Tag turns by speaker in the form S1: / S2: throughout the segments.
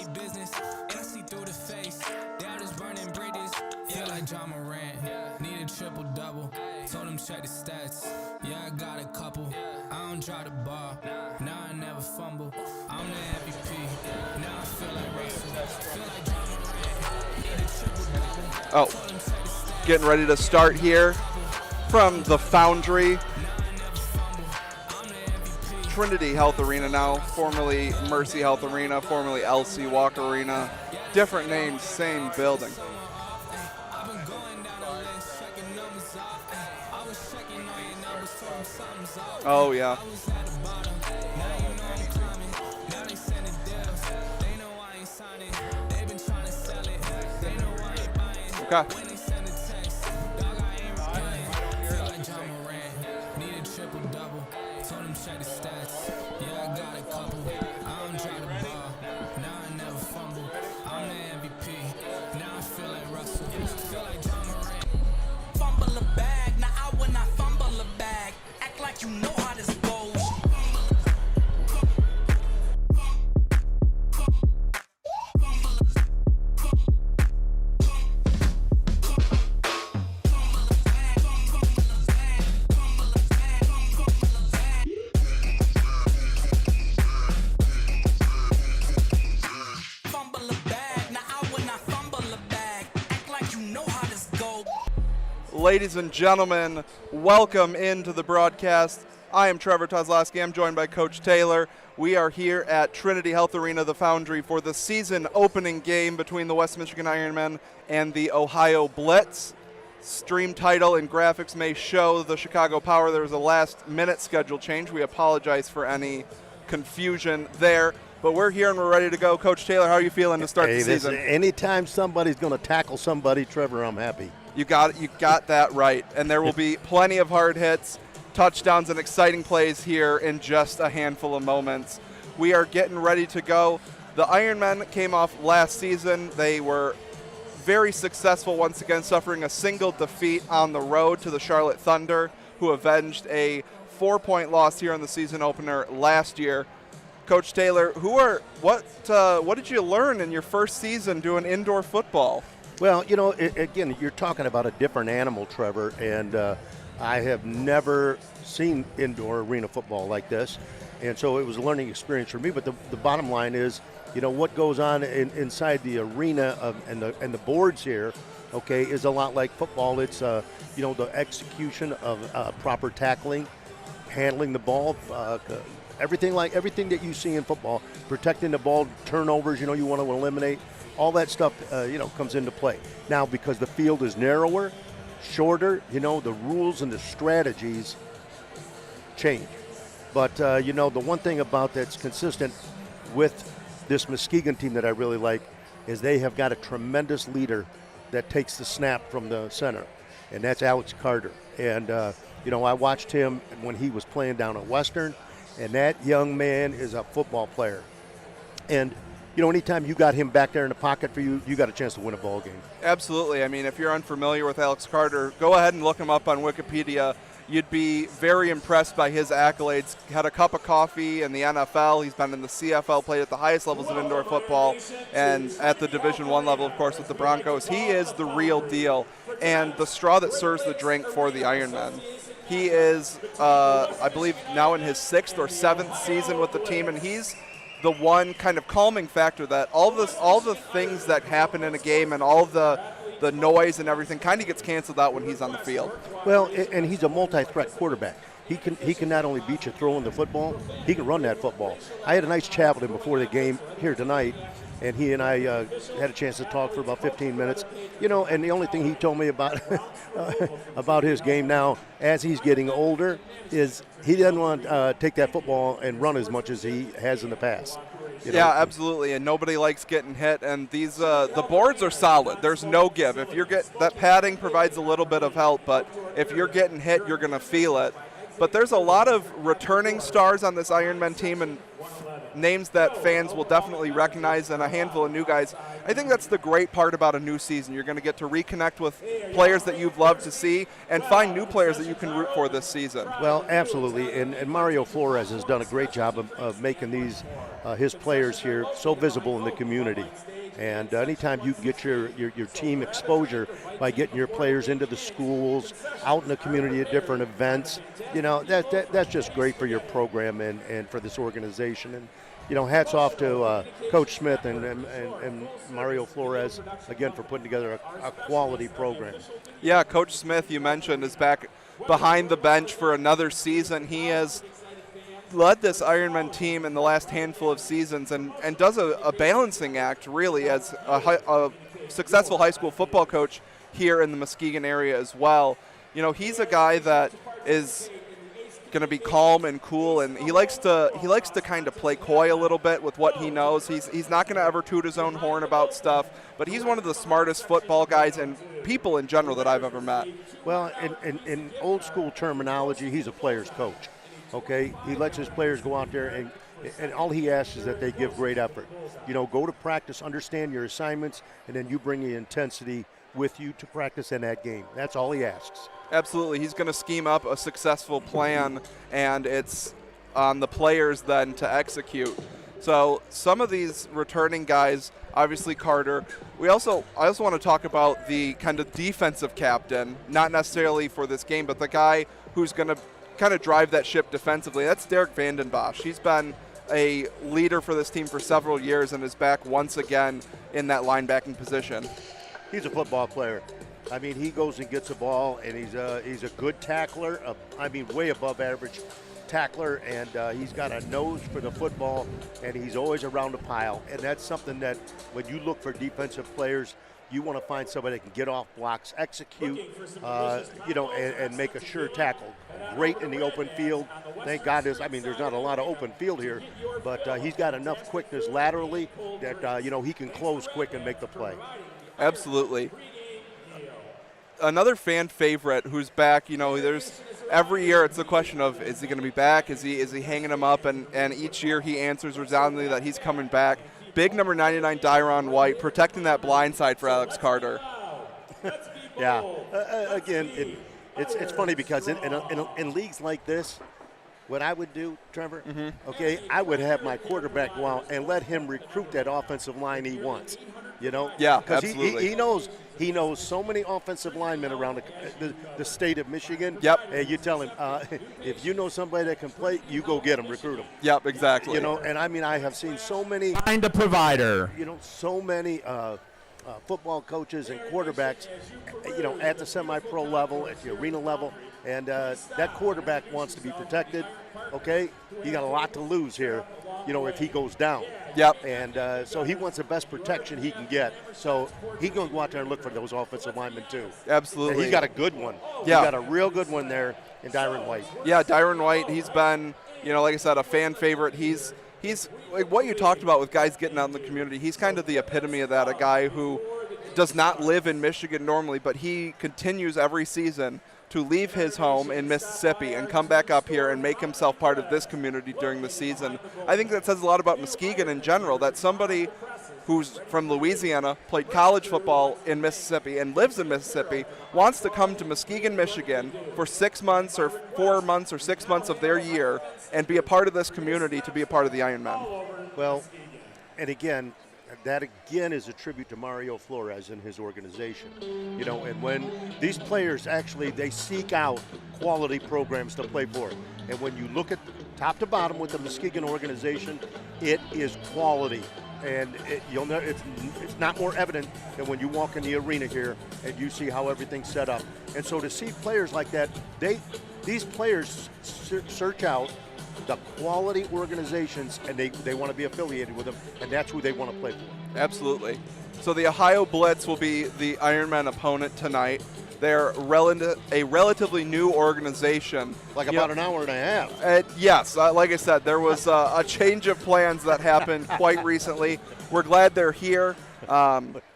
S1: business, and I see through the face. They all just burning bridges. Feel like John Morant, need a triple-double. Told him check the stats, yeah, I got a couple. I don't drop the ball, now I never fumble. I'm the MVP, now I feel like Russell. Feel like John Morant, need a triple-double.
S2: Oh, getting ready to start here from the Foundry. Trinity Health Arena now, formerly Mercy Health Arena, formerly LC Walk Arena. Different names, same building. Oh, yeah. Okay.
S1: You know how this goes. Fumble a bag, now I will not fumble a bag. Act like you know how this goes.
S2: Ladies and gentlemen, welcome into the broadcast. I am Trevor Kozlowski. I'm joined by Coach Taylor. We are here at Trinity Health Arena, the Foundry, for the season opening game between the West Michigan Ironmen and the Ohio Blitz. Stream title and graphics may show the Chicago Power. There was a last-minute schedule change. We apologize for any confusion there. But we're here and we're ready to go. Coach Taylor, how are you feeling to start the season?
S3: Anytime somebody's going to tackle somebody, Trevor, I'm happy.
S2: You got that right. And there will be plenty of hard hits, touchdowns, and exciting plays here in just a handful of moments. We are getting ready to go. The Ironmen came off last season. They were very successful once again, suffering a single defeat on the road to the Charlotte Thunder, who avenged a 4-point loss here in the season opener last year. Coach Taylor, what did you learn in your first season doing indoor football?
S3: Well, you know, again, you're talking about a different animal, Trevor, and I have never seen indoor arena football like this, and so it was a learning experience for me. But the bottom line is, you know, what goes on inside the arena and the boards here, okay, is a lot like football. It's you know, the execution of proper tackling, handling the ball, everything that you see in football, protecting the ball, turnovers, you know, you want to eliminate. All that stuff, you know, comes into play. Now, because the field is narrower, shorter, you know, the rules and the strategies change. But, you know, the one thing about that's consistent with this Muskegon team that I really like is they have got a tremendous leader that takes the snap from the center, and that's Alex Carter. And, you know, I watched him when he was playing down at Western, and that young man is a football player. And, you know, anytime you got him back there in the pocket for you, you got a chance to win a ball game.
S2: Absolutely. I mean, if you're unfamiliar with Alex Carter, go ahead and look him up on Wikipedia. You'd be very impressed by his accolades. Had a cup of coffee in the NFL. He's been in the CFL, played at the highest levels of indoor football, and at the Division I level, of course, with the Broncos. He is the real deal, and the straw that stirs the drink for the Ironmen. He is, I believe, now in his 6th or 7th season with the team, and he's the one kind of calming factor that all the things that happen in a game and all the noise and everything kind of gets canceled out when he's on the field.
S3: Well, and he's a multi-threat quarterback. He can not only beat you throwing the football, he can run that football. I had a nice chat with him before the game here tonight, and he and I had a chance to talk for about 15 minutes. You know, and the only thing he told me about about his game now, as he's getting older, is he doesn't want to take that football and run as much as he has in the past. You know?
S2: Yeah, absolutely, and nobody likes getting hit. And these the boards are solid. There's no give. If you're that padding provides a little bit of help, but if you're getting hit, you're going to feel it. But there's a lot of returning stars on this Ironmen team, and names that fans will definitely recognize and a handful of new guys. I think that's the great part about a new season. You're going to get to reconnect with players that you've loved to see and find new players that you can root for this season.
S3: Well, absolutely, and Mario Flores has done a great job of making these his players here so visible in the community. And anytime you get your team exposure by getting your players into the schools, out in the community at different events, that's just great for your program and for this organization. And hats off to Coach Smith and Mario Flores again for putting together a quality program.
S2: Yeah, Coach Smith, you mentioned, is back behind the bench for another season. He has led this Ironmen team in the last handful of seasons and does a balancing act, really, as a successful high school football coach here in the Muskegon area as well. He's a guy that is going to be calm and cool, and he likes to kind of play coy a little bit with what he knows. He's not going to ever toot his own horn about stuff, but he's one of the smartest football guys and people in general that I've ever met.
S3: Well, in old school terminology, he's a player's coach. Okay, he lets his players go out there and all he asks is that they give great effort. Go to practice, understand your assignments, and then you bring the intensity with you to practice in that game. That's all he asks.
S2: Absolutely. He's going to scheme up a successful plan, and it's on the players then to execute. So some of these returning guys, obviously Carter. I also want to talk about the kind of defensive captain, not necessarily for this game, but the guy who's going to kind of drive that ship defensively. That's Derek Vandenbosch. He's been a leader for this team for several years and is back once again in that linebacking position.
S3: He's a football player. I mean, he goes and gets the ball, and he's a good tackler. Way above average tackler, and he's got a nose for the football, and he's always around the pile. And that's something that when you look for defensive players, you want to find somebody that can get off blocks, execute, and make a sure tackle. Great in the open field. Thank God there's not a lot of open field here, but he's got enough quickness laterally that, he can close quick and make the play. Absolutely.
S2: Another fan favorite who's back, there's every year it's a question of, is he going to be back? Is he hanging him up? And each year he answers resoundingly that he's coming back. Big number 99, Dyron White, protecting that blind side for Alex Carter.
S3: Yeah. Again, it's funny because in leagues like this, what I would do, Trevor, I would have my quarterback go out and let him recruit that offensive line he wants.
S2: Yeah, absolutely.
S3: He knows so many offensive linemen around the state of Michigan.
S2: Yep.
S3: And you tell him, if you know somebody that can play, you go get them, recruit them.
S2: Yep, exactly.
S3: And I have seen so many.
S4: Find a provider.
S3: So many football coaches and quarterbacks, at the semi-pro level, at the arena level, and that quarterback wants to be protected. Okay, he got a lot to lose here, if he goes down.
S2: Yep.
S3: And so he wants the best protection he can get. So he's going to go out there and look for those offensive linemen too.
S2: Absolutely.
S3: And he's got a good one.
S2: Yeah.
S3: He's got a real good one there in Dyron White.
S2: Yeah, Dyron White, he's been, like I said, a fan favorite. He's like what you talked about with guys getting out in the community. He's kind of the epitome of that, a guy who does not live in Michigan normally, but he continues every season to leave his home in Mississippi and come back up here and make himself part of this community during the season. I think that says a lot about Muskegon in general, that somebody who's from Louisiana, played college football in Mississippi and lives in Mississippi, wants to come to Muskegon, Michigan for 6 months or 4 months or 6 months of their year and be a part of this community, to be a part of the Ironmen.
S3: Well, and again, that again is a tribute to Mario Flores and his organization. And when these players actually, they seek out quality programs to play for. And when you look at top to bottom with the Muskegon organization, it is quality. And you'll know it's not more evident than when you walk in the arena here and you see how everything's set up. And so to see players like that, these players search out the quality organizations, and they want to be affiliated with them, and that's who they want to play for.
S2: Absolutely. So the Ohio Blitz will be the Ironman opponent tonight. They're a relatively new organization.
S3: Like about an hour and a half.
S2: Yes, like I said, there was a change of plans that happened quite recently. We're glad they're here.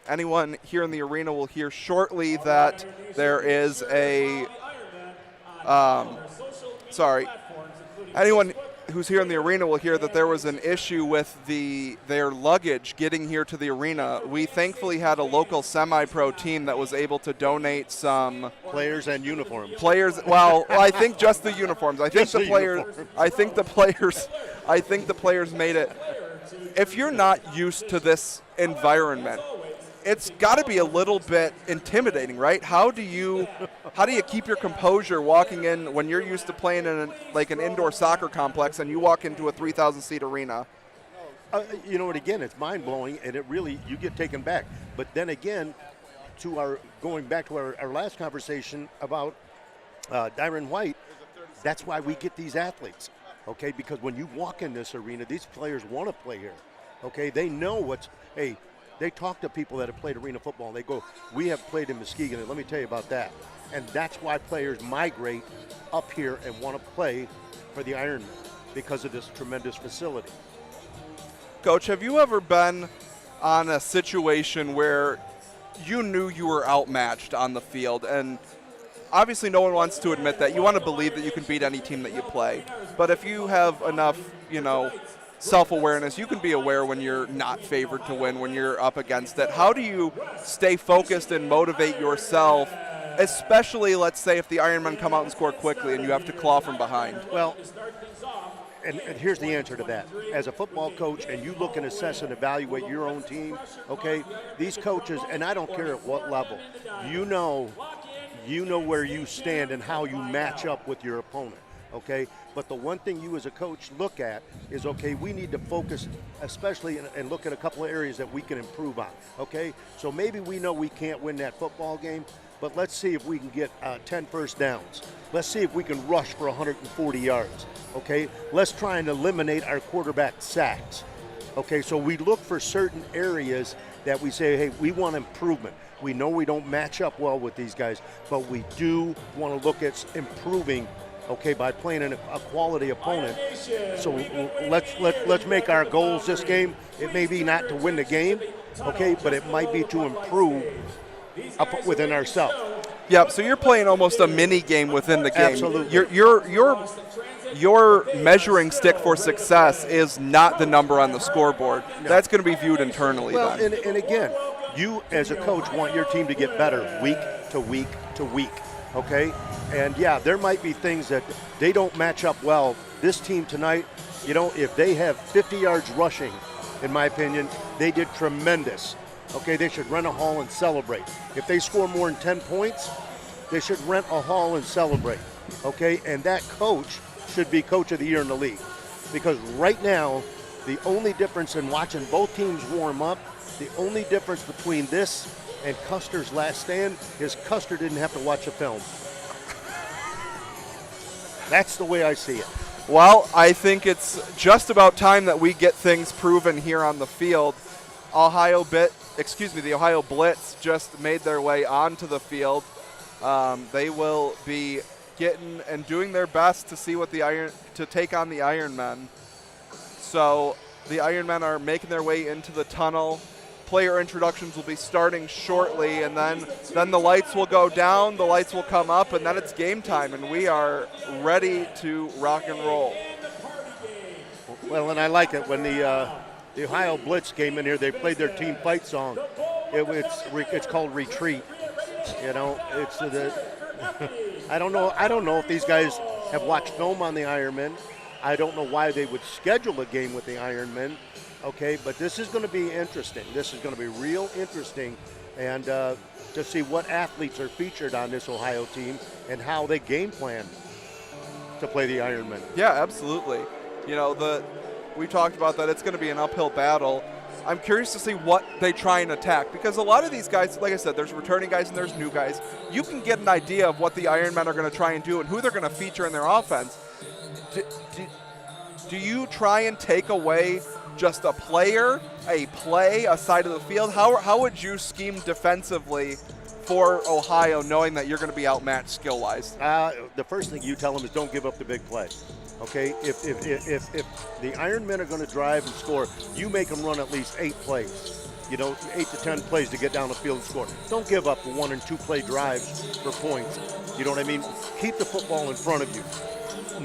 S2: Anyone here in the arena will hear shortly that there is a anyone who's here in the arena will hear that there was an issue with their luggage getting here to the arena. We thankfully had a local semi-pro team that was able to donate some
S3: players and uniforms.
S2: Well, I think just the uniforms. I think the players made it. If you're not used to this environment, it's got to be a little bit intimidating, right? How do you keep your composure walking in when you're used to playing in an indoor soccer complex and you walk into a 3,000 seat arena?
S3: You know what? Again, it's mind blowing, and it really, you get taken back. But then again, going back to our last conversation about Dyron White, that's why we get these athletes. Okay, because when you walk in this arena, these players want to play here. Okay, they know they talk to people that have played arena football, and they go, we have played in Muskegon, and let me tell you about that. And that's why players migrate up here and want to play for the Ironmen, because of this tremendous facility.
S2: Coach, have you ever been on a situation where you knew you were outmatched on the field? And obviously no one wants to admit that. You want to believe that you can beat any team that you play. But if you have enough, self-awareness, you can be aware when you're not favored to win, when you're up against it. How do you stay focused and motivate yourself, especially, let's say, if the Ironmen come out and score quickly and you have to claw from behind?
S3: Well, and here's the answer to that. As a football coach, and you look and assess and evaluate your own team, okay, these coaches, and I don't care at what level, you know where you stand and how you match up with your opponent, okay? But the one thing you as a coach look at is, okay, we need to focus especially and look at a couple of areas that we can improve on, okay? So maybe we know we can't win that football game, but let's see if we can get 10 first downs. Let's see if we can rush for 140 yards, okay? Let's try and eliminate our quarterback sacks, okay? So we look for certain areas that we say, hey, we want improvement. We know we don't match up well with these guys, but we do want to look at improving, okay, by playing a quality opponent. So let's make our goals this game. It may be not to win the game, okay, but it might be to improve up within ourselves.
S2: Yep. So you're playing almost a mini game within the game.
S3: Absolutely.
S2: Your measuring stick for success is not the number on the scoreboard. No. That's going to be viewed internally.
S3: Well,
S2: then.
S3: And again, you as a coach want your team to get better week to week to week. Okay, and yeah, there might be things that they don't match up well. This team tonight, if they have 50 yards rushing, in my opinion, they did tremendous. Okay, they should rent a hall and celebrate. If they score more than 10 points, they should rent a hall and celebrate. Okay, and that coach should be coach of the year in the league. Because right now, the only difference in watching both teams warm up, the only difference between this and Custer's last stand is Custer didn't have to watch a film. That's the way I see it.
S2: Well, I think it's just about time that we get things proven here on the field. The Ohio Blitz just made their way onto the field. They will be getting and doing their best to see what to take on the Ironmen. So the Ironmen are making their way into the tunnel. Player introductions will be starting shortly, and then the lights will go down, the lights will come up, and then it's game time, and we are ready to rock and roll.
S3: Well, and I like it when the Ohio Blitz came in here. They played their team fight song. It's called Retreat. It's I don't know if these guys have watched film on the Ironmen. I don't know why they would schedule a game with the Ironmen. Okay, but this is going to be interesting. This is going to be real interesting, and to see what athletes are featured on this Ohio team and how they game plan to play the Ironmen.
S2: Yeah, absolutely. We talked about that. It's going to be an uphill battle. I'm curious to see what they try and attack, because a lot of these guys, like I said, there's returning guys and there's new guys. You can get an idea of what the Ironmen are going to try and do and who they're going to feature in their offense. Do you try and take away just a player, a play, a side of the field? How would you scheme defensively for Ohio, knowing that you're going to be outmatched skill-wise?
S3: The first thing you tell them is don't give up the big play. Okay, if the Ironmen are going to drive and score, you make them run at least 8 plays. 8 to 10 plays to get down the field and score. Don't give up the 1 and 2 play drives for points. You know what I mean? Keep the football in front of you.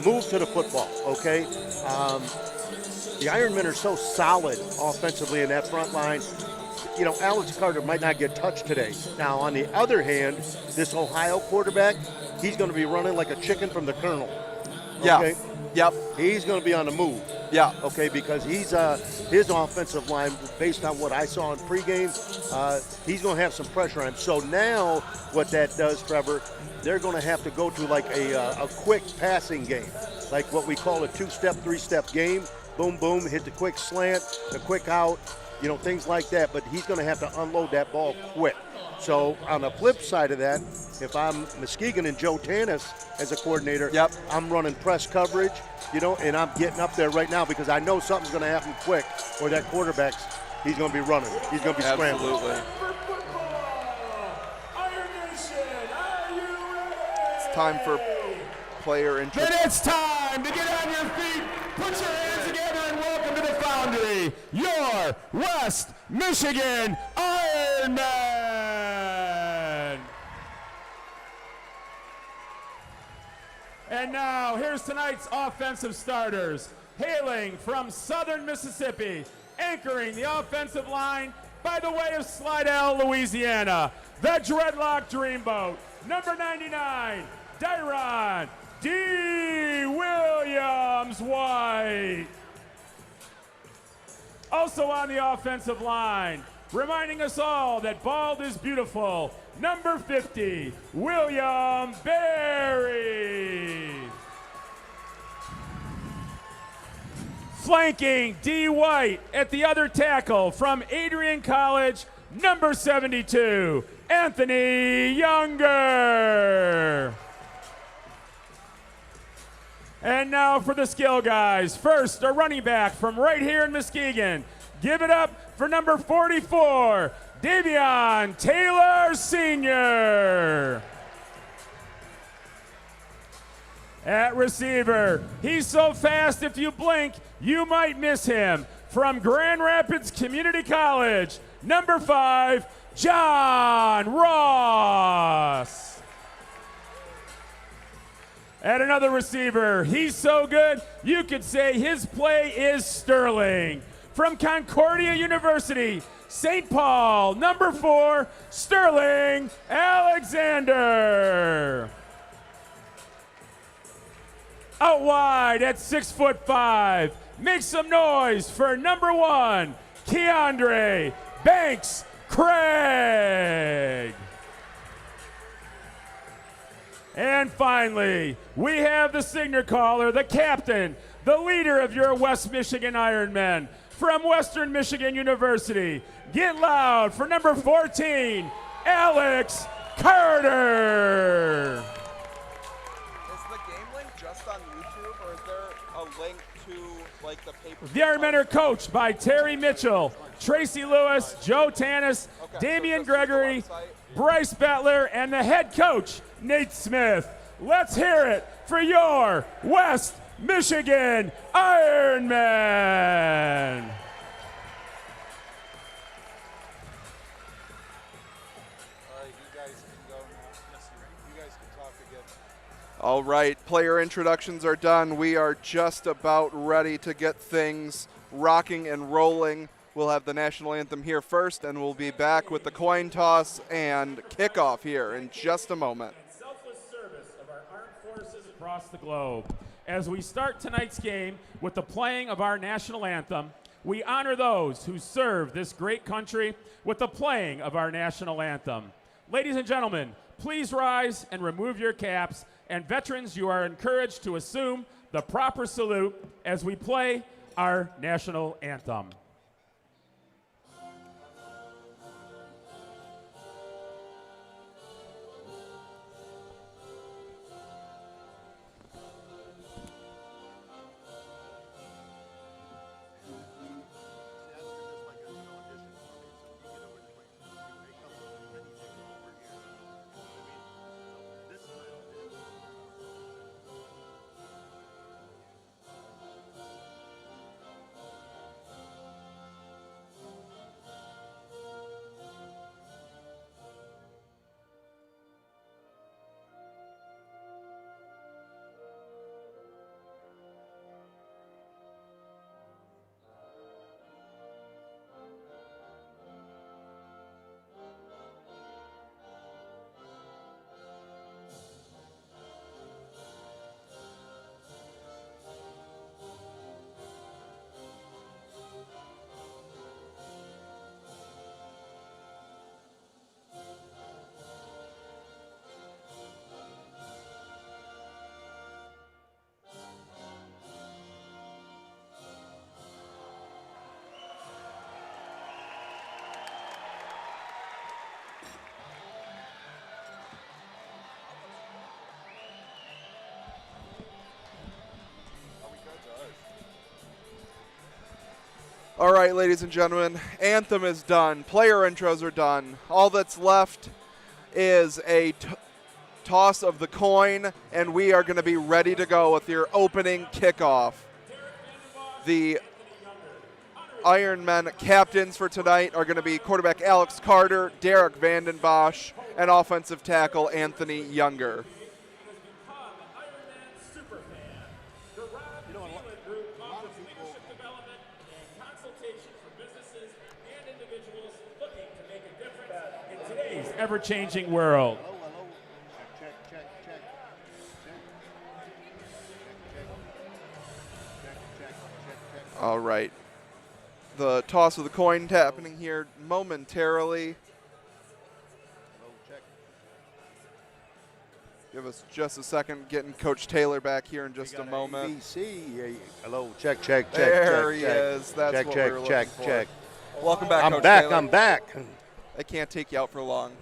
S3: move to the football, okay? The Ironmen are so solid offensively in that front line. You know, Alex Carter might not get touched today. Now, on the other hand, this Ohio quarterback, he's going to be running like a chicken from the kernel. Okay?
S2: Yeah. Yep.
S3: He's going to be on the move.
S2: Yeah.
S3: Okay, because he's his offensive line, based on what I saw in pregame, he's going to have some pressure on him. So now what that does, Trevor, they're going to have to go to like a quick passing game, like what we call a two-step, three-step game. Boom, boom, hit the quick slant, the quick out, you know, things like that. But he's going to have to unload that ball quick. So on the flip side of that, if I'm Muskegon and Joe Tanis as a coordinator, I'm running press coverage, you know, and I'm getting up there right now because I know something's going to happen quick, or that quarterback's, he's going to be running. He's going to be scrambling.
S2: Absolutely. It's time for player intro.
S4: Then it's time to get on your feet, put your hands together, and welcome to the Foundry, your West Michigan Ironmen. And now, here's tonight's offensive starters. Hailing from southern Mississippi, anchoring the offensive line by the way of Slidell, Louisiana, the Dreadlock Dreamboat, number 99, Dyron D. Williams White. Also on the offensive line, reminding us all that bald is beautiful, number 50, William Berry. Flanking D. White at the other tackle from Adrian College, number 72, Anthony Younger. And now for the skill guys. First, a running back from right here in Muskegon. Give it up for number 44, Davion Taylor Sr. At receiver, he's so fast if you blink, you might miss him. From Grand Rapids Community College, number 5, John Ross. At another receiver, he's so good, you could say his play is sterling. From Concordia University, St. Paul, number 4, Sterling Alexander. Out wide at 6'5", make some noise for number 1, Keandre Banks Craig. And finally, we have the signal caller, the captain, the leader of your West Michigan Ironmen from Western Michigan University. Get loud for number 14, Alex Carter.
S2: On YouTube, or is there a link to like the paper?
S4: The Ironmen are coached by Terry Mitchell, Tracy Lewis, Joe Tanis, Damian Gregory, Bryce Bettler, and the head coach, Nate Smith. Let's hear it for your West Michigan Ironmen.
S2: All right, player introductions are done. We are just about ready to get things rocking and rolling. We'll have the national anthem here first, and we'll be back with the coin toss and kickoff here in just a moment.
S4: Selfless service of our armed forces across the globe. As we start tonight's game with the playing of our national anthem, we honor those who serve this great country with the playing of our national anthem. Ladies and gentlemen, please rise and remove your caps. And veterans, you are encouraged to assume the proper salute as we play our national anthem.
S2: All right, ladies and gentlemen, anthem is done. Player intros are done. All that's left is a toss of the coin, and we are going to be ready to go with your opening kickoff. The Ironmen captains for tonight are going to be quarterback Alex Carter, Derek Vanden Bosch, and offensive tackle Anthony Younger.
S4: Ever-changing world.
S2: All right. The toss of the coin happening here momentarily. Give us just a second, getting Coach Taylor back here in just a moment.
S3: ABC. Hello, check.
S2: There he is. That's what we were looking for.
S3: Check.
S2: Welcome back, Coach
S3: back.
S2: Taylor.
S3: I'm back.
S2: I can't take you out for long.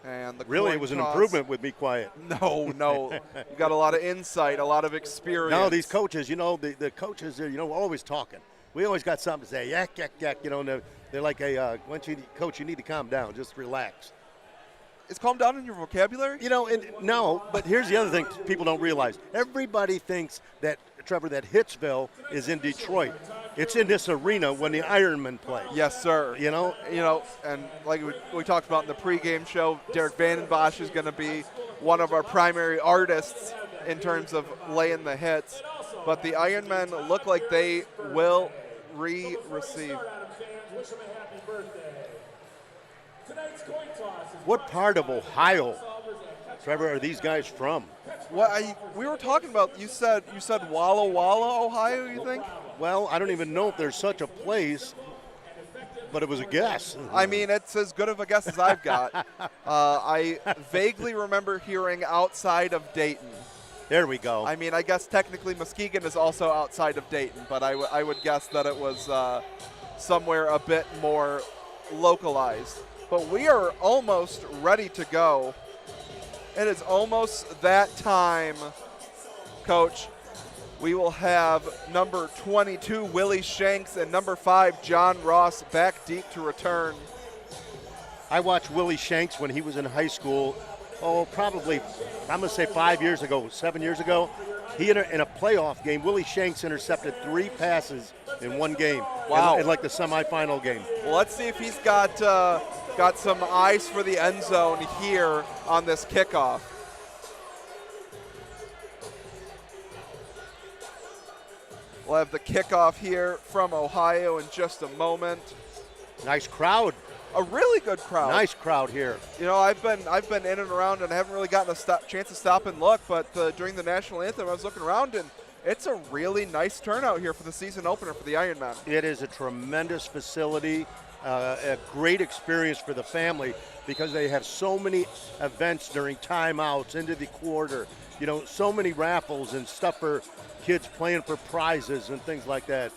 S2: And the
S3: Really,
S2: coin
S3: it was an
S2: toss.
S3: improvement with me quiet.
S2: No. You got a lot of insight, a lot of experience.
S3: No, these coaches, the coaches are, always talking. We always got something to say. Yak, and they're like, hey, coach, you need to calm down. Just relax.
S2: Is calm down in your vocabulary?
S3: No, but here's the other thing people don't realize. Everybody thinks that, Trevor, that Hitsville is in Detroit. It's in this arena when the Ironmen play.
S2: Yes, sir. And like we talked about in the pregame show, Derek Vanden Bosch is going to be one of our primary artists in terms of laying the hits. But the Ironmen look like they will receive.
S3: What part of Ohio, Trevor, are these guys from?
S2: We were talking about, you said Walla Walla, Ohio, you think?
S3: Well, I don't even know if there's such a place, but it was a guess.
S2: I mean, it's as good of a guess as I've got. I vaguely remember hearing outside of Dayton.
S3: There we go.
S2: I mean, I guess technically Muskegon is also outside of Dayton, but I would guess that it was somewhere a bit more localized. But we are almost ready to go. It is almost that time, Coach. We will have number 22, Willie Shanks, and number 5, John Ross, back deep to return.
S3: I watched Willie Shanks when he was in high school, probably, I'm going to say 7 years ago. He in a playoff game, Willie Shanks intercepted 3 passes in one game.
S2: Wow.
S3: In like the semifinal game.
S2: Well, let's see if he's got some eyes for the end zone here on this kickoff. We'll have the kickoff here from Ohio in just a moment.
S3: Nice crowd.
S2: A really good crowd.
S3: Nice crowd here.
S2: I've been in and around, and I haven't really gotten a chance to stop and look. But during the national anthem, I was looking around, and it's a really nice turnout here for the season opener for the Ironmen.
S3: It is a tremendous facility, a great experience for the family because they have so many events during timeouts, into the quarter. So many raffles and stuff for kids playing for prizes and things like that.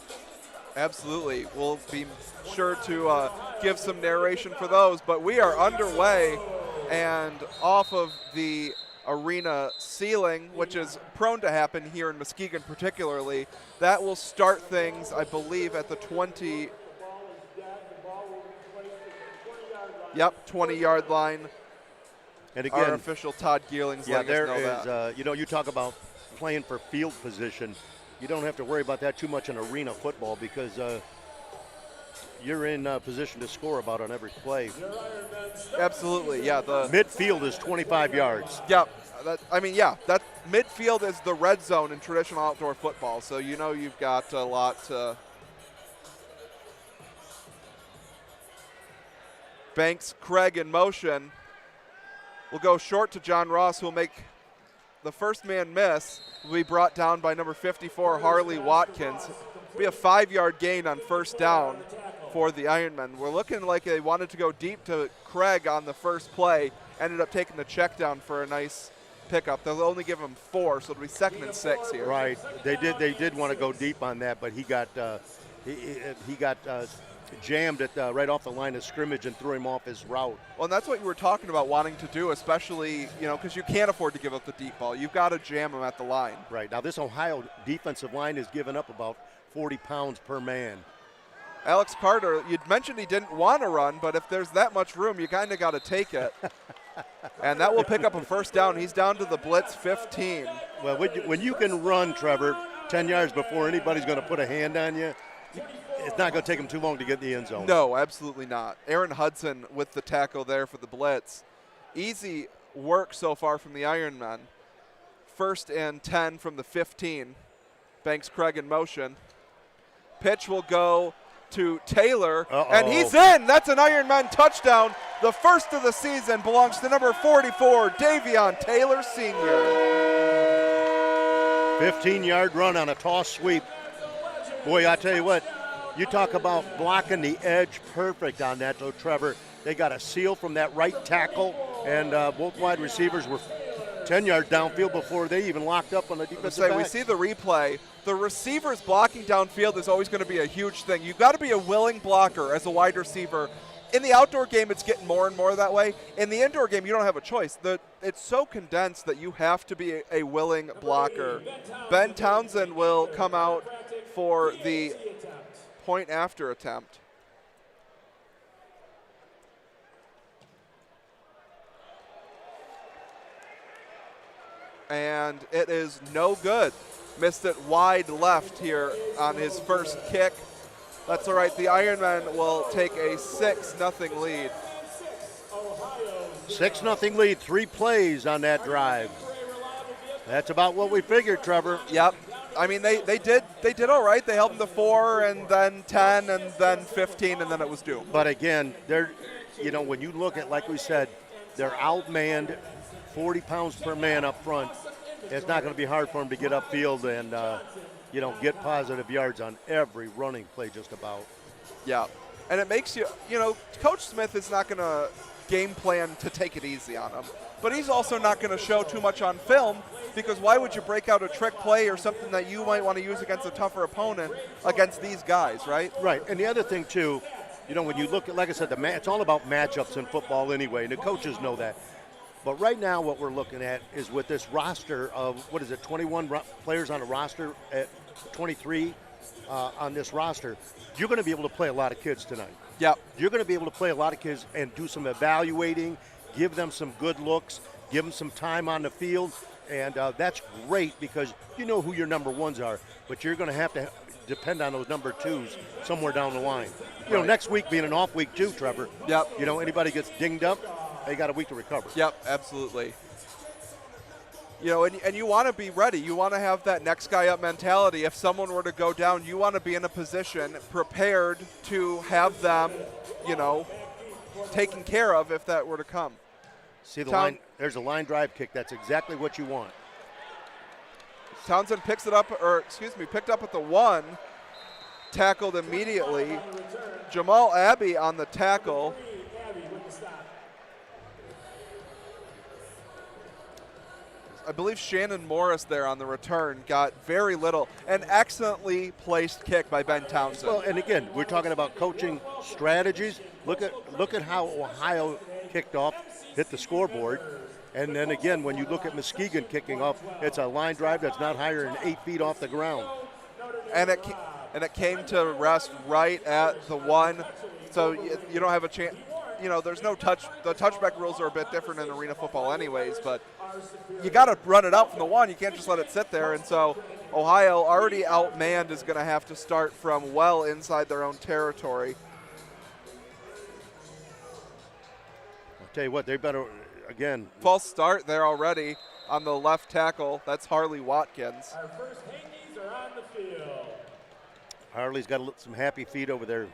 S2: Absolutely. We'll be sure to give some narration for those, but we are underway, and off of the arena ceiling, which is prone to happen here in Muskegon particularly, that will start things, I believe, at the 20-yard line.
S3: And again,
S2: our official Todd Gearling's letting us know that.
S3: You talk about playing for field position. You don't have to worry about that too much in arena football because you're in position to score about on every play.
S2: Absolutely, yeah. The
S3: midfield is 25 yards.
S2: Yeah, that midfield is the red zone in traditional outdoor football. So you've got a lot to. Banks Craig in motion. We'll go short to John Ross, who will make the first man miss. Will be brought down by number 54, Harley Watkins. It'll be a 5-yard gain on first down for the Ironmen. We're looking like they wanted to go deep to Craig on the first play. Ended up taking the check down for a nice pickup. They'll only give him 4, so it'll be 2nd and 6 here.
S3: Right. They did want to go deep on that, but he got he got jammed at right off the line of scrimmage and threw him off his route.
S2: Well, and that's what you were talking about wanting to do, especially, because you can't afford to give up the deep ball. You've got to jam him at the line.
S3: Right. Now, this Ohio defensive line has given up about 40 pounds per man.
S2: Alex Carter, you'd mentioned he didn't want to run, but if there's that much room, you kind of got to take it. And that will pick up a first down. He's down to the Blitz 15.
S3: Well, when you can run, Trevor, 10 yards before anybody's going to put a hand on you, it's not going to take him too long to get in the end zone.
S2: No, absolutely not. Aaron Hudson with the tackle there for the Blitz. Easy work so far from the Ironmen. 1st and 10 from the 15. Banks Craig in motion. Pitch will go to Taylor, and he's in. That's an Ironman touchdown. The first of the season belongs to number 44, Davion Taylor Sr.
S3: 15-yard run on a toss sweep. Boy, I tell you what, you talk about blocking the edge perfect on that, though, Trevor. They got a seal from that right tackle, and both wide receivers were 10 yards downfield before they even locked up on the defensive back.
S2: We see the replay. The receivers blocking downfield is always going to be a huge thing. You've got to be a willing blocker as a wide receiver. In the outdoor game, it's getting more and more that way. In the indoor game, you don't have a choice. It's so condensed that you have to be a willing blocker. Ben Townsend will come out for the point after attempt. And it is no good. Missed it wide left here on his first kick. That's all right. The Ironmen will take a 6-0 lead.
S3: 6-0 lead, 3 plays on that drive. That's about what we figured, Trevor.
S2: Yep. I mean, they did all right. They held them to 4 and then 10 and then 15 and then it was due.
S3: But again, when you look at, like we said, they're outmanned, 40 pounds per man up front. It's not going to be hard for them to get upfield and, get positive yards on every running play just about.
S2: Yeah. And it makes you, Coach Smith is not going to game plan to take it easy on them. But he's also not going to show too much on film because why would you break out a trick play or something that you might want to use against a tougher opponent against these guys, right?
S3: Right. And the other thing, too, when you look at, like I said, it's all about matchups in football anyway, and the coaches know that. But right now what we're looking at is with this roster of, 21 players on a roster at 23 on this roster, you're going to be able to play a lot of kids tonight.
S2: Yep.
S3: You're going to be able to play a lot of kids and do some evaluating, give them some good looks, give them some time on the field, and that's great because you know who your number ones are, but you're going to have to depend on those number twos somewhere down the line. Next week being an off week too, Trevor.
S2: Yep.
S3: Anybody gets dinged up, they got a week to recover.
S2: Yep, absolutely. And you want to be ready. You want to have that next guy up mentality. If someone were to go down, you want to be in a position prepared to have them, taken care of if that were to come.
S3: See the line? There's a line drive kick. That's exactly what you want.
S2: Townsend picked up at the 1, tackled immediately. Jamal Abbey on the tackle. I believe Shannon Morris there on the return got very little. An excellently placed kick by Ben Townsend.
S3: Well, and again, we're talking about coaching strategies. Look at how Ohio kicked off, hit the scoreboard. And then again, when you look at Muskegon kicking off, it's a line drive that's not higher than 8 feet off the ground.
S2: And it came to rest right at the 1. So you don't have a chance. There's no touch. The touchback rules are a bit different in arena football anyways, but you got to run it out from the 1. You can't just let it sit there. And so Ohio, already outmanned, is going to have to start from well inside their own territory.
S3: I'll tell you what, they better, again.
S2: False start there already on the left tackle. That's Harley Watkins.
S4: Our first Hankies are on the field.
S3: Harley's got some happy feet over there.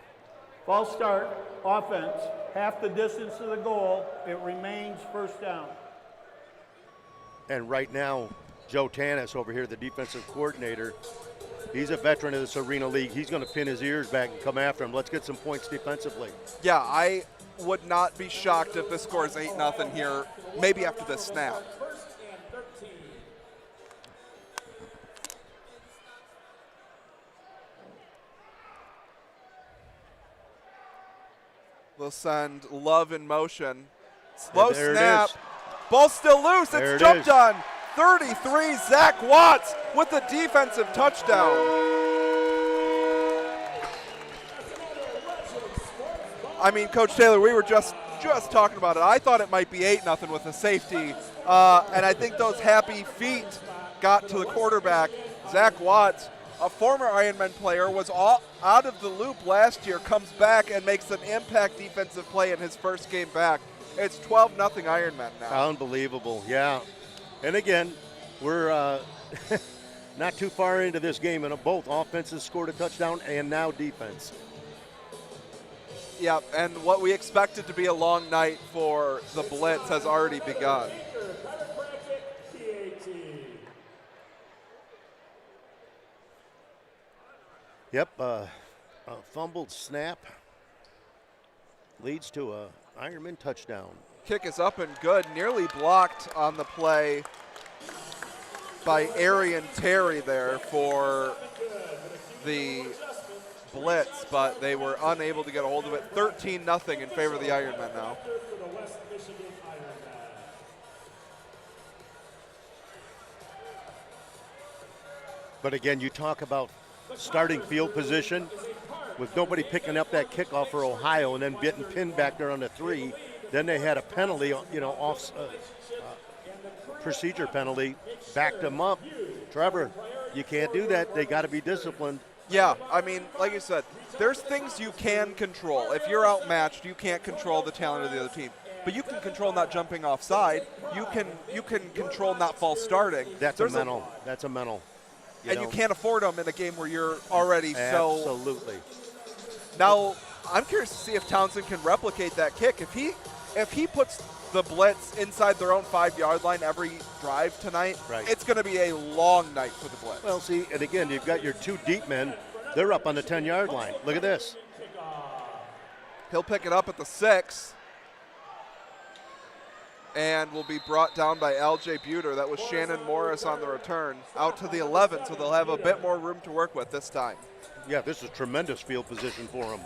S5: False start, offense, half the distance to the goal. It remains first down.
S3: And right now, Joe Tanis over here, the defensive coordinator, he's a veteran of this Arena League. He's going to pin his ears back and come after him. Let's get some points defensively.
S2: Yeah, I would not be shocked if this score is 8-0 here, maybe after this snap. They'll send Love in motion. Slow
S3: And there it
S2: snap.
S3: is.
S2: Ball's still loose.
S3: There
S2: It's
S3: it
S2: jumped
S3: is.
S2: on. 33, Zach Watts with the defensive touchdown. I mean, Coach Taylor, we were just talking about it. I thought it might be 8-0 with a safety, and I think those happy feet got to the quarterback. Zach Watts, a former Ironmen player, was out of the loop last year, comes back and makes an impact defensive play in his first game back. It's 12-0 Ironmen now.
S3: Unbelievable, yeah. And again, we're not too far into this game, and both offenses scored a touchdown and now defense.
S2: Yeah, and what we expected to be a long night for the Blitz has already begun.
S3: Yep, a fumbled snap leads to a Ironman touchdown.
S2: Kick is up and good, nearly blocked on the play by Arian Terry there for the Blitz, but they were unable to get a hold of it. 13-0 in favor of the Ironmen now.
S3: But again, you talk about starting field position with nobody picking up that kickoff for Ohio and then getting pinned back there on the 3. Then they had a penalty, off procedure penalty, backed them up. Trevor, you can't do that. They got to be disciplined.
S2: Yeah, I mean, like you said, there's things you can control. If you're outmatched, you can't control the talent of the other team. But you can control not jumping offside. You can control not false starting.
S3: That's a mental. That's a mental.
S2: You can't afford them in a game where you're already so.
S3: Absolutely.
S2: Now, I'm curious to see if Townsend can replicate that kick. If he puts the Blitz inside their own 5-yard line every drive tonight,
S3: right,
S2: it's going to be a long night for the Blitz.
S3: Well, see, and again, you've got your 2 deep men. They're up on the 10-yard line. Look at this.
S2: He'll pick it up at the 6 and will be brought down by L.J. Buter. That was Shannon Morris on the return, out to the 11, so they'll have a bit more room to work with this time.
S3: Yeah, this is tremendous field position for them.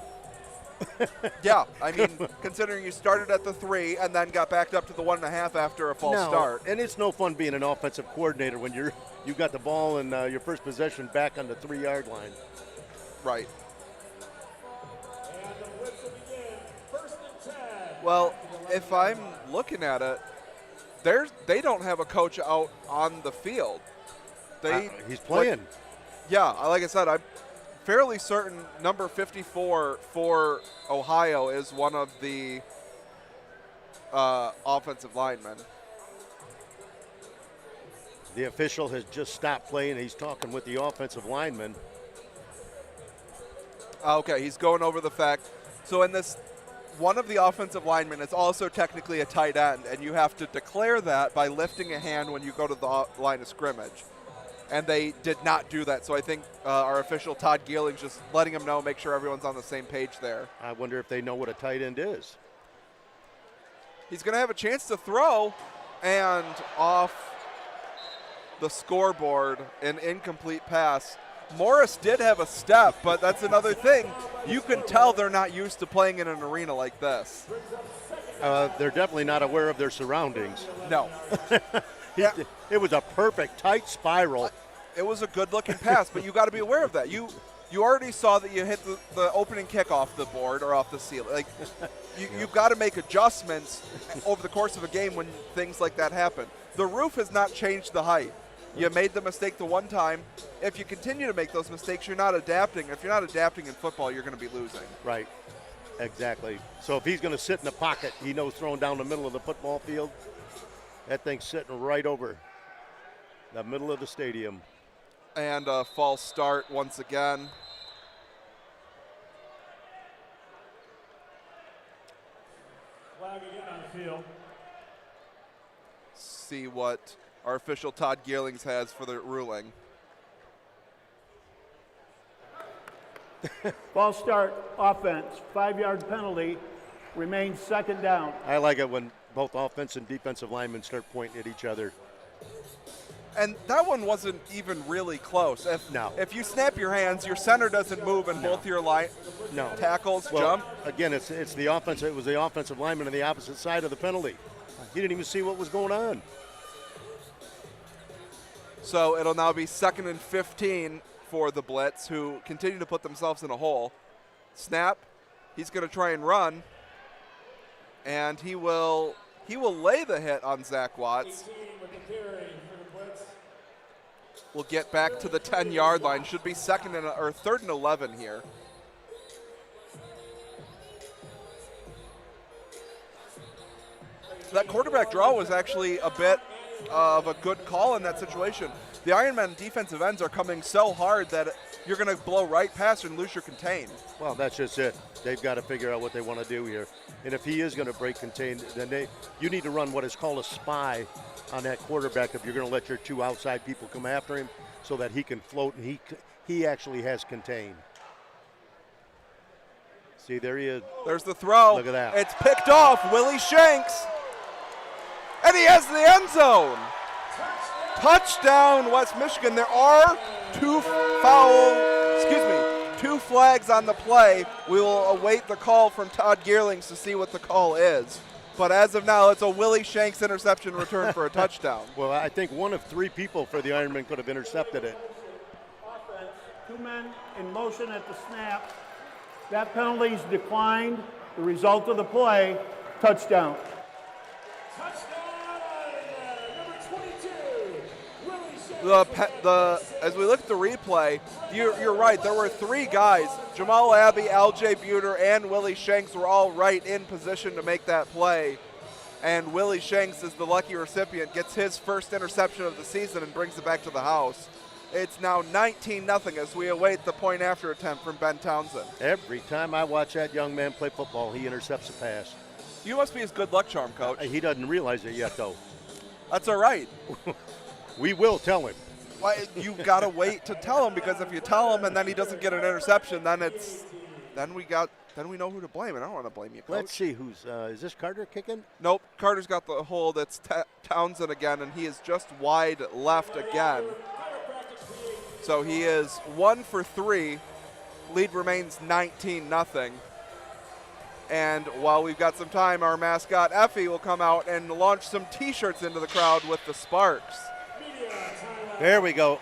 S2: Yeah, I mean, considering you started at the 3 and then got backed up to the 1.5 after a false start.
S3: And it's no fun being an offensive coordinator when you've got the ball and your first possession back on the 3-yard line.
S2: Right. Well, if I'm looking at it, they don't have a coach out on the field.
S3: He's playing.
S2: Like I said, I'm fairly certain number 54 for Ohio is one of the offensive linemen.
S3: The official has just stopped playing. He's talking with the offensive lineman.
S2: Okay, he's going over the fact. So in this, one of the offensive linemen is also technically a tight end, and you have to declare that by lifting a hand when you go to the line of scrimmage. And they did not do that. So I think our official, Todd Geeling's just letting them know, make sure everyone's on the same page there.
S3: I wonder if they know what a tight end is.
S2: He's going to have a chance to throw, and off the scoreboard, an incomplete pass. Morris did have a step, but that's another thing. You can tell they're not used to playing in an arena like this.
S3: They're definitely not aware of their surroundings.
S2: No.
S3: It was a perfect tight spiral.
S2: It was a good-looking pass, but you got to be aware of that. You already saw that you hit the opening kick off the board or off the ceiling. Like, you've got to make adjustments over the course of a game when things like that happen. The roof has not changed the height. You made the mistake the one time. If you continue to make those mistakes, you're not adapting. If you're not adapting in football, you're going to be losing.
S3: Right. Exactly. So if he's going to sit in the pocket, he knows throwing down the middle of the football field. That thing's sitting right over the middle of the stadium.
S2: And a false start once again.
S4: Flag again on the field.
S2: See what our official Todd Geerlings has for the ruling.
S5: False start, offense, 5-yard penalty, remains 2nd down.
S3: I like it when both offense and defensive linemen start pointing at each other.
S2: And that one wasn't even really close.
S3: No.
S2: If you snap your hands, your center doesn't move, and both your tackles jump.
S3: Again, it's the offense. It was the offensive lineman on the opposite side of the penalty. He didn't even see what was going on.
S2: So it'll now be 2nd and 15 for the Blitz, who continue to put themselves in a hole. Snap. He's going to try and run, and he will lay the hit on Zach Watts. We'll get back to the 10-yard line. Should be 3rd and 11 here. That quarterback draw was actually a bit of a good call in that situation. The Ironmen defensive ends are coming so hard that you're going to blow right past and lose your contain.
S3: Well, that's just it. They've got to figure out what they want to do here. And if he is going to break contain, then you need to run what is called a spy on that quarterback if you're going to let your 2 outside people come after him so that he can float and he actually has contained. See, there he is.
S2: There's the throw.
S3: Look at that.
S2: It's picked off. Willie Shanks. And he has the end zone. Touchdown, West Michigan. There are 2 flags on the play. We will await the call from Todd Gearlings to see what the call is. But as of now, it's a Willie Shanks interception return for a touchdown.
S3: Well, I think one of 3 people for the Ironmen could have intercepted it.
S5: Offense, 2 men in motion at the snap. That penalty's declined. The result of the play, touchdown.
S2: As we look at the replay, you're right. There were 3 guys. Jamal Abbey, L.J. Buter, and Willie Shanks were all right in position to make that play. And Willie Shanks is the lucky recipient, gets his first interception of the season and brings it back to the house. It's now 19-0 as we await the point after attempt from Ben Townsend.
S3: Every time I watch that young man play football, he intercepts a pass.
S2: You must be his good luck charm, Coach.
S3: He doesn't realize it yet, though.
S2: That's all right.
S3: We will tell him.
S2: Well, you got to wait to tell him, because if you tell him and then he doesn't get an interception, then we know who to blame, and I don't want to blame you, Coach.
S3: Let's see who's is this Carter kicking?
S2: Nope, Carter's got the hold. It's Townsend again, and he is just wide left again. So he is 1 for 3. Lead remains 19-0. And while we've got some time, our mascot Effie will come out and launch some T-shirts into the crowd with the Sparks.
S3: There we go.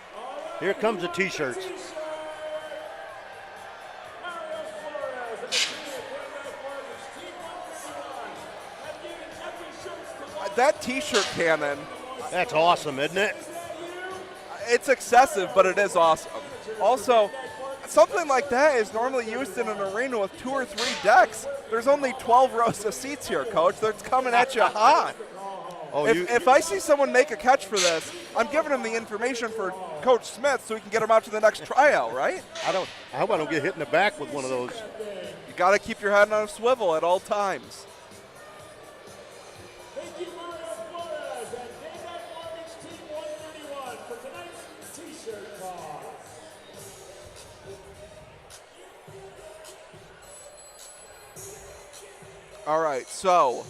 S3: Here comes the T-shirts.
S2: That T-shirt cannon.
S3: That's awesome, isn't it?
S2: It's excessive, but it is awesome. Also, something like that is normally used in an arena with 2 or 3 decks. There's only 12 rows of seats here, Coach. They're coming at you hot.
S3: Oh,
S2: if I see someone make a catch for this, I'm giving him the information for Coach Smith so he can get him out to the next tryout, right?
S3: I hope I don't get hit in the back with one of those.
S2: You got to keep your head on a swivel at all times.
S4: Thank you, Mario Flores and Payback Mortgage Team 131 for tonight's T-shirt call.
S2: All right, so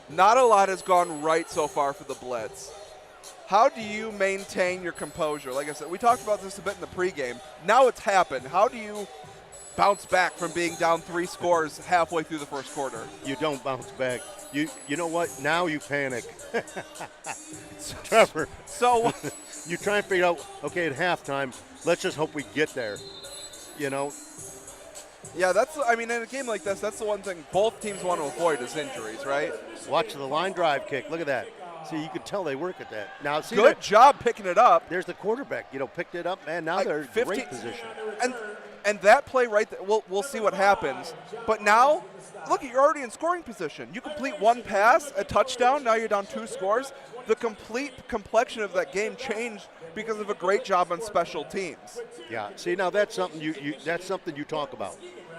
S2: not a lot has gone right so far for the Blitz. How do you maintain your composure? Like I said, we talked about this a bit in the pregame. Now it's happened. How do you bounce back from being down 3 scores halfway through the first quarter?
S3: You don't bounce back. You know what? Now you panic. Trevor.
S2: So
S3: you try and figure out, okay, at halftime, let's just hope we get there. You know?
S2: Yeah, in a game like this, that's the one thing both teams want to avoid is injuries, right?
S3: Watch the line drive kick. Look at that. See, you could tell they work at that. Now, see,
S2: good job picking it up.
S3: There's the quarterback. Picked it up, and now they're in great position.
S2: And that play right there, we'll see what happens. But now, look, you're already in scoring position. You complete 1 pass, a touchdown, now you're down 2 scores. The complete complexion of that game changed because of a great job on special teams.
S3: Yeah, see, now that's something that's something you talk about.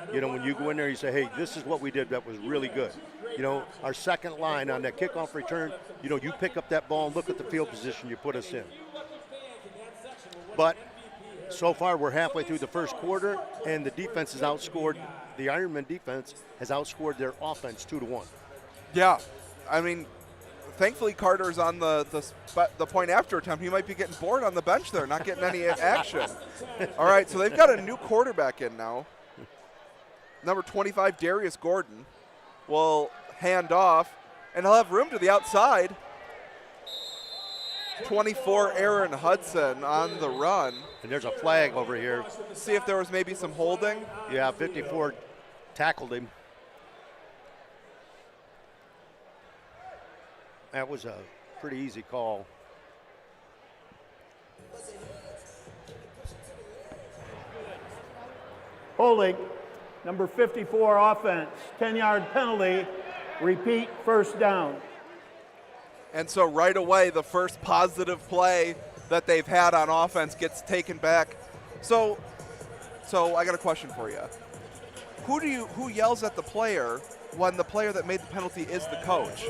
S3: When you go in there, you say, hey, this is what we did that was really good. Our second line on that kickoff return, you pick up that ball and look at the field position you put us in. But so far, we're halfway through the first quarter, and the defense has outscored, the Ironman defense has outscored their offense 2-1.
S2: Yeah, I mean, thankfully Carter's on the point after attempt. He might be getting bored on the bench there, not getting any action. All right, so they've got a new quarterback in now. Number 25, Darius Gordon, will hand off, and he'll have room to the outside. 24, Aaron Hudson on the run.
S3: And there's a flag over here.
S2: See if there was maybe some holding.
S3: Yeah, 54 tackled him. That was a pretty easy call.
S5: Holding, number 54 offense, 10-yard penalty, repeat first down.
S2: And so right away, the first positive play that they've had on offense gets taken back. So I got a question for you. Who yells at the player when the player that made the penalty is the coach?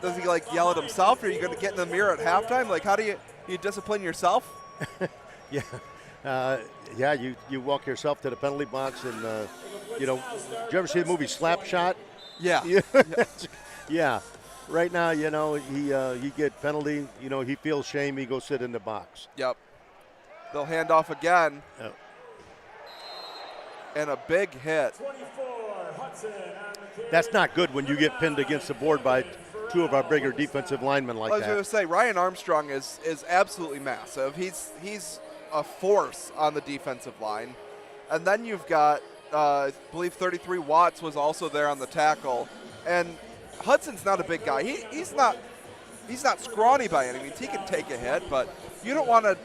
S2: Does he like yell at himself? Or are you going to get in the mirror at halftime? Like, how do you discipline yourself?
S3: Yeah, you walk yourself to the penalty box and, did you ever see the movie Slapshot?
S2: Yeah.
S3: Yeah. Right now, he get penalty. He feels shame. He goes sit in the box.
S2: Yep. They'll hand off again.
S3: Yep.
S2: And a big hit.
S3: That's not good when you get pinned against the board by two of our bigger defensive linemen like that.
S2: I was going to say, Ryan Armstrong is absolutely massive. He's a force on the defensive line. And then you've got, I believe 33 Watts was also there on the tackle. And Hudson's not a big guy. He's not scrawny by any means. He can take a hit, but you don't want to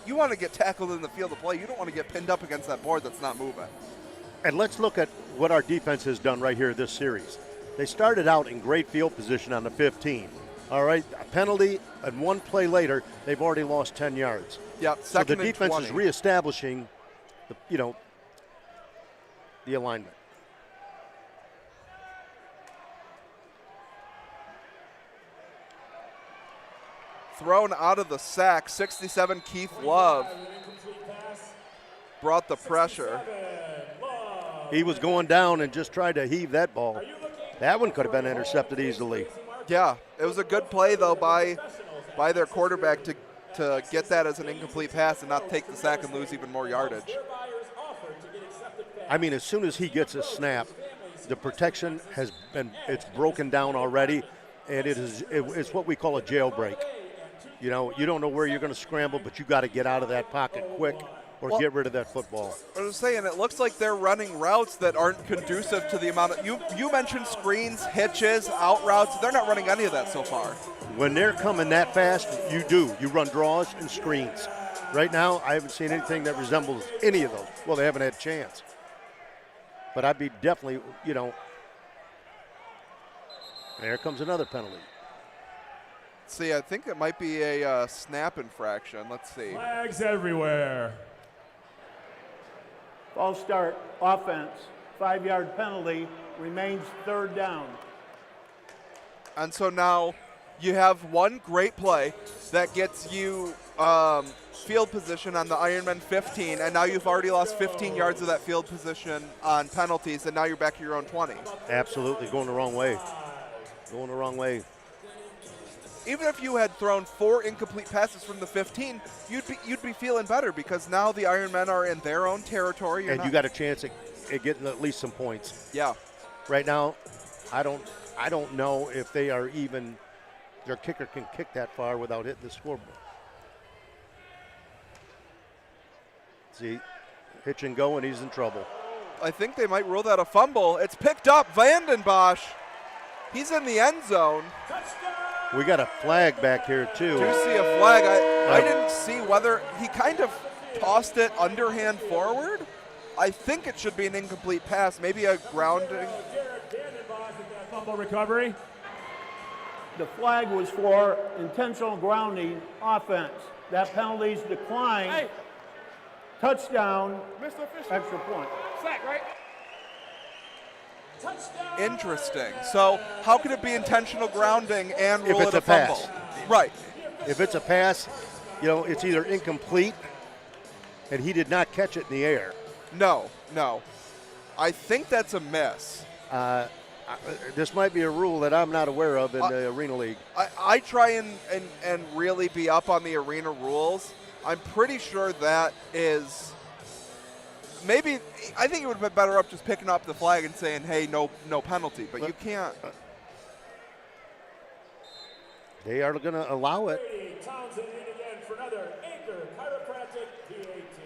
S2: you want to get tackled in the field of play. You don't want to get pinned up against that board that's not moving.
S3: And let's look at what our defense has done right here this series. They started out in great field position on the 15. All right, a penalty, and one play later, they've already lost 10 yards.
S2: Yep,
S3: so the
S2: second and
S3: defense
S2: 20.
S3: is reestablishing the alignment.
S2: Thrown out of the sack, 67 Keith Love brought the pressure.
S3: He was going down and just tried to heave that ball. That one could have been intercepted easily.
S2: Yeah, it was a good play though by their quarterback to get that as an incomplete pass and not take the sack and lose even more yardage.
S3: I mean, as soon as he gets a snap, the protection it's broken down already, and it's what we call a jailbreak. You don't know where you're going to scramble, but you got to get out of that pocket quick or get rid of that football.
S2: I was saying, it looks like they're running routes that aren't conducive to the amount of, you mentioned screens, hitches, out routes. They're not running any of that so far.
S3: When they're coming that fast, you run draws and screens. Right now, I haven't seen anything that resembles any of those. Well, they haven't had a chance. But I'd be definitely, there comes another penalty.
S2: See, I think it might be a snap infraction. Let's see.
S4: Flags everywhere.
S5: False start, offense, 5-yard penalty, remains third down.
S2: And so now you have one great play that gets you field position on the Ironmen 15, and now you've already lost 15 yards of that field position on penalties, and now you're back to your own 20.
S3: Absolutely, going the wrong way. Going the wrong way.
S2: Even if you had thrown 4 incomplete passes from the 15, you'd be feeling better because now the Ironmen are in their own territory.
S3: And you got a chance at getting at least some points.
S2: Yeah.
S3: Right now, I don't know if they are even, their kicker can kick that far without hitting the scoreboard. See, hitch and go, and he's in trouble.
S2: I think they might rule that a fumble. It's picked up. Vandenbosch. He's in the end zone.
S3: We got a flag back here, too.
S2: Do see a flag. I didn't see whether he kind of tossed it underhand forward. I think it should be an incomplete pass, maybe a grounding.
S4: Fumble recovery.
S5: The flag was for intentional grounding offense. That penalty's declined.
S6: Hey.
S5: Touchdown,
S6: Mr. Official.
S5: extra point.
S6: Sack, right?
S2: Interesting. So how could it be intentional grounding and rule
S3: If
S2: it
S3: it's
S2: a
S3: a pass.
S2: fumble? Right.
S3: If it's a pass, it's either incomplete, and he did not catch it in the air.
S2: No. I think that's a miss.
S3: This might be a rule that I'm not aware of in the Arena League.
S2: I try and really be up on the arena rules. I'm pretty sure that is maybe. I think it would have been better up just picking up the flag and saying, "Hey, no penalty." But you can't.
S3: They are going to allow it.
S4: Townsend in again for another Anchor Chiropractic PAT.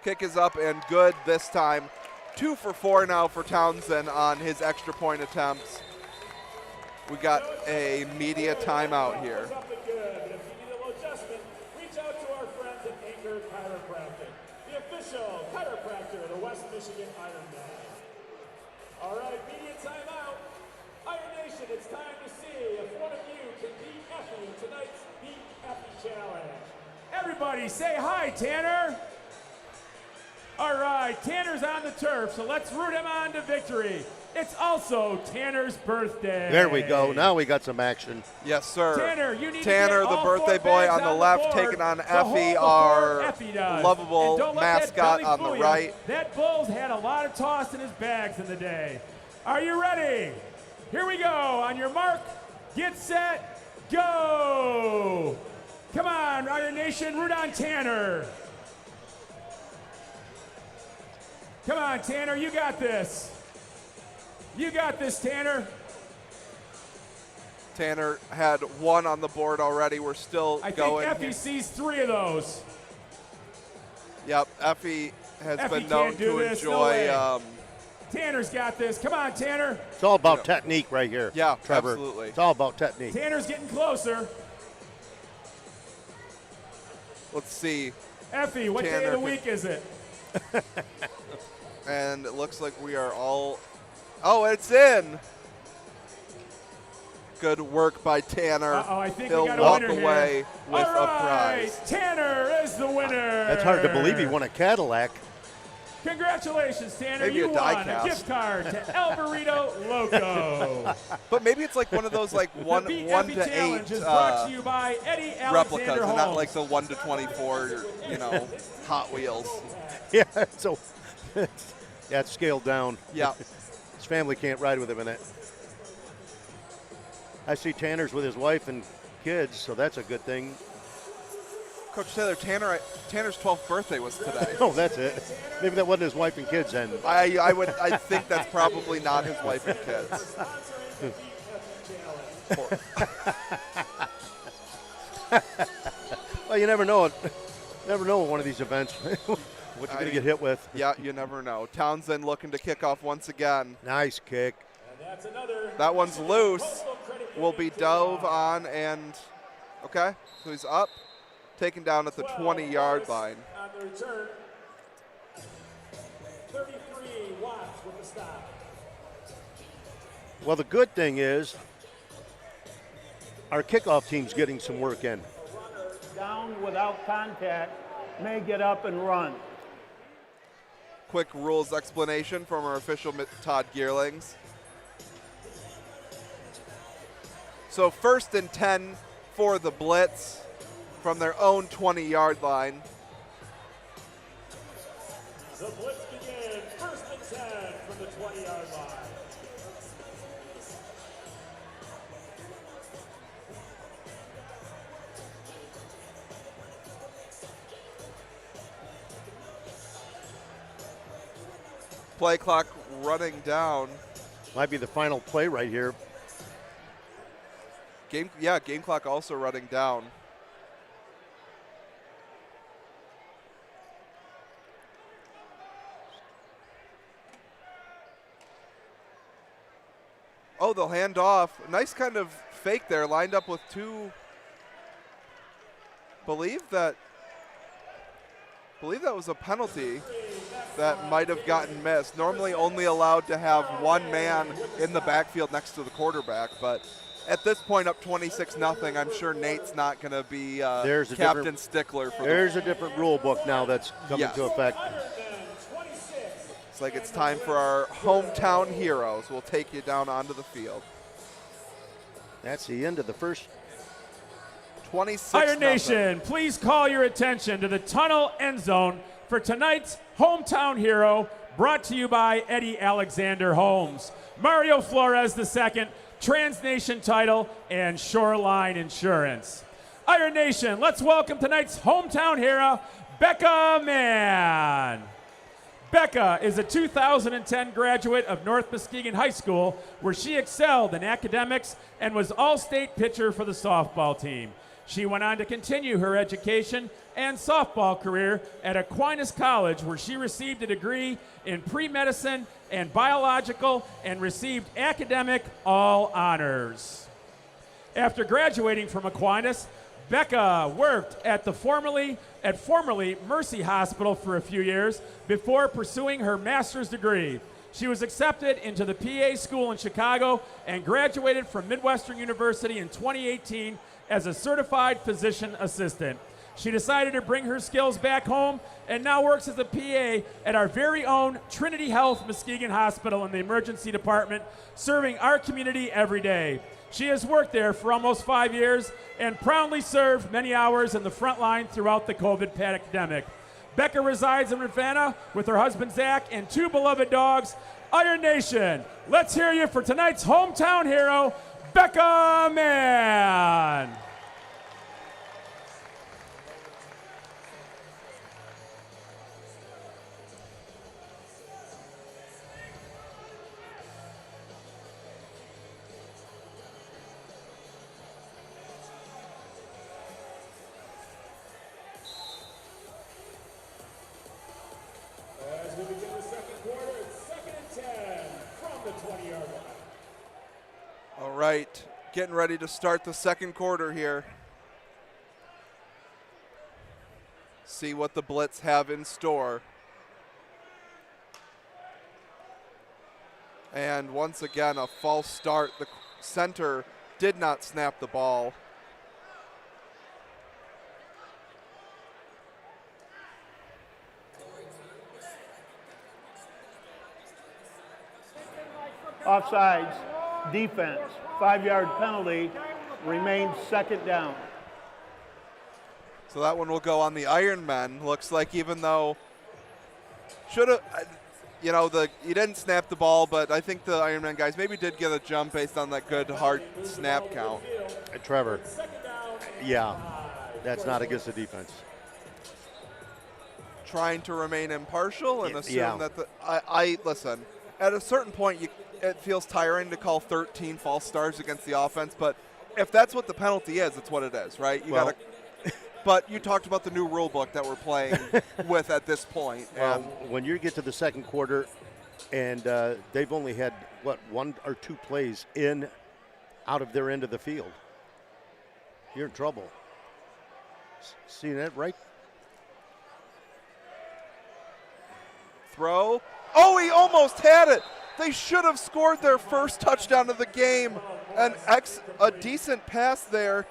S2: Kick is up and good this time. 2 for 4 now for Townsend on his extra point attempts. We got a media timeout here.
S4: Up and good. If you need a little adjustment, reach out to our friends at Anchor Chiropractic, the official chiropractor of the West Michigan Ironmen. All right, media timeout. Iron Nation, it's time to see if one of you can beat Effie in tonight's Beat Effie Challenge. Everybody say hi, Tanner. All right, Tanner's on the turf, so let's root him on to victory. It's also Tanner's birthday.
S3: There we go. Now we got some action.
S2: Yes, sir.
S4: Tanner, you need
S2: Tanner,
S4: to get
S2: the
S4: all
S2: birthday
S4: 4
S2: boy
S4: bags
S2: on the left,
S4: board
S2: taking on
S4: to
S2: Effie,
S4: hold
S2: our
S4: before Effie does.
S2: lovable
S4: And don't let that
S2: mascot
S4: belly
S2: on the
S4: fool ya.
S2: right.
S4: That bull's had a lot of toss in his bags in the day. Are you ready? Here we go. On your mark, get set, go. Come on, Iron Nation, root on Tanner. Come on, Tanner, you got this. You got this, Tanner.
S2: Tanner had 1 on the board already. We're still
S4: I
S2: going.
S4: think Effie sees 3 of those.
S2: Yep, Effie has
S4: Effie
S2: been known
S4: can't do
S2: to
S4: this, no
S2: enjoy.
S4: way. Tanner's got this. Come on, Tanner.
S3: It's all about technique right here.
S2: Yeah,
S3: Trevor.
S2: absolutely.
S3: It's all about technique.
S4: Tanner's getting closer.
S2: Let's see.
S4: Effie, what day of
S2: Tanner
S4: the week is it?
S2: And it looks like we are all. Oh, it's in. Good work by Tanner.
S4: Uh-oh, I think
S2: He'll
S4: we got a
S2: walk
S4: winner here.
S2: away with
S4: All
S2: a
S4: right,
S2: prize.
S4: Tanner is the winner.
S3: That's hard to believe he won a Cadillac.
S4: Congratulations, Tanner.
S2: Maybe
S4: you
S2: a
S4: won
S2: die-cast.
S4: a gift card to El Burrito Loco.
S2: But maybe it's like one of those like
S4: The
S2: one
S4: Beat
S2: one
S4: Effie
S2: to
S4: Challenge
S2: 8
S4: is brought to you by Eddie
S2: replicas,
S4: Alexander
S2: and not
S4: Holmes.
S2: like the 1 to 24, Hot Wheels.
S3: Yeah, so that's scaled down.
S2: Yeah.
S3: His family can't ride with him in it. I see Tanner's with his wife and kids, so that's a good thing.
S2: Coach Taylor, Tanner's 12th birthday was today.
S3: Oh, that's it. Maybe that wasn't his wife and kids then.
S2: I think that's probably not his wife and kids.
S3: Well, you never know it. Never know at one of these events what you're going to get hit with.
S2: Yeah, you never know. Townsend looking to kick off once again.
S3: Nice kick.
S2: That one's loose. Will be dove on and okay. So he's up, taken down at the 20-yard line.
S4: On the return, 33 Watts with the stop.
S3: Well, the good thing is our kickoff team's getting some work in.
S5: Down without contact may get up and run.
S2: Quick rules explanation from our official Todd Gearlings. So 1st and 10 for the Blitz from their own 20-yard line.
S4: The Blitz begins 1st and 10 from the 20-yard line.
S2: Play clock running down.
S3: Might be the final play right here.
S2: Game clock also running down. Oh, they'll hand off. Nice kind of fake there, lined up with 2. Believe that was a penalty that might have gotten missed. Normally only allowed to have 1 man in the backfield next to the quarterback, but at this point up 26-0, I'm sure Nate's not going to be captain stickler for
S3: There's a different rule book now that's coming to effect.
S2: It's like it's time for our hometown heroes. We'll take you down onto the field.
S3: That's the end of the first.
S2: 26-0.
S4: Iron Nation, please call your attention to the tunnel end zone for tonight's hometown hero, Brought to you by Eddie Alexander Homes, Mario Flores II, Transnation Title, and Shoreline Insurance. Iron Nation, let's welcome tonight's hometown hero, Becca Mann. Becca is a 2010 graduate of North Muskegon High School, where she excelled in academics and was all-state pitcher for the softball team. She went on to continue her education and softball career at Aquinas College, where she received a degree in pre-medicine and biological and received academic all honors. After graduating from Aquinas, Becca worked at formerly Mercy Hospital for a few years before pursuing her master's degree. She was accepted into the PA school in Chicago and graduated from Midwestern University in 2018 as a certified physician assistant. She decided to bring her skills back home and now works as a PA at our very own Trinity Health Muskegon Hospital in the emergency department, serving our community every day. She has worked there for almost 5 years and proudly served many hours in the front line throughout the COVID pandemic. Becca resides in Ravenna with her husband Zach and 2 beloved dogs. Iron Nation, let's hear you for tonight's hometown hero, Becca Mann. As we begin the second quarter, it's 2nd and 10 from the 20-yard line.
S2: All right, getting ready to start the second quarter here. See what the Blitz have in store. And once again, a false start. The center did not snap the ball.
S5: Offsides, defense, 5-yard penalty, remains 2nd down.
S2: So that one will go on the Ironmen. Looks like even though should have, you know, he didn't snap the ball, but I think the Ironmen guys maybe did get a jump based on that good hard snap count.
S3: Trevor, yeah, that's not against the defense.
S2: Trying to remain impartial and assume
S3: Yeah.
S2: that I listen. At a certain point, it feels tiring to call 13 false starts against the offense, but if that's what the penalty is, it's what it is, right? You gotta. But you talked about the new rule book that we're playing with at this point.
S3: Well, when you get to the second quarter, and they've only had, 1 or 2 plays out of their end of the field, you're in trouble. See that, right?
S2: Throw. Oh, he almost had it. They should have scored their first touchdown of the game. A decent pass there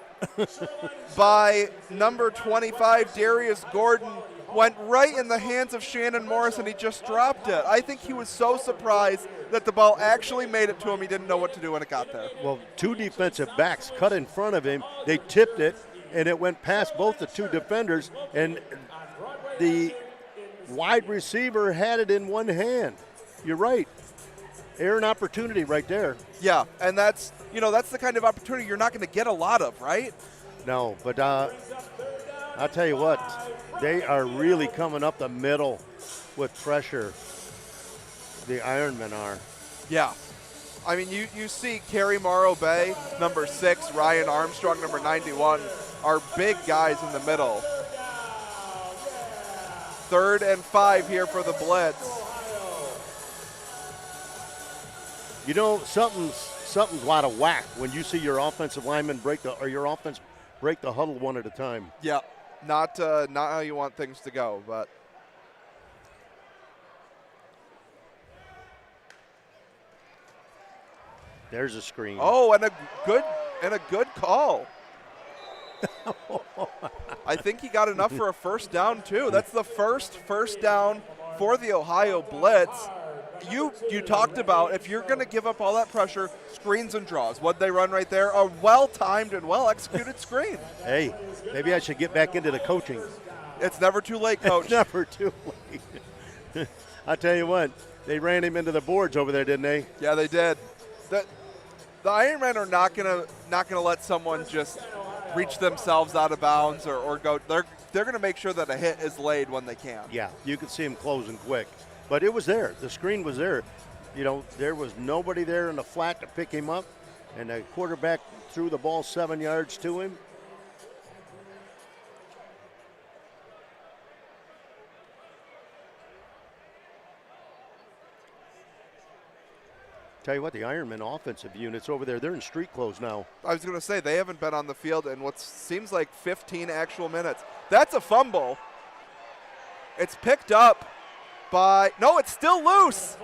S2: by number 25, Darius Gordon, went right in the hands of Shannon Morris, and he just dropped it. I think he was so surprised that the ball actually made it to him. He didn't know what to do when it got there.
S3: Well, 2 defensive backs cut in front of him. They tipped it, and it went past both the 2 defenders, and the wide receiver had it in one hand. You're right. Errant opportunity right there.
S2: Yeah, and that's the kind of opportunity you're not going to get a lot of, right?
S3: No, but I'll tell you what, they are really coming up the middle with pressure. The Ironmen are.
S2: Yeah. I mean, you see Kerry Morrow Bay, number 6, Ryan Armstrong, number 91, are big guys in the middle. 3rd and 5 here for the Blitz.
S3: You know, something's out of whack when you see your offensive lineman break the huddle one at a time.
S2: Yeah, not how you want things to go, but
S3: there's a screen.
S2: oh, and a good call. I think he got enough for a first down too. That's the first down for the Ohio Blitz. You talked about if you're going to give up all that pressure, screens and draws. What'd they run right there? A well-timed and well-executed screen.
S3: Hey, maybe I should get back into the coaching.
S2: It's never too late, Coach.
S3: It's never too late. I tell you what, they ran him into the boards over there, didn't they?
S2: Yeah, they did. The Ironmen are not gonna let someone just reach themselves out of bounds or go. They're gonna make sure that a hit is laid when they can.
S3: Yeah, you could see him closing quick. But it was there. The screen was there. You know, there was nobody there in the flat to pick him up, and the quarterback threw the ball 7 yards to him. Tell you what, the Ironman offensive units over there, they're in street clothes now.
S2: I was going to say, they haven't been on the field in what seems like 15 actual minutes. That's a fumble. It's picked up by, no, it's still loose.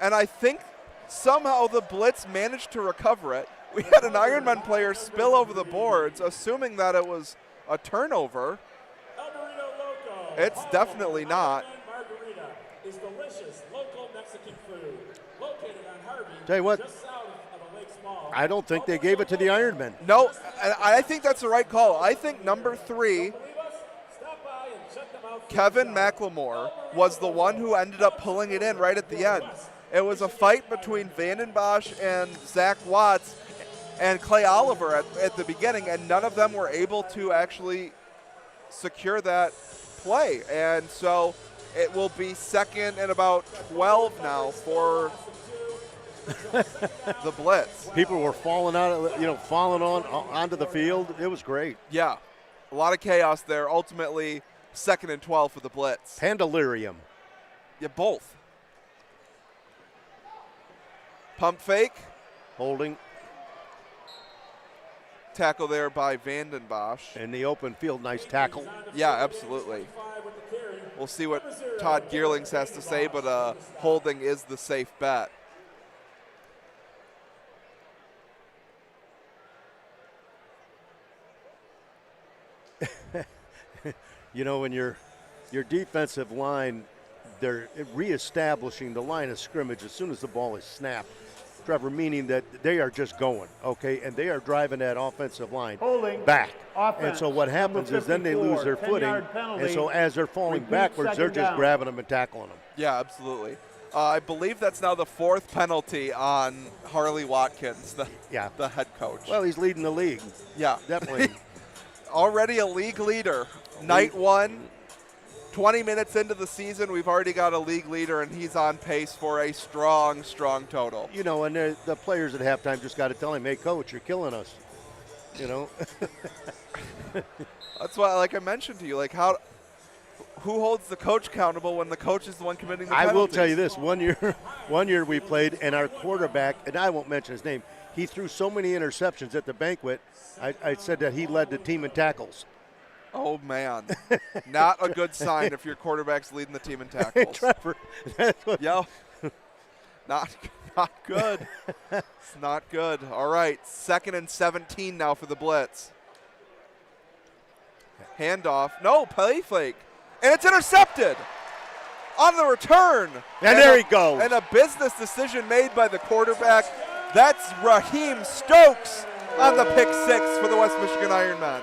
S2: And I think somehow the Blitz managed to recover it. We had an Ironman player spill over the boards, assuming that it was a turnover. It's definitely not.
S4: Is delicious local Mexican food located on Harvey.
S3: Tell you what,
S4: just south of the Lakes Mall.
S3: I don't think they gave it to the Ironmen.
S2: No, I think that's the right call. I think number 3, Kevin McLemore, was the one who ended up pulling it in right at the end. It was a fight between Vandenbosch and Zach Watts and Clay Oliver at the beginning, and none of them were able to actually secure that play. And so it will be second and about 12 now for the Blitz.
S3: People were falling out, falling onto the field. It was great.
S2: Yeah, a lot of chaos there. Ultimately, second and 12 for the Blitz.
S3: Pandalirium.
S2: Yeah, both. Pump fake.
S3: Holding.
S2: Tackle there by Vandenbosch.
S3: In the open field, nice tackle.
S2: Yeah, absolutely. We'll see what Todd Gearlings has to say, but holding is the safe bet.
S3: When your defensive line, they're reestablishing the line of scrimmage as soon as the ball is snapped. Trevor, meaning that they are just going, okay, and they are driving that offensive line back. And so what happens is then they lose their footing, and so as they're falling backwards, they're just grabbing them and tackling them.
S2: Yeah, absolutely. I believe that's now the 4th penalty on Harley Watkins, the head coach.
S3: Well, he's leading the league.
S2: Yeah.
S3: Definitely.
S2: Already a league leader. Night 1. 20 minutes into the season, we've already got a league leader, and he's on pace for a strong, strong total.
S3: And the players at halftime just got to tell him, hey, coach, you're killing us.
S2: That's why, like I mentioned to you, who holds the coach accountable when the coach is the one committing the penalties?
S3: I will tell you this. One year we played, and our quarterback, and I won't mention his name, he threw so many interceptions at the banquet, I said that he led the team in tackles.
S2: Oh, man. Not a good sign if your quarterback's leading the team in tackles.
S3: Hey, Trevor. That's what
S2: Not good. It's not good. All right, 2nd and 17 now for the Blitz. Handoff. No, play fake. And it's intercepted on the return.
S3: And there he goes.
S2: And a business decision made by the quarterback. That's Raheem Stokes on the pick 6 for the West Michigan Ironmen.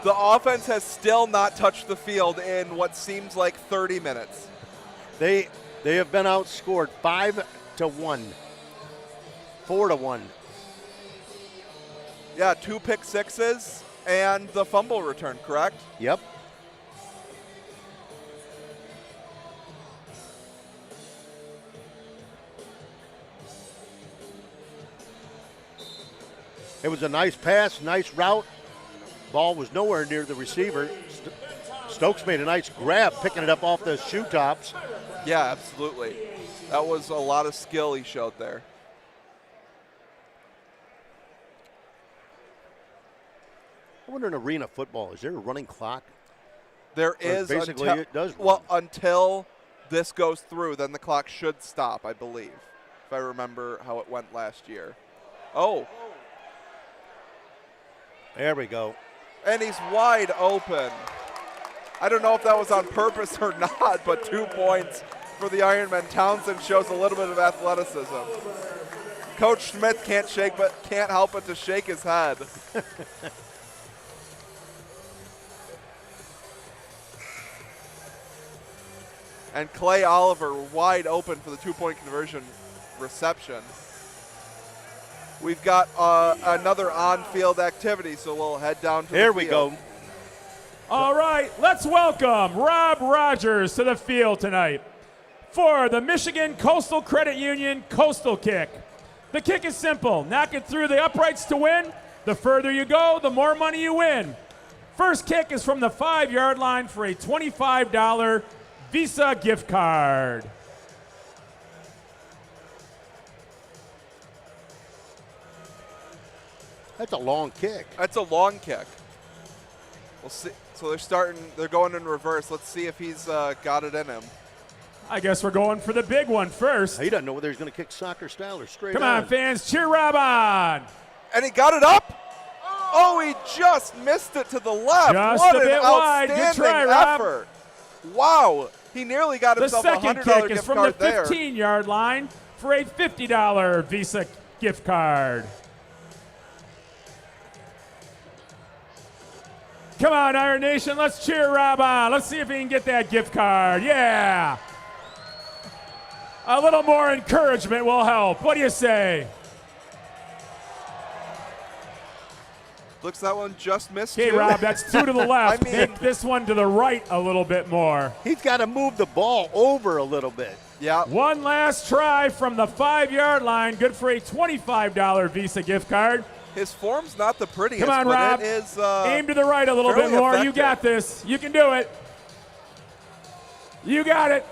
S2: The offense has still not touched the field in what seems like 30 minutes.
S3: They have been outscored 5-1, 4-1.
S2: Yeah, 2 pick sixes and the fumble return, correct?
S3: Yep. It was a nice pass, nice route. Ball was nowhere near the receiver. Stokes made a nice grab, picking it up off the shoe tops.
S2: Yeah, absolutely. That was a lot of skill he showed there.
S3: I wonder in arena football, is there a running clock?
S2: There is.
S3: Basically, it does run.
S2: Well, until this goes through, then the clock should stop, I believe, if I remember how it went last year. Oh.
S3: There we go.
S2: And he's wide open. I don't know if that was on purpose or not, but 2 points for the Ironmen. Townsend shows a little bit of athleticism. Coach Smith can't help but to shake his head. And Clay Oliver wide open for the 2-point conversion reception. We've got another on-field activity, so we'll head down to the field.
S3: Here we go.
S4: All right, let's welcome Rob Rogers to the field tonight for the Michigan Coastal Credit Union Coastal Kick. The kick is simple. Knock it through the uprights to win. The further you go, the more money you win. First kick is from the 5-yard line for a $25 Visa gift card.
S3: That's a long kick.
S2: That's a long kick. We'll see. So they're going in reverse. Let's see if he's got it in him.
S4: I guess we're going for the big one first.
S3: He doesn't know whether he's going to kick soccer style or straight
S4: Come on, fans, cheer Rob on.
S2: And he got it up. Oh, he just missed it to the left.
S4: Just
S2: what
S4: a bit
S2: an
S4: wide. Good
S2: outstanding
S4: try, Rob.
S2: effort. Wow. He nearly got
S4: The
S2: himself a
S4: second
S2: $100
S4: kick is
S2: gift
S4: from the
S2: card there.
S4: 15-yard line for a $50 Visa gift card. Come on, Iron Nation, let's cheer Rob on. Let's see if he can get that gift card. Yeah. A little more encouragement will help. What do you say?
S2: Looks that one just missed
S4: Okay,
S2: you.
S4: Rob, that's 2 to the left.
S2: I mean-
S4: Make this one to the right a little bit more.
S3: He's got to move the ball over a little bit.
S2: Yeah.
S4: One last try from the 5-yard line. Good for a $25 Visa gift card.
S2: His form's not the prettiest,
S4: Come on,
S2: but
S4: Rob.
S2: it is
S4: Aim to the right a little bit
S2: fairly
S4: more. You
S2: effective.
S4: got this. You can do it. You got it.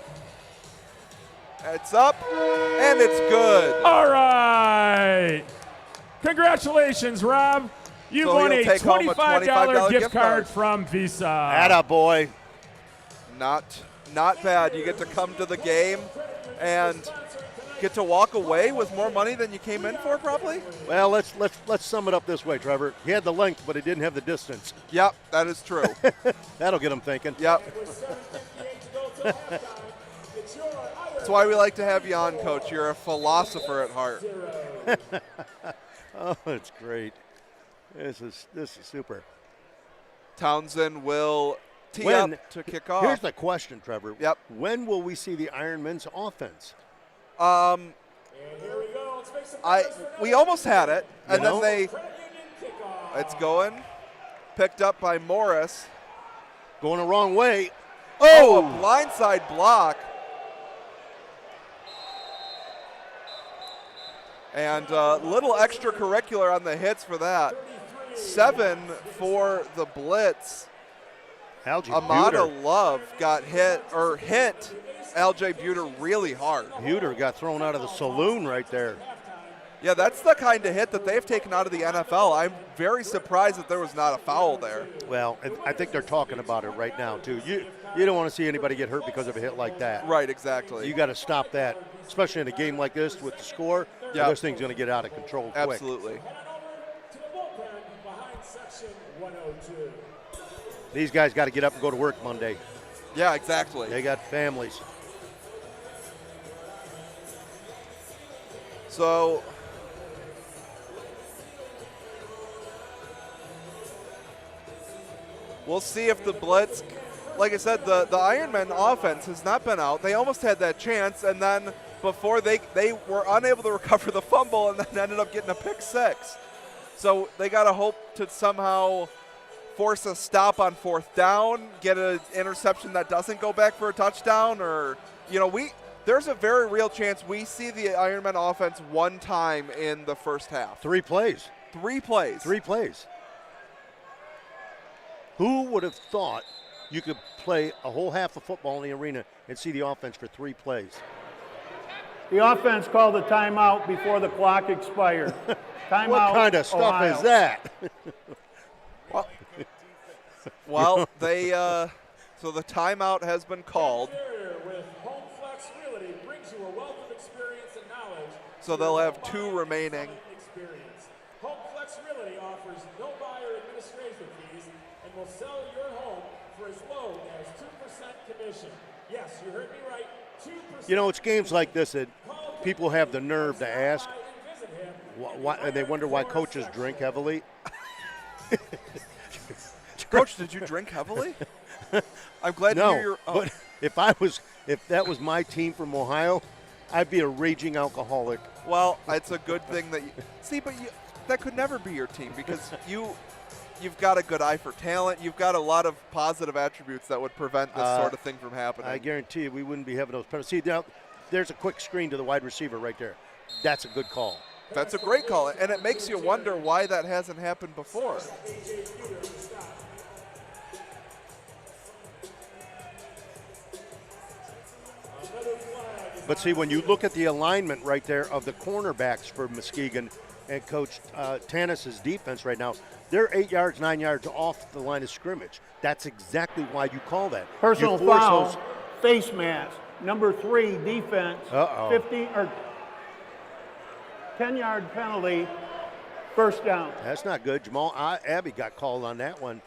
S2: It's up, and it's good.
S4: All right. Congratulations, Rob. You've
S2: So
S4: won
S2: he'll
S4: a
S2: take home a
S4: $25 gift
S2: gift
S4: card
S2: card.
S4: from Visa.
S3: Attaboy.
S2: Not bad. You get to come to the game and get to walk away with more money than you came in for, probably.
S3: Well, let's sum it up this way, Trevor. He had the length, but he didn't have the distance.
S2: Yep, that is true.
S3: That'll get him thinking.
S2: Yep. That's why we like to have you on, Coach. You're a philosopher at heart.
S3: Oh, it's great. This is super.
S2: Townsend will tee up to kick off.
S3: Here's the question, Trevor.
S2: Yep.
S3: When will we see the Ironmen's offense?
S2: We almost had it, and
S3: You know?
S2: then it's going, picked up by Morris.
S3: Going the wrong way.
S2: Oh, a blindside block. And a little extracurricular on the hits for that. 7 for the Blitz. Amada Love got hit LJ Buter really hard.
S3: Buter got thrown out of the saloon right there.
S2: Yeah, that's the kind of hit that they've taken out of the NFL. I'm very surprised that there was not a foul there.
S3: Well, and I think they're talking about it right now, too. You don't want to see anybody get hurt because of a hit like that.
S2: Right, exactly.
S3: You got to stop that, especially in a game like this with the score.
S2: Yeah.
S3: This thing's going to get out of control quick.
S2: Absolutely.
S3: These guys got to get up and go to work Monday.
S2: Yeah, exactly.
S3: They got families.
S2: So we'll see if the Blitz, like I said, the Ironmen offense has not been out. They almost had that chance, and then before they were unable to recover the fumble and then ended up getting a pick 6. So they got to hope to somehow force a stop on 4th down, get an interception that doesn't go back for a touchdown, or, there's a very real chance we see the Ironmen offense one time in the first half.
S3: 3 plays.
S2: 3 plays.
S3: 3 plays. Who would have thought you could play a whole half of football in the arena and see the offense for 3 plays?
S5: The offense called a timeout before the clock expired. Timeout.
S3: What kind of stuff
S5: Ohio.
S3: is that?
S2: Well, they so the timeout has been called. So they'll have 2 remaining.
S4: HomeFlex Realty offers no buyer administration fees and will sell your home for as low as 2% commission. Yes, you heard me right. 2%.
S3: It's games like this that people have the nerve to ask, And they wonder why coaches drink heavily.
S2: Coach, did you drink heavily? I'm glad to hear your.
S3: But if that was my team from Ohio, I'd be a raging alcoholic.
S2: Well, it's a good thing that you see, but that could never be your team because you've got a good eye for talent. You've got a lot of positive attributes that would prevent this sort of thing from happening.
S3: I guarantee you we wouldn't be having those penalties. See, now, there's a quick screen to the wide receiver right there. That's a good call.
S2: That's a great call, and it makes you wonder why that hasn't happened before.
S3: But see, when you look at the alignment right there of the cornerbacks for Muskegon and Coach Tanis's defense right now, they're 8 yards, 9 yards off the line of scrimmage. That's exactly why you call that.
S5: Personal foul, face mask, number 3 defense, 50 or 10-yard penalty, first down.
S3: That's not good. Jamal Abbey got called on that one.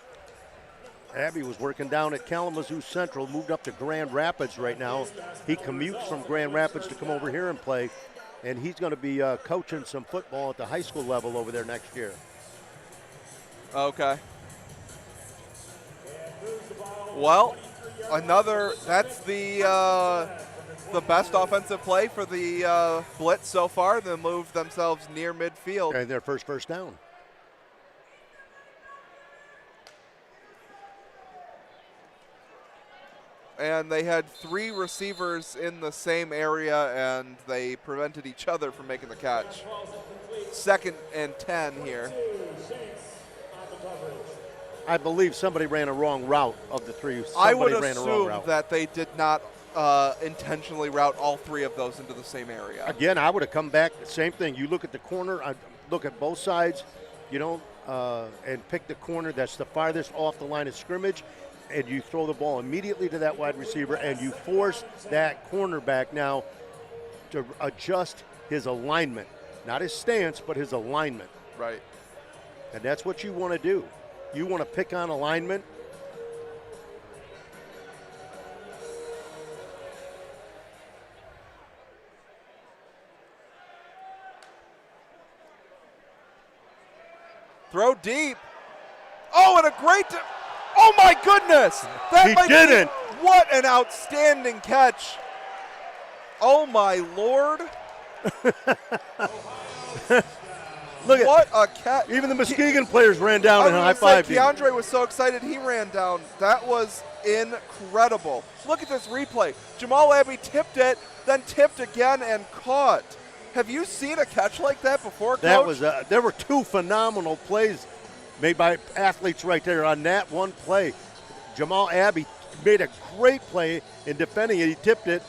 S3: Abbey was working down at Kalamazoo Central, moved up to Grand Rapids right now. He commutes from Grand Rapids to come over here and play, and he's going to be coaching some football at the high school level over there next year.
S2: Okay. Well, that's the best offensive play for the Blitz so far. They moved themselves near midfield.
S3: And their first down.
S2: And they had 3 receivers in the same area, and they prevented each other from making the catch. 2nd and 10 here.
S3: I believe somebody ran a wrong route of the 3.
S2: I would assume that they did not intentionally route all 3 of those into the same area.
S3: Again, I would have come back, same thing. You look at the corner, look at both sides, and pick the corner that's the farthest off the line of scrimmage, and you throw the ball immediately to that wide receiver, and you force that cornerback now to adjust his alignment. Not his stance, but his alignment.
S2: Right.
S3: And that's what you want to do. You want to pick on alignment.
S2: Throw deep. Oh, and a great... Oh, my goodness!
S3: He didn't.
S2: What an outstanding catch. Oh, my Lord.
S3: Look
S2: what a catch.
S3: Even the Muskegon players ran down and high-fived him.
S2: Keandre was so excited he ran down. That was incredible. Look at this replay. Jamal Abbey tipped it, then tipped again and caught. Have you seen a catch like that before, Coach?
S3: That was there were 2 phenomenal plays made by athletes right there on that one play. Jamal Abbey made a great play in defending it. He tipped it,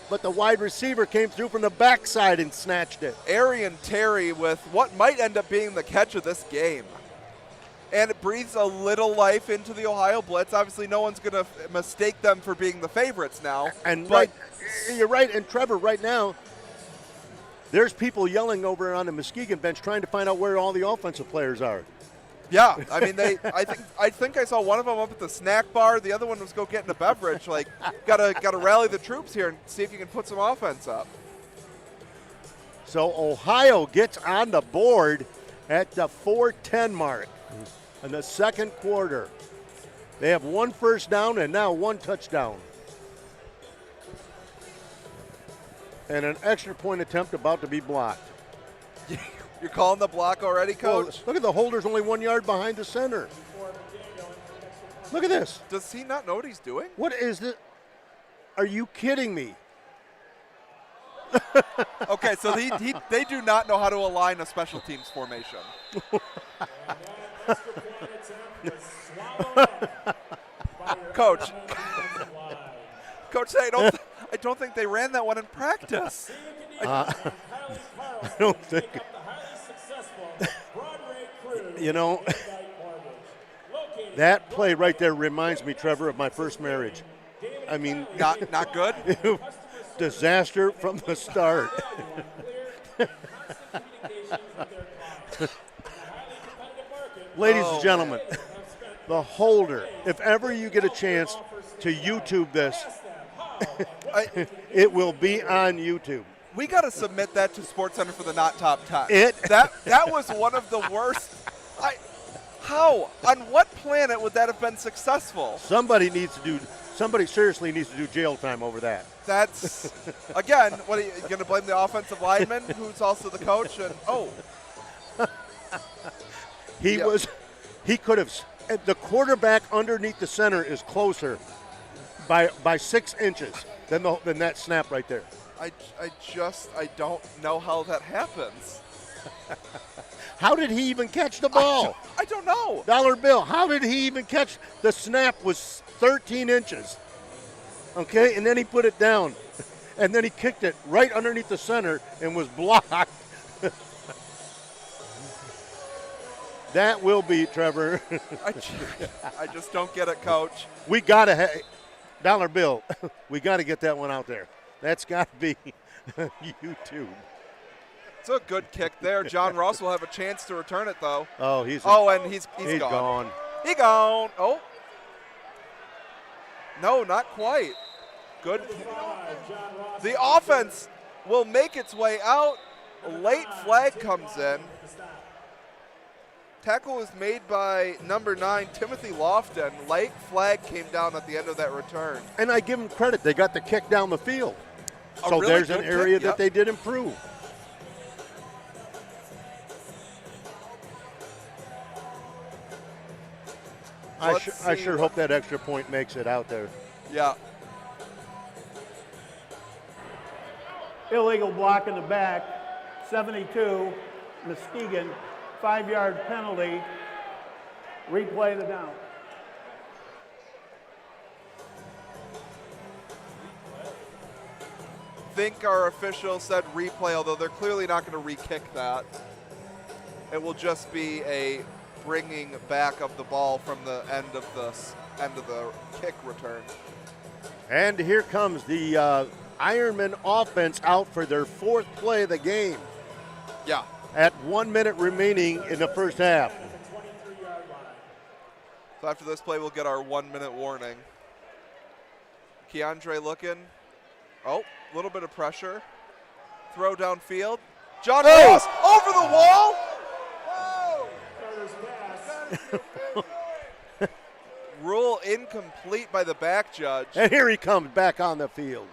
S3: but the wide receiver came through from the backside and snatched it.
S2: Arian Terry with what might end up being the catch of this game. And it breathes a little life into the Ohio Blitz. Obviously, no one's going to mistake them for being the favorites now.
S3: And you're right, and Trevor, right now, there's people yelling over on the Muskegon bench trying to find out where all the offensive players are.
S2: Yeah, I mean, I think I saw one of them up at the snack bar. The other one was go getting a beverage. Like, gotta rally the troops here and see if you can put some offense up.
S3: So Ohio gets on the board at the 4:10 mark in the second quarter. They have 1 first down and now 1 touchdown. And an extra point attempt about to be blocked.
S2: You're calling the block already, Coach?
S3: Well, look at the holder's only 1 yard behind the center. Look at this.
S2: Does he not know what he's doing?
S3: What is this? Are you kidding me?
S2: Okay, so they do not know how to align a special teams formation. Coach, I don't think they ran that one in practice.
S3: I don't think. That play right there reminds me, Trevor, of my first marriage. I mean,
S2: not good.
S3: Disaster from the start. Ladies and gentlemen, the holder. If ever you get a chance to YouTube this, it will be on YouTube.
S2: We got to submit that to SportsCenter for the not top 10. That was one of the worst. How? On what planet would that have been successful?
S3: Somebody seriously needs to do jail time over that.
S2: That's, again, what are you going to blame the offensive lineman, who's also the coach? And
S3: he could have, the quarterback underneath the center is closer by 6 inches than that snap right there.
S2: I don't know how that happens.
S3: How did he even catch the ball?
S2: I don't know.
S3: Dollar bill, how did he even catch? The snap was 13 inches. Okay, and then he put it down. And then he kicked it right underneath the center and was blocked. That will be, Trevor.
S2: I just don't get it, Coach.
S3: We got to Dollar bill, we got to get that one out there. That's got to be YouTube.
S2: It's a good kick there. John Ross will have a chance to return it, though.
S3: Oh,
S2: he's
S3: gone.
S2: He gone. Oh. No, not quite. Good. The offense will make its way out. A late flag comes in. Tackle was made by number 9, Timothy Lofton. Late flag came down at the end of that return.
S3: And I give them credit. They got the kick down the field. So
S2: really
S3: there's an area
S2: kick,
S3: that they did improve. I sure hope that extra point makes it out there.
S2: Yeah.
S5: Illegal block in the back, 72, Muskegon, 5-yard penalty. Replay the down.
S2: I think our official said replay, although they're clearly not going to re-kick that. It will just be a bringing back of the ball from the end of the kick return.
S3: And here comes the Ironmen offense out for their 4th play of the game.
S2: Yeah.
S3: At 1 minute remaining in the first half.
S2: So after this play, we'll get our 1-minute warning. Keandre looking. Oh, a little bit of pressure. Throw downfield. John Ross over the wall. Rule incomplete by the back judge.
S3: And here he comes back on the field.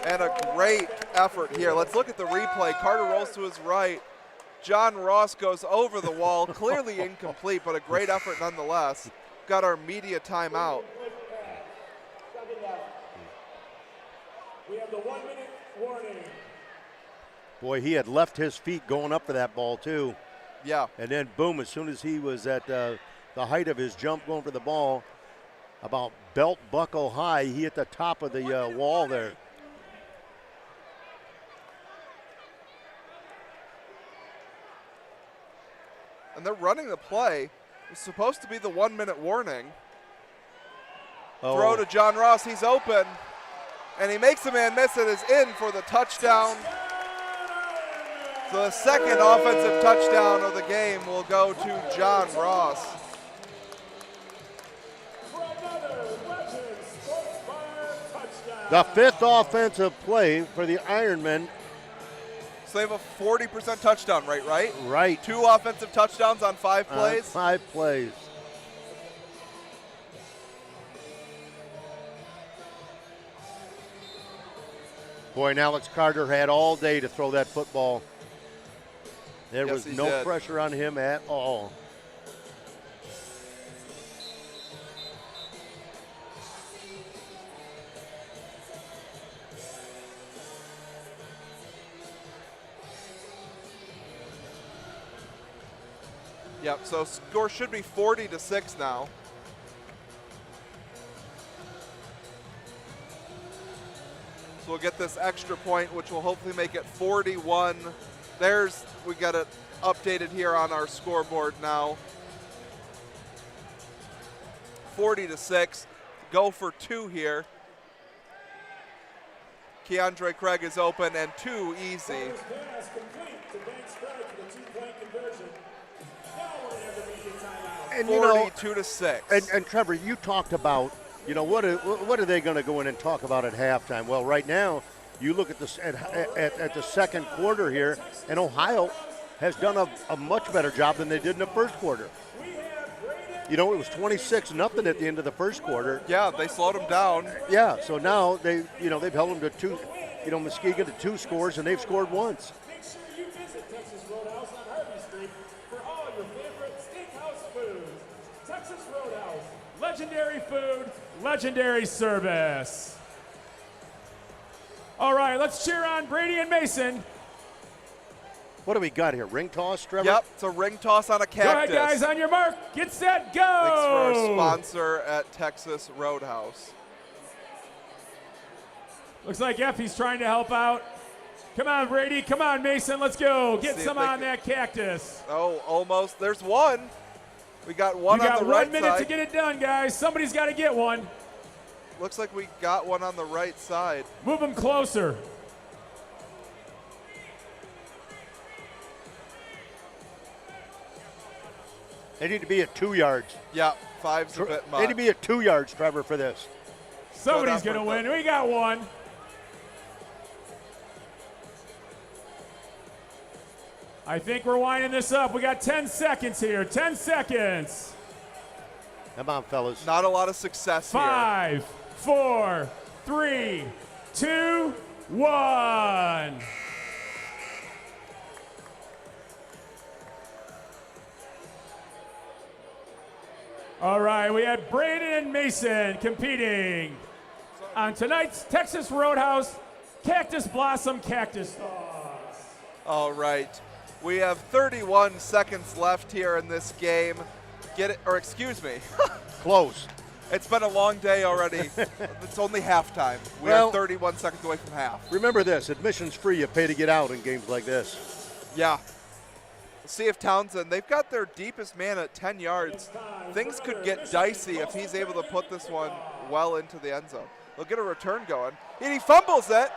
S2: And a great effort here. Let's look at the replay. Carter rolls to his right. John Ross goes over the wall. Clearly incomplete, but a great effort nonetheless. Got our media timeout.
S4: We have the 1-minute warning.
S3: Boy, he had left his feet going up for that ball, too.
S2: Yeah.
S3: And then, boom, as soon as he was at the height of his jump going for the ball, about belt buckle high, he hit the top of the wall there.
S2: And they're running the play. It's supposed to be the 1-minute warning.
S3: Oh.
S2: Throw to John Ross. He's open. And he makes a man miss. It is in for the touchdown. So the second offensive touchdown of the game will go to John Ross.
S3: The 5th offensive play for the Ironmen.
S2: So they have a 40% touchdown rate, right?
S3: Right.
S2: 2 offensive touchdowns on 5 plays.
S3: 5 plays. Boy, and Alex Carter had all day to throw that football. There was no pressure on him at all.
S2: Yep, so score should be 40-6 now. So we'll get this extra point, which will hopefully make it 41. We got it updated here on our scoreboard now. 40-6. Go for 2 here. Keandre Craig is open and 2 easy.
S3: And
S2: 42-6.
S3: And Trevor, you talked about You know, what are they going to go in and talk about at halftime? Well, right now, you look at the second quarter here, and Ohio has done a much better job than they did in the first quarter. You know, it was 26-0 at the end of the first quarter.
S2: Yeah, they slowed them down.
S3: Yeah, so now they've held them to two, Muskegon to 2 scores, and they've scored once.
S4: Make sure you visit Texas Roadhouse on Harvey Street for all your favorite steakhouse foods. Texas Roadhouse, legendary food, legendary service. All right, let's cheer on Brady and Mason.
S3: What do we got here? Ring toss, Trevor?
S2: Yep, it's a ring toss on a cactus.
S4: Go ahead, guys, on your mark. Get set, go!
S2: Thanks for our sponsor at Texas Roadhouse.
S4: Looks like Effie's trying to help out. Come on, Brady. Come on, Mason. Let's go. Get some on that cactus.
S2: Oh, almost. There's one. We got one on the right side.
S4: You got 1 minute to get it done, guys. Somebody's got to get one.
S2: Looks like we got one on the right side.
S4: Move them closer.
S3: They need to be at 2 yards.
S2: Yeah, 5's a bit much.
S3: They need to be at 2 yards, Trevor, for this.
S4: Somebody's going to win. We got one. I think we're winding this up. We got 10 seconds here. 10 seconds.
S3: Come on, fellas.
S2: Not a lot of success here.
S4: 5, 4, 3, 2, 1. All right, we had Braden and Mason competing on tonight's Texas Roadhouse Cactus Blossom Cactus Toss.
S2: All right. We have 31 seconds left here in this game. Excuse me.
S3: Close.
S2: It's been a long day already. It's only halftime. We are 31 seconds away from half.
S3: Remember this, admission's free. You pay to get out in games like this.
S2: Yeah. We'll see if Townsend, they've got their deepest man at 10 yards. Things could get dicey if he's able to put this one well into the end zone. They'll get a return going. And he fumbles it,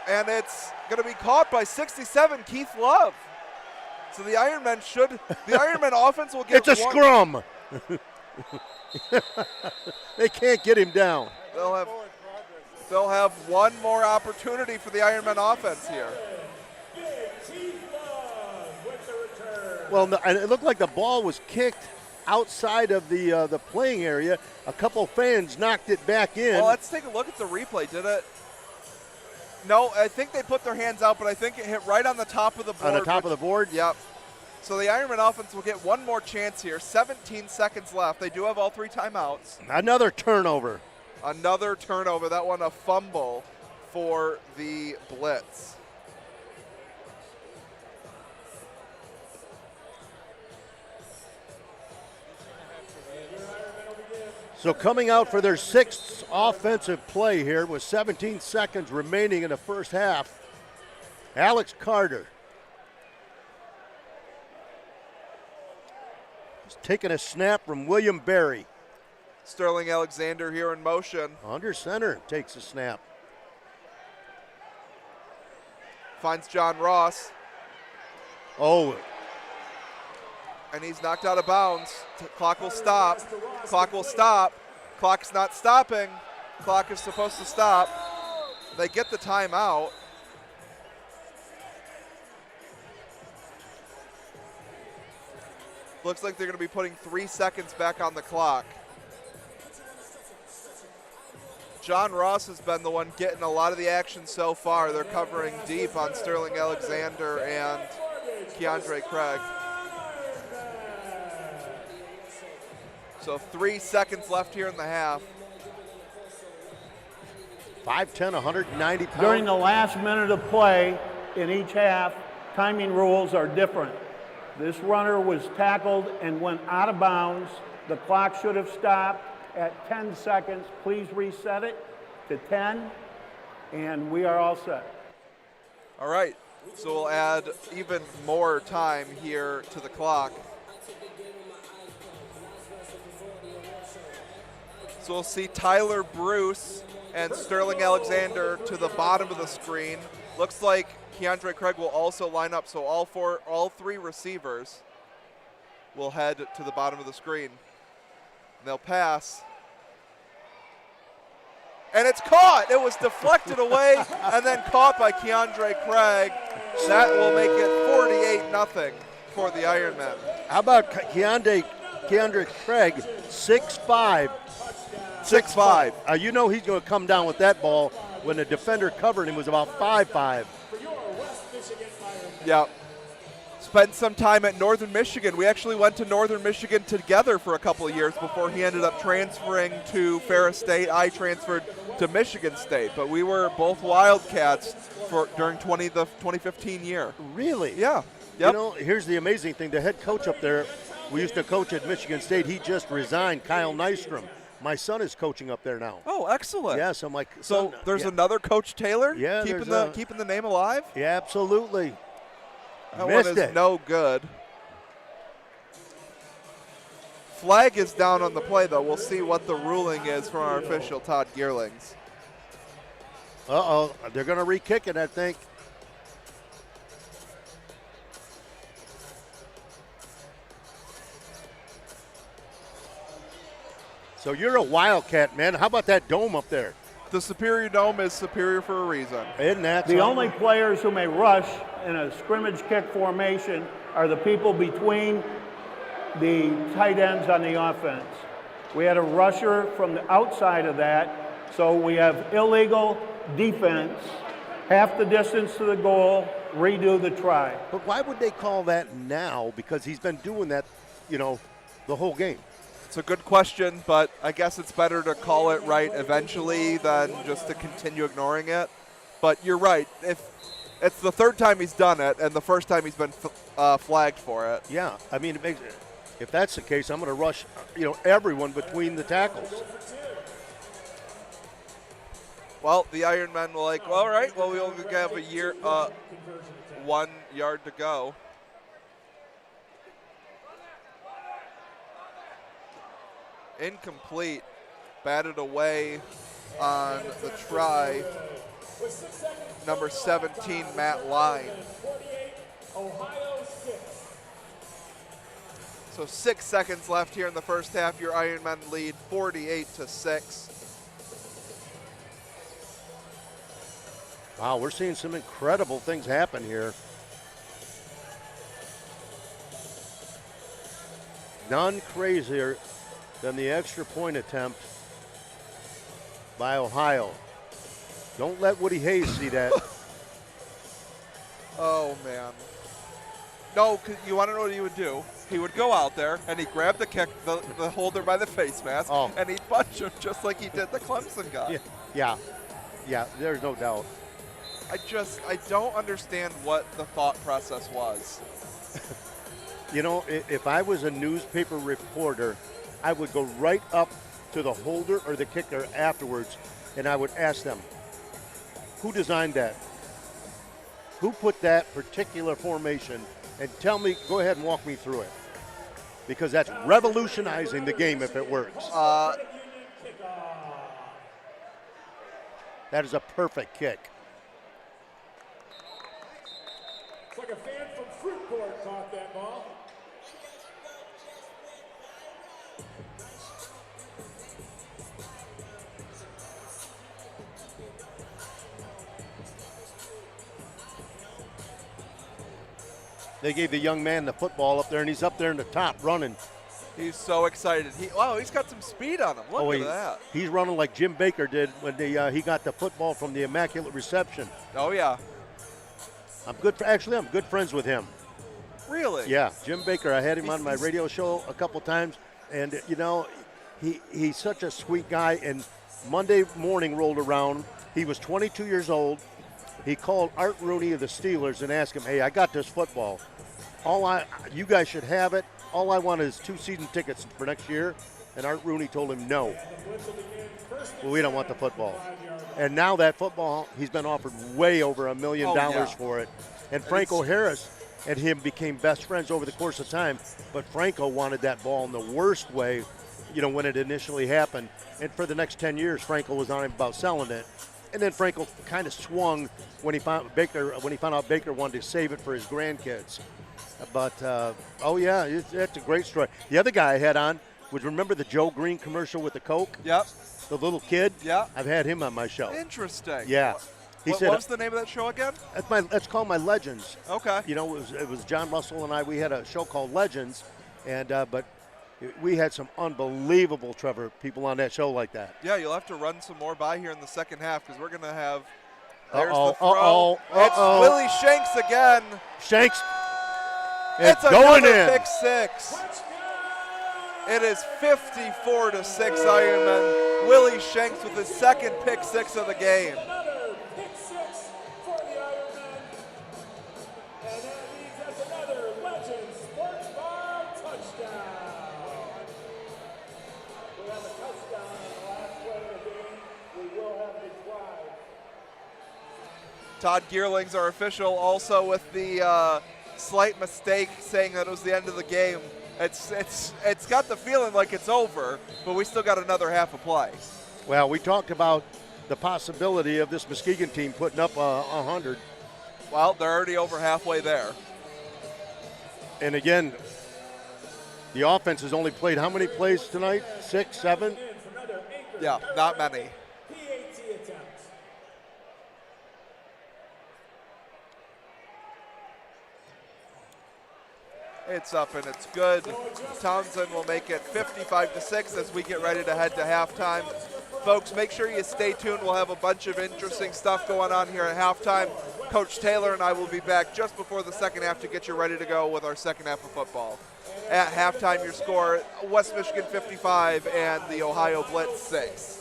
S2: and it's going to be caught by 67, Keith Love. So the Ironmen offense will get
S3: It's a scrum. They can't get him down.
S2: They'll have one more opportunity for the Ironmen offense here.
S3: Well, and it looked like the ball was kicked outside of the playing area. A couple fans knocked it back in.
S2: Well, let's take a look at the replay. Did it? No, I think they put their hands out, but I think it hit right on the top of the board.
S3: On the top of the board?
S2: Yep. So the Ironman offense will get one more chance here. 17 seconds left. They do have all 3 timeouts.
S3: Another turnover.
S2: Another turnover. That one a fumble for the Blitz.
S3: So coming out for their 6th offensive play here with 17 seconds remaining in the first half, Alex Carter. He's taking a snap from William Berry.
S2: Sterling Alexander here in motion.
S3: Under center takes a snap.
S2: Finds John Ross.
S3: Oh.
S2: And he's knocked out of bounds. Clock will stop. Clock will stop. Clock's not stopping. Clock is supposed to stop. They get the timeout. Looks like they're going to be putting 3 seconds back on the clock. John Ross has been the one getting a lot of the action so far. They're covering deep on Sterling Alexander and Keandre Craig. So 3 seconds left here in the half.
S3: 5'10", 190 pounds.
S5: During the last minute of play in each half, timing rules are different. This runner was tackled and went out of bounds. The clock should have stopped at 10 seconds. Please reset it to 10, and we are all set.
S2: All right, so we'll add even more time here to the clock. So we'll see Tyler Bruce and Sterling Alexander to the bottom of the screen. Looks like Keandre Craig will also line up, so all 3 receivers will head to the bottom of the screen. And they'll pass. And it's caught. It was deflected away and then caught by Keandre Craig. That will make it 48-0 for the Ironmen.
S3: How about Keandre Craig, 6'5".
S2: 6'5".
S3: You know he's going to come down with that ball when the defender covered him was about 5'5".
S2: Yep. Spent some time at Northern Michigan. We actually went to Northern Michigan together for a couple of years before he ended up transferring to Ferris State. I transferred to Michigan State, but we were both Wildcats during the 2015 year.
S3: Really?
S2: Yeah. Yep.
S3: You know, here's the amazing thing. The head coach up there, we used to coach at Michigan State. He just resigned, Kyle Nystrom. My son is coaching up there now.
S2: Oh, excellent.
S3: Yeah, so
S2: So there's another Coach Taylor?
S3: Yeah,
S2: keeping the name alive?
S3: Yeah, absolutely.
S2: That one is no good. Flag is down on the play, though. We'll see what the ruling is from our official, Todd Gearlings.
S3: Uh-oh, they're going to re-kick it, I think. So you're a Wildcat, man. How about that dome up there?
S2: The Superior Dome is superior for a reason.
S3: Isn't that
S5: The only players who may rush in a scrimmage kick formation are the people between the tight ends on the offense. We had a rusher from the outside of that, so we have illegal defense, half the distance to the goal, redo the try.
S3: But why would they call that now? Because he's been doing that, the whole game.
S2: It's a good question, but I guess it's better to call it right eventually than just to continue ignoring it. But you're right. If it's the third time he's done it and the first time he's been flagged for it.
S3: Yeah, I mean, if that's the case, I'm going to rush, everyone between the tackles.
S2: Well, the Ironmen were like, well, all right, well, we only have 1 yard to go. Incomplete, batted away on the try. Number 17, Matt Line. So 6 seconds left here in the first half. Your Ironmen lead 48-6.
S3: Wow, we're seeing some incredible things happen here. None crazier than the extra point attempt by Ohio. Don't let Woody Hayes see that.
S2: Oh, man. No, cause you want to know what he would do? He would go out there and he'd grab the holder by the face mask, and he'd punch him just like he did the Clemson guy.
S3: Yeah, there's no doubt.
S2: I don't understand what the thought process was.
S3: If I was a newspaper reporter, I would go right up to the holder or the kicker afterwards, and I would ask them, who designed that? Who put that particular formation? And tell me, go ahead and walk me through it. Because that's revolutionizing the game if it works. That is a perfect kick.
S4: It's like a fan from Fruit Court caught that ball.
S3: They gave the young man the football up there, and he's up there in the top running.
S2: He's so excited. He's got some speed on him. Look at that.
S3: He's running like Jim Baker did when he got the football from the Immaculate Reception.
S2: Oh, yeah.
S3: I'm good friends with him.
S2: Really?
S3: Yeah, Jim Baker. I had him on my radio show a couple times, and he's such a sweet guy. And Monday morning rolled around. He was 22 years old. He called Art Rooney of the Steelers and asked him, "Hey, I got this football. You guys should have it. All I want is 2 season tickets for next year." And Art Rooney told him no. Well, we don't want the football. And now that football, he's been offered way over $1 million for it. And Franco Harris and him became best friends over the course of time. But Franco wanted that ball in the worst way, when it initially happened. And for the next 10 years, Franco was on him about selling it. And then Franco kind of swung when he found out Baker wanted to save it for his grandkids. But, that's a great story. The other guy I had on was, remember the Joe Green commercial with the Coke?
S2: Yep.
S3: The little kid?
S2: Yeah.
S3: I've had him on my show.
S2: Interesting.
S3: Yeah. He
S2: What
S3: said,
S2: was the name of that show again?
S3: That's called My Legends.
S2: Okay.
S3: You know, it was John Russell and I. We had a show called Legends, and but we had some unbelievable, Trevor, people on that show like that.
S2: Yeah, you'll have to run some more by here in the second half because we're going to have. There's
S3: Uh-oh,
S2: the throw.
S3: uh-oh,
S2: It's
S3: uh-oh.
S2: Willie Shanks again.
S3: Shanks.
S2: It's
S3: going
S2: another
S3: in.
S2: pick six. It is 54-6 Ironmen. Willie Shanks with his second pick six of the game.
S4: Another pick six for the Ironmen. And that leads us another Legend Sports Bar touchdown. We have a touchdown on the last play of the game. We will have the try.
S2: Todd Gearling's our official, also with the slight mistake saying that it was the end of the game. It's got the feeling like it's over, but we still got another half a play.
S3: Well, we talked about the possibility of this Muskegon team putting up 100.
S2: Well, they're already over halfway there.
S3: And again, the offense has only played how many plays tonight? 6, 7?
S2: Yeah, not many.
S4: PAT attempt.
S2: It's up and it's good. Townsend will make it 55-6 as we get ready to head to halftime. Folks, make sure you stay tuned. We'll have a bunch of interesting stuff going on here at halftime. Coach Taylor and I will be back just before the second half to get you ready to go with our second half of football. At halftime, your score, West Michigan 55 and the Ohio Blitz 6.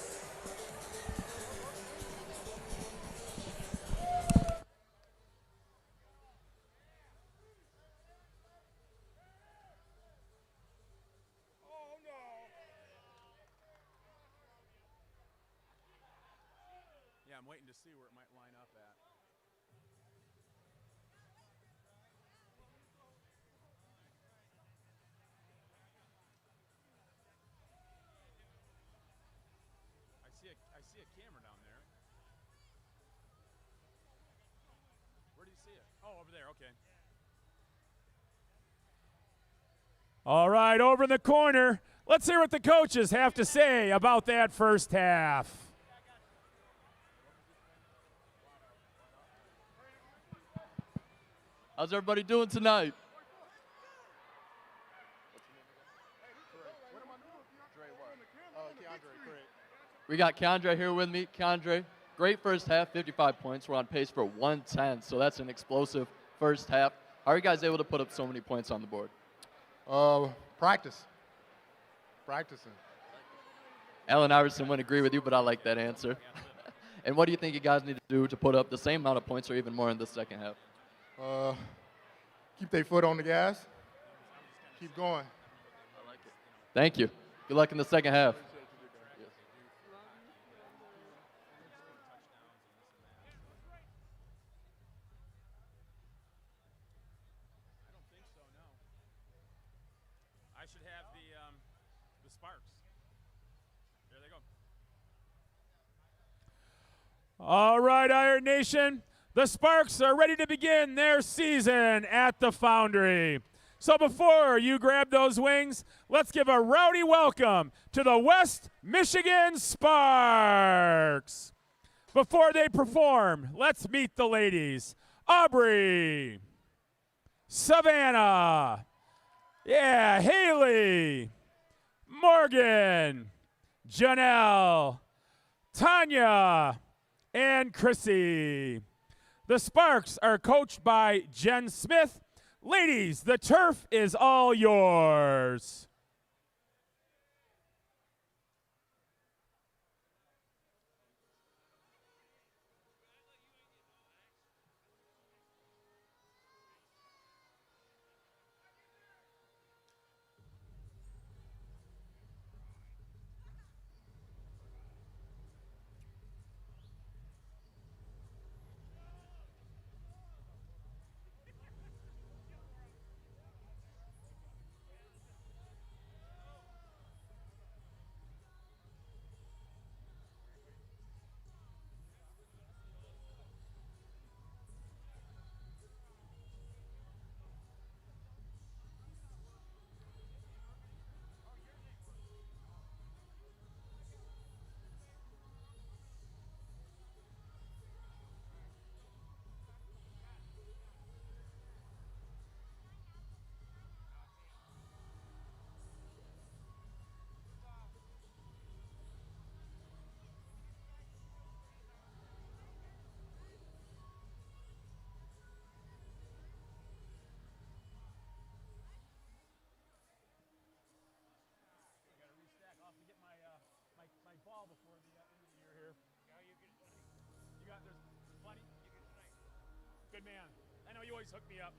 S4: Yeah, I'm waiting to see where it might line up at. I see a camera down there. Where do you see it? Oh, over there. Okay. All right, over in the corner. Let's hear what the coaches have to say about that first half.
S6: How's everybody doing tonight? We got Keandre here with me. Keandre, great first half, 55 points. We're on pace for 110, so that's an explosive first half. How are you guys able to put up so many points on the board?
S7: Practicing.
S6: Allen Iverson wouldn't agree with you, but I like that answer. And what do you think you guys need to do to put up the same amount of points or even more in the second half?
S7: Keep their foot on the gas. Keep going.
S6: Thank you. Good luck in the second half.
S4: I should have the Sparks. There they go. All right, Iron Nation. The Sparks are ready to begin their season at the Foundry. So before you grab those wings, let's give a rowdy welcome to the West Michigan Sparks. Before they perform, let's meet the ladies. Aubrey, Savannah, Haley, Morgan, Janelle, Tanya, and Chrissy. The Sparks are coached by Jen Smith. Ladies, the turf is all yours. Good man. I know you always hook me up.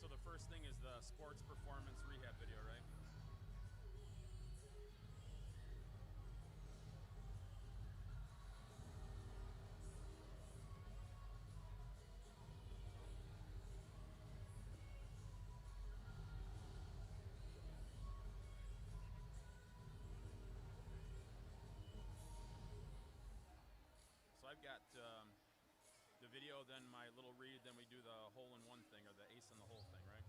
S8: So the first thing is the sports performance rehab video, right? So I've got the video, then my little read, then we do the hole-in-one thing, or the ace in the hole thing, right?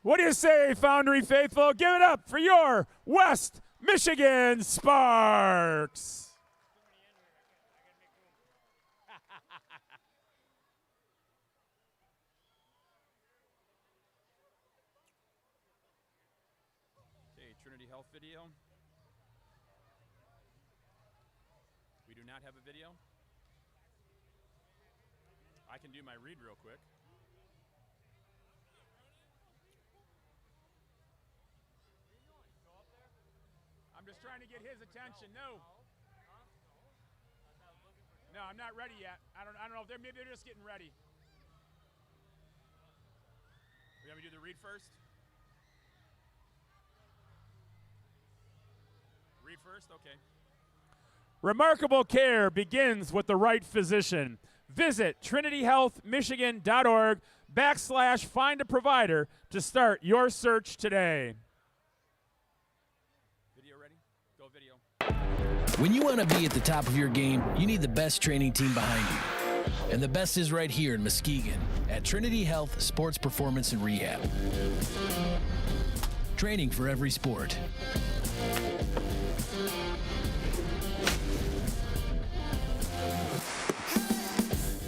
S4: What do you say, Foundry faithful? Give it up for your West Michigan Sparks.
S8: Okay, Trinity Health video. We do not have a video. I can do my read real quick.
S4: I'm just trying to get his attention. No, I'm not ready yet. I don't know if maybe they're just getting ready.
S8: We want me to do the read first? Read first? Okay.
S4: Remarkable care begins with the right physician. Visit trinityhealthmichigan.org/find a provider to start your search today.
S8: Video ready? Go video.
S9: When you want to be at the top of your game, you need the best training team behind you. And the best is right here in Muskegon at Trinity Health Sports Performance and Rehab. Training for every sport.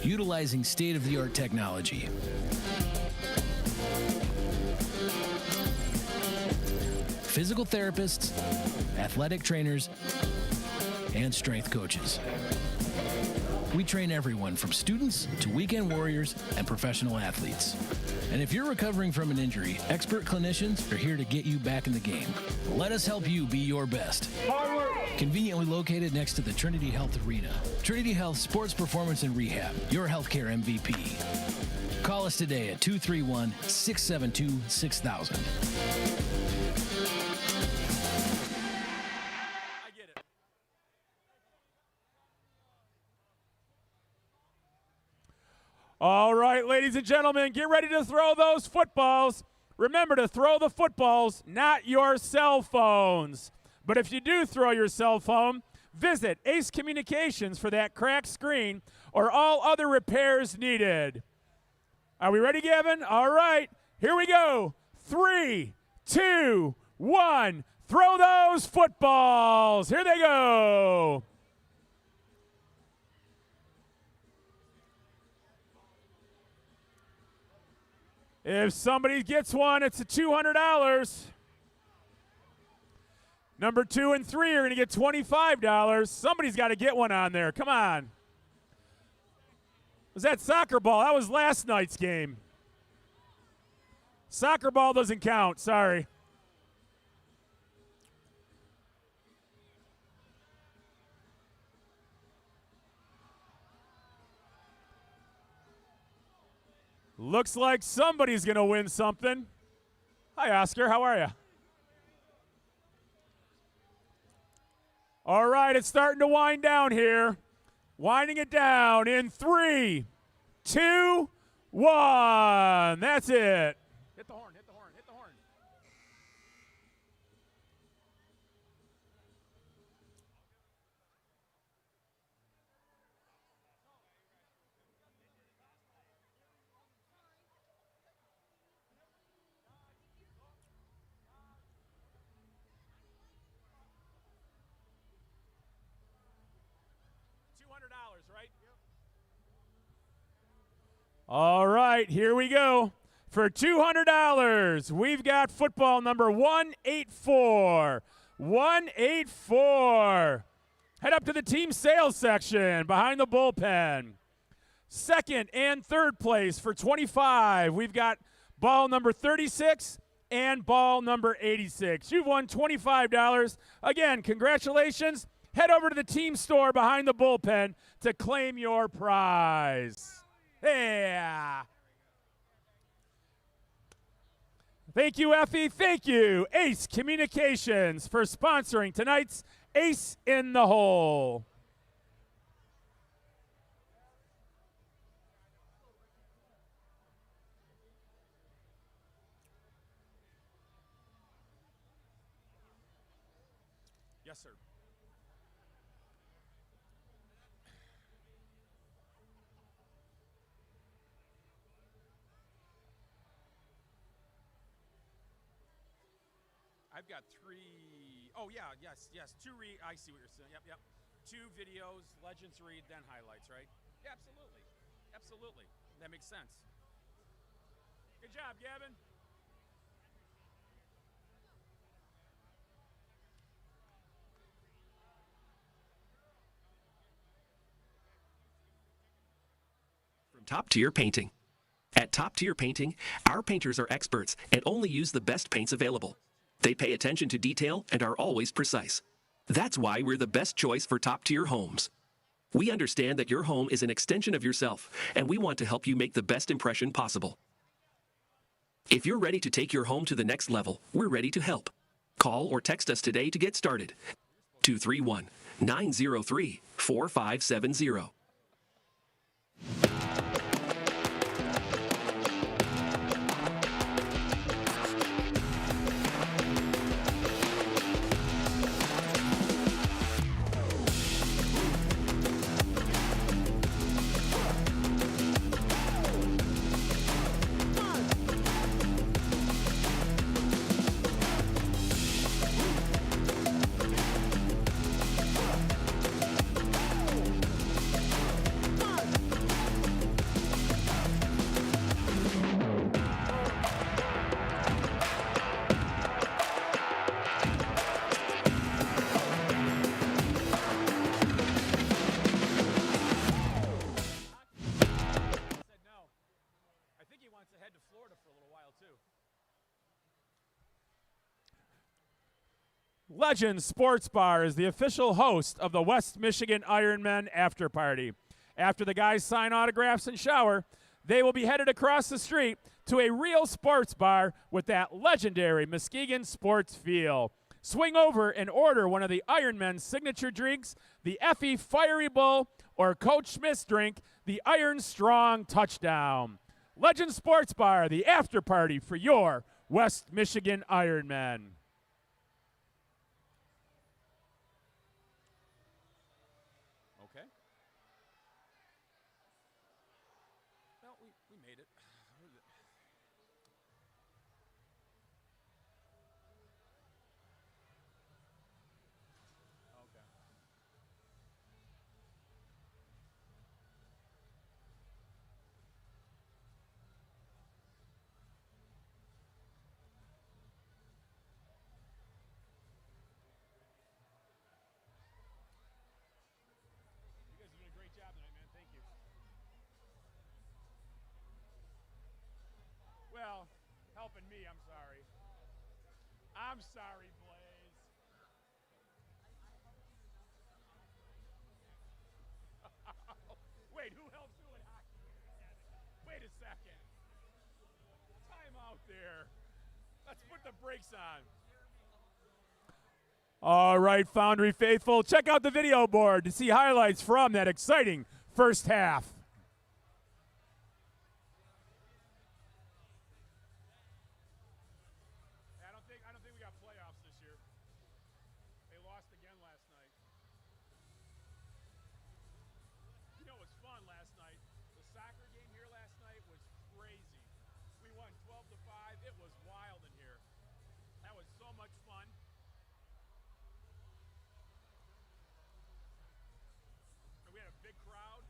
S9: Utilizing state-of-the-art technology. Physical therapists, athletic trainers, and strength coaches. We train everyone from students to weekend warriors and professional athletes. And if you're recovering from an injury, expert clinicians are here to get you back in the game. Let us help you be your best. Conveniently located next to the Trinity Health Arena. Trinity Health Sports Performance and Rehab, your healthcare MVP. Call us today at 231-672-6000.
S4: All right, ladies and gentlemen, get ready to throw those footballs. Remember to throw the footballs, not your cell phones. But if you do throw your cell phone, visit Ace Communications for that cracked screen or all other repairs needed. Are we ready, Gavin? All right, here we go. 3, 2, 1. Throw those footballs. Here they go. If somebody gets one, it's a $200. Number 2 and 3 are going to get $25. Somebody's got to get one on there. Come on. Was that soccer ball? That was last night's game. Soccer ball doesn't count. Sorry. Looks like somebody's going to win something. Hi, Oscar. How are you? All right, it's starting to wind down here. Winding it down in 3, 2, 1. That's it. Hit the horn, hit the horn, hit the horn. Right? All right, here we go. For $200, we've got football number 184. 184. Head up to the team sales section behind the bullpen. Second and third place for 25. We've got ball number 36 and ball number 86. You've won $25. Again, congratulations. Head over to the team store behind the bullpen to claim your prize. Yeah. Thank you, Effie. Thank you, Ace Communications, for sponsoring tonight's Ace in the Hole.
S8: Yes, sir. I've got 3. Oh, yeah, yes. 2 I see what you're saying. Yep. 2 videos, Legends read, then highlights, right? Yeah, absolutely. That makes sense. Good job, Gavin.
S10: From Top Tier Painting. At Top Tier Painting, our painters are experts and only use the best paints available. They pay attention to detail and are always precise. That's why we're the best choice for top-tier homes. We understand that your home is an extension of yourself, and we want to help you make the best impression possible. If you're ready to take your home to the next level, we're ready to help. Call or text us today to get started. 231-903-4570.
S4: Legends Sports Bar is the official host of the West Michigan Ironmen After Party. After the guys sign autographs and shower, they will be headed across the street to a real sports bar with that legendary Muskegon sports feel. Swing over and order one of the Ironmen's signature drinks, the Effie Fiery Bull, or Coach Smith's drink, the Iron Strong Touchdown. Legends Sports Bar, the after party for your West Michigan Ironmen.
S8: We made it. Okay. You guys are doing a great job tonight, man. Thank you. Well, helping me, I'm sorry. I'm sorry, Blaze. Wait, who helps who in hockey? Wait a second. Time out there. Let's put the brakes on.
S4: All right, Foundry faithful, check out the video board to see highlights from that exciting first half.
S8: I don't think we got playoffs this year. They lost again last night. You know what was fun last night? The soccer game here last night was crazy. We won 12-5. It was wild in here. That was so much fun. And we had a big crowd.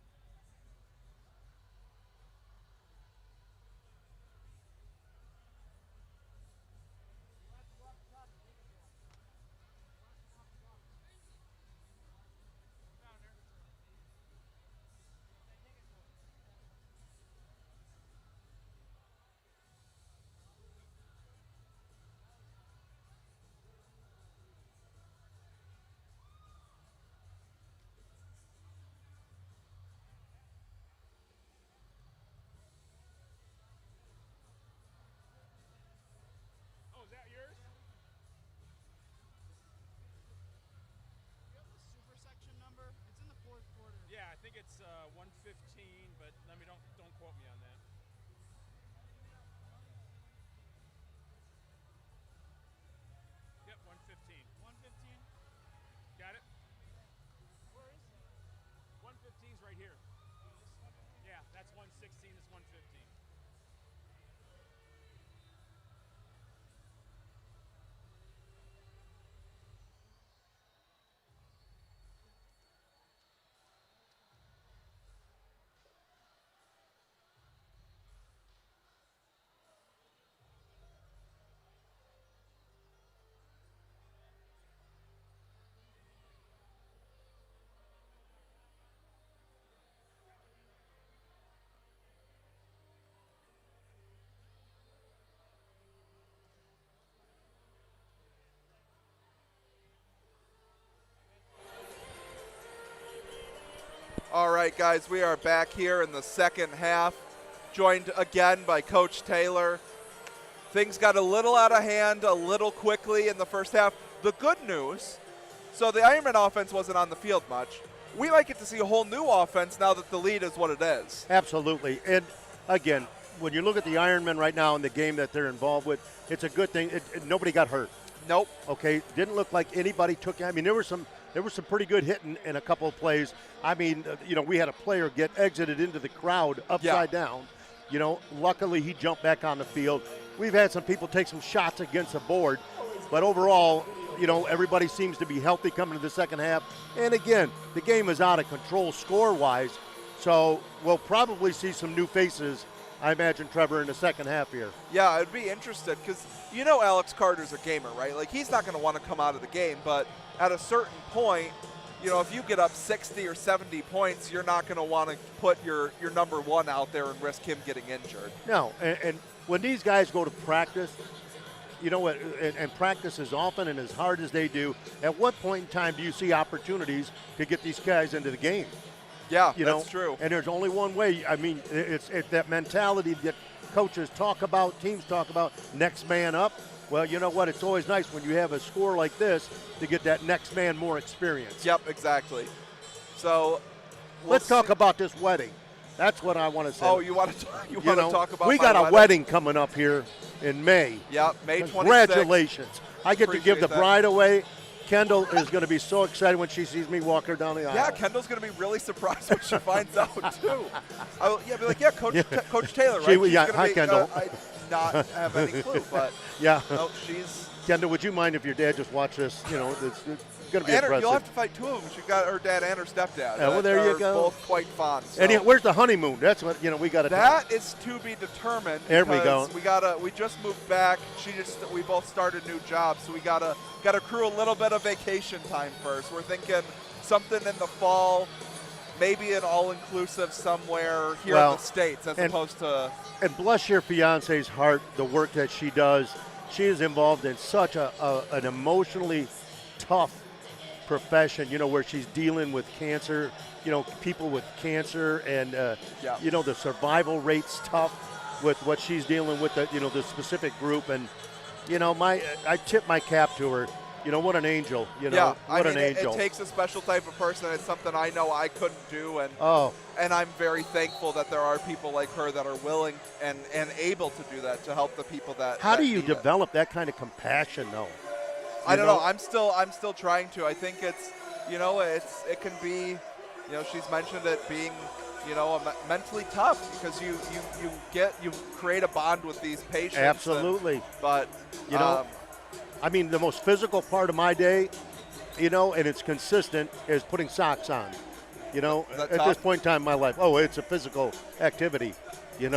S2: All right, guys, we are back here in the second half, joined again by Coach Taylor. Things got a little out of hand a little quickly in the first half. The good news, so the Ironman offense wasn't on the field much. We might get to see a whole new offense now that the lead is what it is.
S3: Absolutely. And, again, when you look at the Ironmen right now in the game that they're involved with, it's a good thing. Nobody got hurt.
S2: Nope.
S3: Okay, didn't look like anybody took – I mean, there was some pretty good hitting in a couple of plays. I mean, we had a player get exited into the crowd upside down. Luckily he jumped back on the field. We've had some people take some shots against the board, but overall, everybody seems to be healthy coming to the second half. And again, the game is out of control score-wise, so we'll probably see some new faces, I imagine, Trevor, in the second half here.
S2: Yeah, I'd be interested because Alex Carter's a gamer, right? Like, he's not going to want to come out of the game, but at a certain point, if you get up 60 or 70 points, you're not going to want to put your number one out there and risk him getting injured.
S3: No, and when these guys go to practice, and practice as often and as hard as they do, at what point in time do you see opportunities to get these guys into the game?
S2: Yeah, that's true.
S3: And there's only one way. I mean, it's that mentality that coaches talk about, teams talk about, next man up. Well, you know what? It's always nice when you have a score like this to get that next man more experience.
S2: Yep, exactly. So
S3: let's talk about this wedding. That's what I want to say.
S2: Oh, you want to talk about
S3: we got a wedding coming up here in May.
S2: Yep, May 26th.
S3: Congratulations. I get to give the bride away. Kendall is going to be so excited when she sees me walk her down the aisle.
S2: Yeah, Kendall's going to be really surprised when she finds out, too. Be like, Coach Taylor, right?
S3: Hi, Kendall.
S2: I not have any clue, but
S3: yeah.
S2: No, she's.
S3: Kendall, would you mind if your dad just watched this? It's going to be impressive.
S2: You'll have to fight two of them. She got her dad and her stepdad.
S3: Yeah, well, there you go.
S2: Both quite fond. So.
S3: And where's the honeymoon? That's what we got to.
S2: That is to be determined.
S3: There we go.
S2: We just moved back. We both started new jobs, so we gotta accrue a little bit of vacation time first. We're thinking something in the fall. Maybe an all-inclusive somewhere here in the States as opposed to.
S3: And bless your fiance's heart, the work that she does. She is involved in such an emotionally tough profession, where she's dealing with cancer, people with cancer, and, the survival rate's tough with what she's dealing with, the specific group. And, I tip my cap to her. What an angel, what an angel.
S2: It takes a special type of person. It's something I know I couldn't do, and I'm very thankful that there are people like her that are willing and able to do that to help the people that.
S3: How do you develop that kind of compassion, though?
S2: I don't know. I'm still trying to. I think it's, it can be, she's mentioned it being, mentally tough because you create a bond with these patients.
S3: Absolutely.
S2: But
S3: I mean, the most physical part of my day, and it's consistent, is putting socks on. At this point in time in my life, it's a physical activity,
S2: get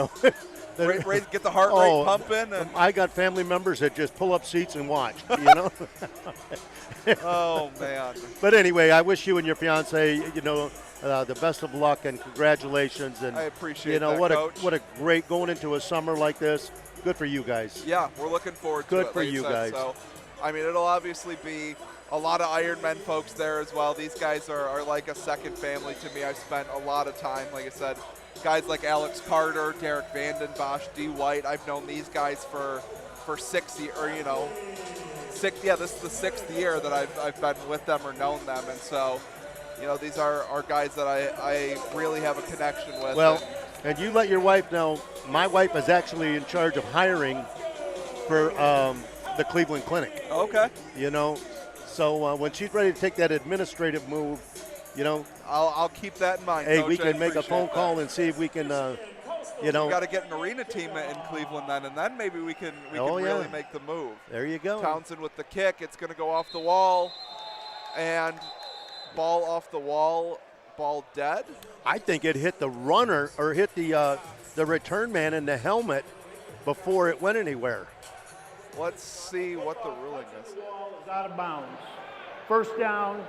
S2: the heart rate pumping. And
S3: I got family members that just pull up seats and watch,
S2: Oh, man.
S3: But anyway, I wish you and your fiance, the best of luck and congratulations. And
S2: I appreciate that,
S3: Coach. What a great going into a summer like this. Good for you guys.
S2: Yeah, we're looking forward to it.
S3: Good for you guys.
S2: So, it'll obviously be a lot of Ironmen folks there as well. These guys are like a second family to me. I've spent a lot of time, like I said, guys like Alex Carter, Derek Vandenbosch, D. White. I've known these guys for 6 years, this is the 6th year that I've been with them or known them. And so, these are guys that I really have a connection with.
S3: Well, and you let your wife know, my wife is actually in charge of hiring for the Cleveland Clinic.
S2: Okay.
S3: So when she's ready to take that administrative move,
S2: I'll keep that in mind.
S3: Hey,
S2: Coach,
S3: we can make a phone call and see if we can,
S2: we got to get an arena team in Cleveland then, and then maybe we can really make the move.
S3: There you go.
S2: Townsend with the kick. It's going to go off the wall, and ball off the wall, ball dead.
S3: I think it hit the runner or hit the return man in the helmet before it went anywhere.
S2: Let's see what the ruling is.
S5: The ball is out of bounds. First down.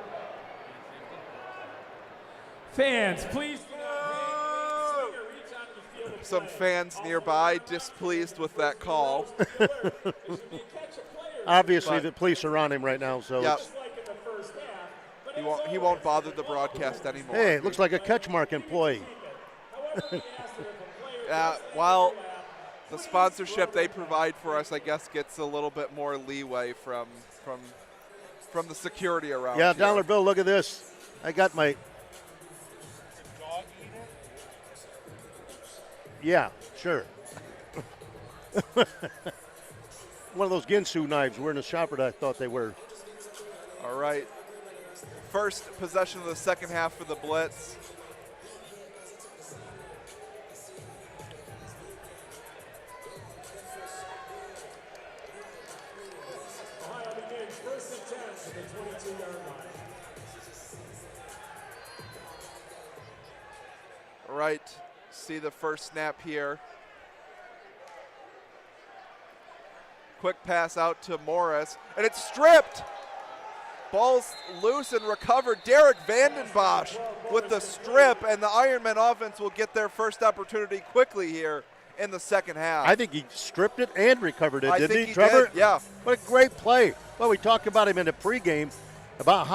S4: Fans, please.
S2: Some fans nearby displeased with that call.
S3: Obviously, the police are on him right now, so
S2: yep. He won't bother the broadcast anymore.
S3: Hey, it looks like a CatchMark employee.
S2: While the sponsorship they provide for us, I guess, gets a little bit more leeway from the security around.
S3: Yeah,
S2: here.
S3: dollar bill. Look at this. I got my. Yeah, sure. One of those Ginsu knives we're in the shop that I thought they were.
S2: All right. First possession of the second half for the Blitz.
S4: Ohio begins first and 10 at the 22-yard line.
S2: All right. See the first snap here. Quick pass out to Morris, and it's stripped. Ball's loose and recovered. Derek Vandenbosch with the strip, and the Ironmen offense will get their first opportunity quickly here in the second half.
S3: I think he stripped it and recovered it, didn't he,
S2: Trevor?
S3: Trevor?
S2: Yeah.
S3: What a great play. Well, we talked about him in the pregame about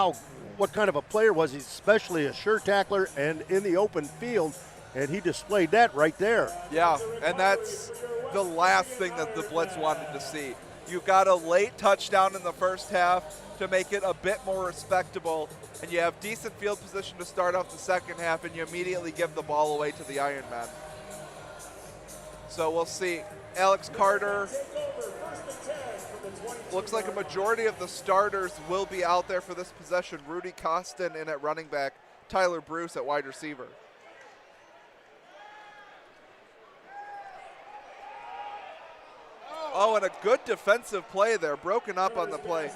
S3: what kind of a player was he, especially a sure tackler and in the open field, and he displayed that right there.
S2: Yeah, and that's the last thing that the Blitz wanted to see. You got a late touchdown in the first half to make it a bit more respectable, and you have decent field position to start off the second half, and you immediately give the ball away to the Ironmen. So we'll see. Alex Carter, looks like a majority of the starters will be out there for this possession. Rudy Costin in at running back, Tyler Bruce at wide receiver. Oh, and a good defensive play there, broken up on the play.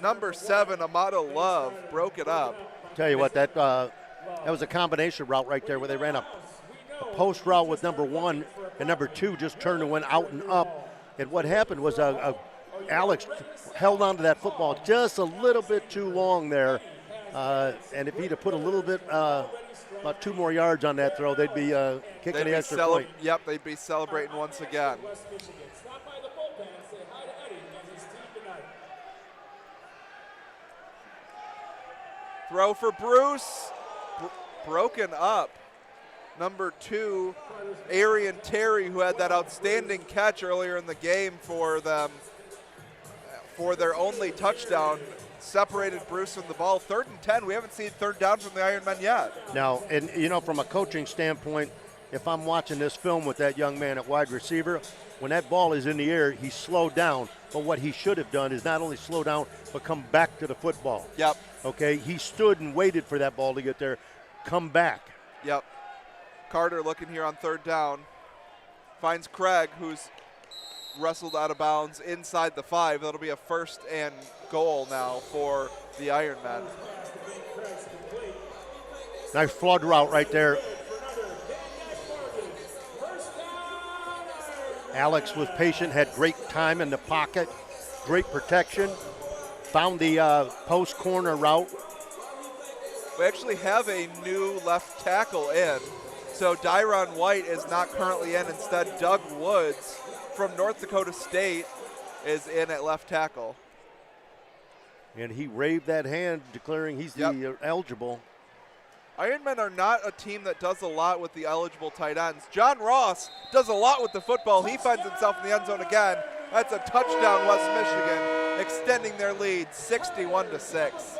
S2: Number 7, Amato Love, broke it up.
S3: Tell you what, that was a combination route right there where they ran a post route with number 1 and number 2 just turned and went out and up. And what happened was Alex held on to that football just a little bit too long there. And if he'd have put a little bit, about 2 more yards on that throw, they'd be kicking the extra point.
S2: Yep, they'd be celebrating once again. Throw for Bruce, broken up. Number 2, Arian Terry, who had that outstanding catch earlier in the game for them, for their only touchdown, separated Bruce from the ball. 3rd and 10, we haven't seen 3rd down from the Ironmen yet.
S3: Now, and you know, from a coaching standpoint, if I'm watching this film with that young man at wide receiver, when that ball is in the air, he slowed down. But what he should have done is not only slow down, but come back to the football.
S2: Yep.
S3: Okay, he stood and waited for that ball to get there. Come back.
S2: Yep. Carter looking here on 3rd down. Finds Craig, who's wrestled out of bounds inside the 5. That'll be a 1st and goal now for the Ironmen.
S3: Nice flood route right there. Alex was patient, had great time in the pocket, great protection, found the post corner route.
S2: We actually have a new left tackle in. So Dyron White is not currently in. Instead, Doug Woods from North Dakota State is in at left tackle.
S3: And he waved that hand, declaring he's the eligible.
S2: Ironmen are not a team that does a lot with the eligible tight ends. John Ross does a lot with the football. He finds himself in the end zone again. That's a touchdown, West Michigan, extending their lead 61-6.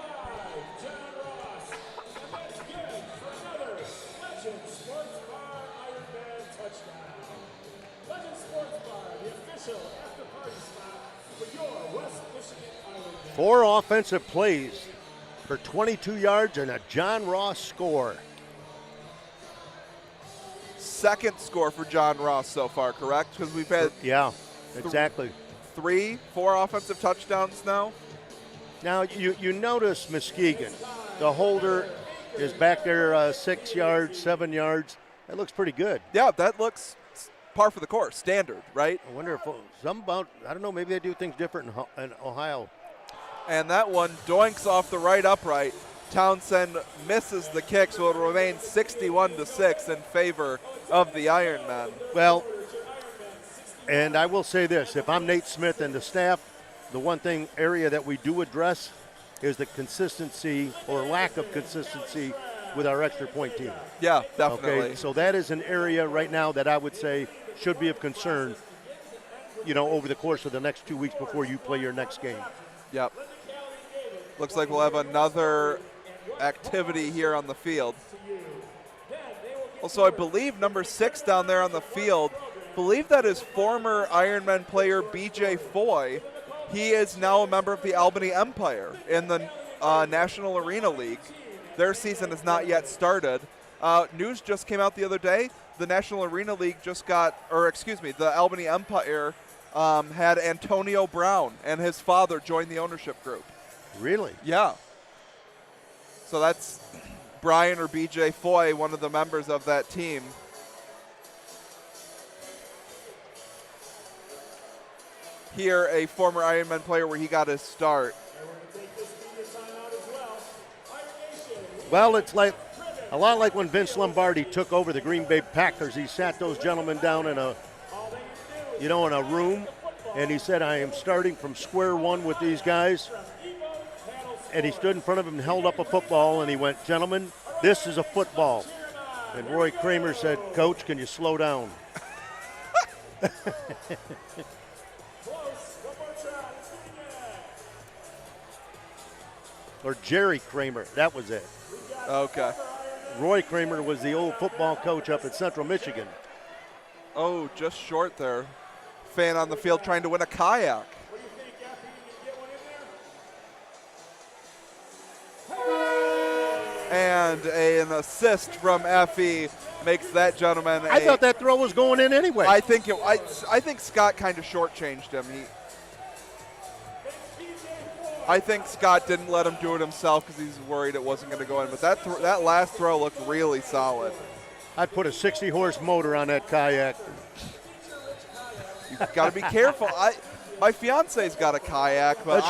S3: Four offensive plays for 22 yards and a John Ross score.
S2: Second score for John Ross so far, correct? Because we've had
S3: exactly
S2: 4 offensive touchdowns now.
S3: Now you notice Muskegon, the holder is back there 6 yards, 7 yards. That looks pretty good.
S2: Yeah, that looks par for the course, standard, right?
S3: I wonder if I don't know, maybe they do things different in Ohio.
S2: And that one doinks off the right upright. Townsend misses the kick, so it'll remain 61-6 in favor of the Ironmen.
S3: Well, and I will say this, if I'm Nate Smith and the staff, the one area that we do address is the consistency or lack of consistency with our extra point team.
S2: Yeah, definitely.
S3: Okay, so that is an area right now that I would say should be of concern, over the course of the next 2 weeks before you play your next game.
S2: Yep. Looks like we'll have another activity here on the field. Also, I believe number 6 down there on the field, believe that is former Ironmen player BJ Foy. He is now a member of the Albany Empire in the National Arena League. Their season has not yet started. News just came out the other day. The National Arena League the Albany Empire had Antonio Brown and his father join the ownership group.
S3: Really?
S2: Yeah. So that's Brian or BJ Foy, one of the members of that team. Here, a former Ironman player where he got his start.
S3: Well, it's like a lot like when Vince Lombardi took over the Green Bay Packers. He sat those gentlemen down in a room, and he said, "I am starting from square one with these guys." And he stood in front of them and held up a football, and he went, "Gentlemen, this is a football." And Roy Kramer said, "Coach, can you slow down?" Or Jerry Kramer, that was it.
S2: Okay.
S3: Roy Kramer was the old football coach up at Central Michigan.
S2: Oh, just short there. Fan on the field trying to win a kayak. And an assist from Effie makes that gentleman.
S3: I thought that throw was going in anyway.
S2: I think Scott kind of shortchanged him. I think Scott didn't let him do it himself because he's worried it wasn't going to go in. But that last throw looked really solid.
S3: I'd put a 60-horse motor on that kayak.
S2: You've got to be careful. My fiance's got a kayak, but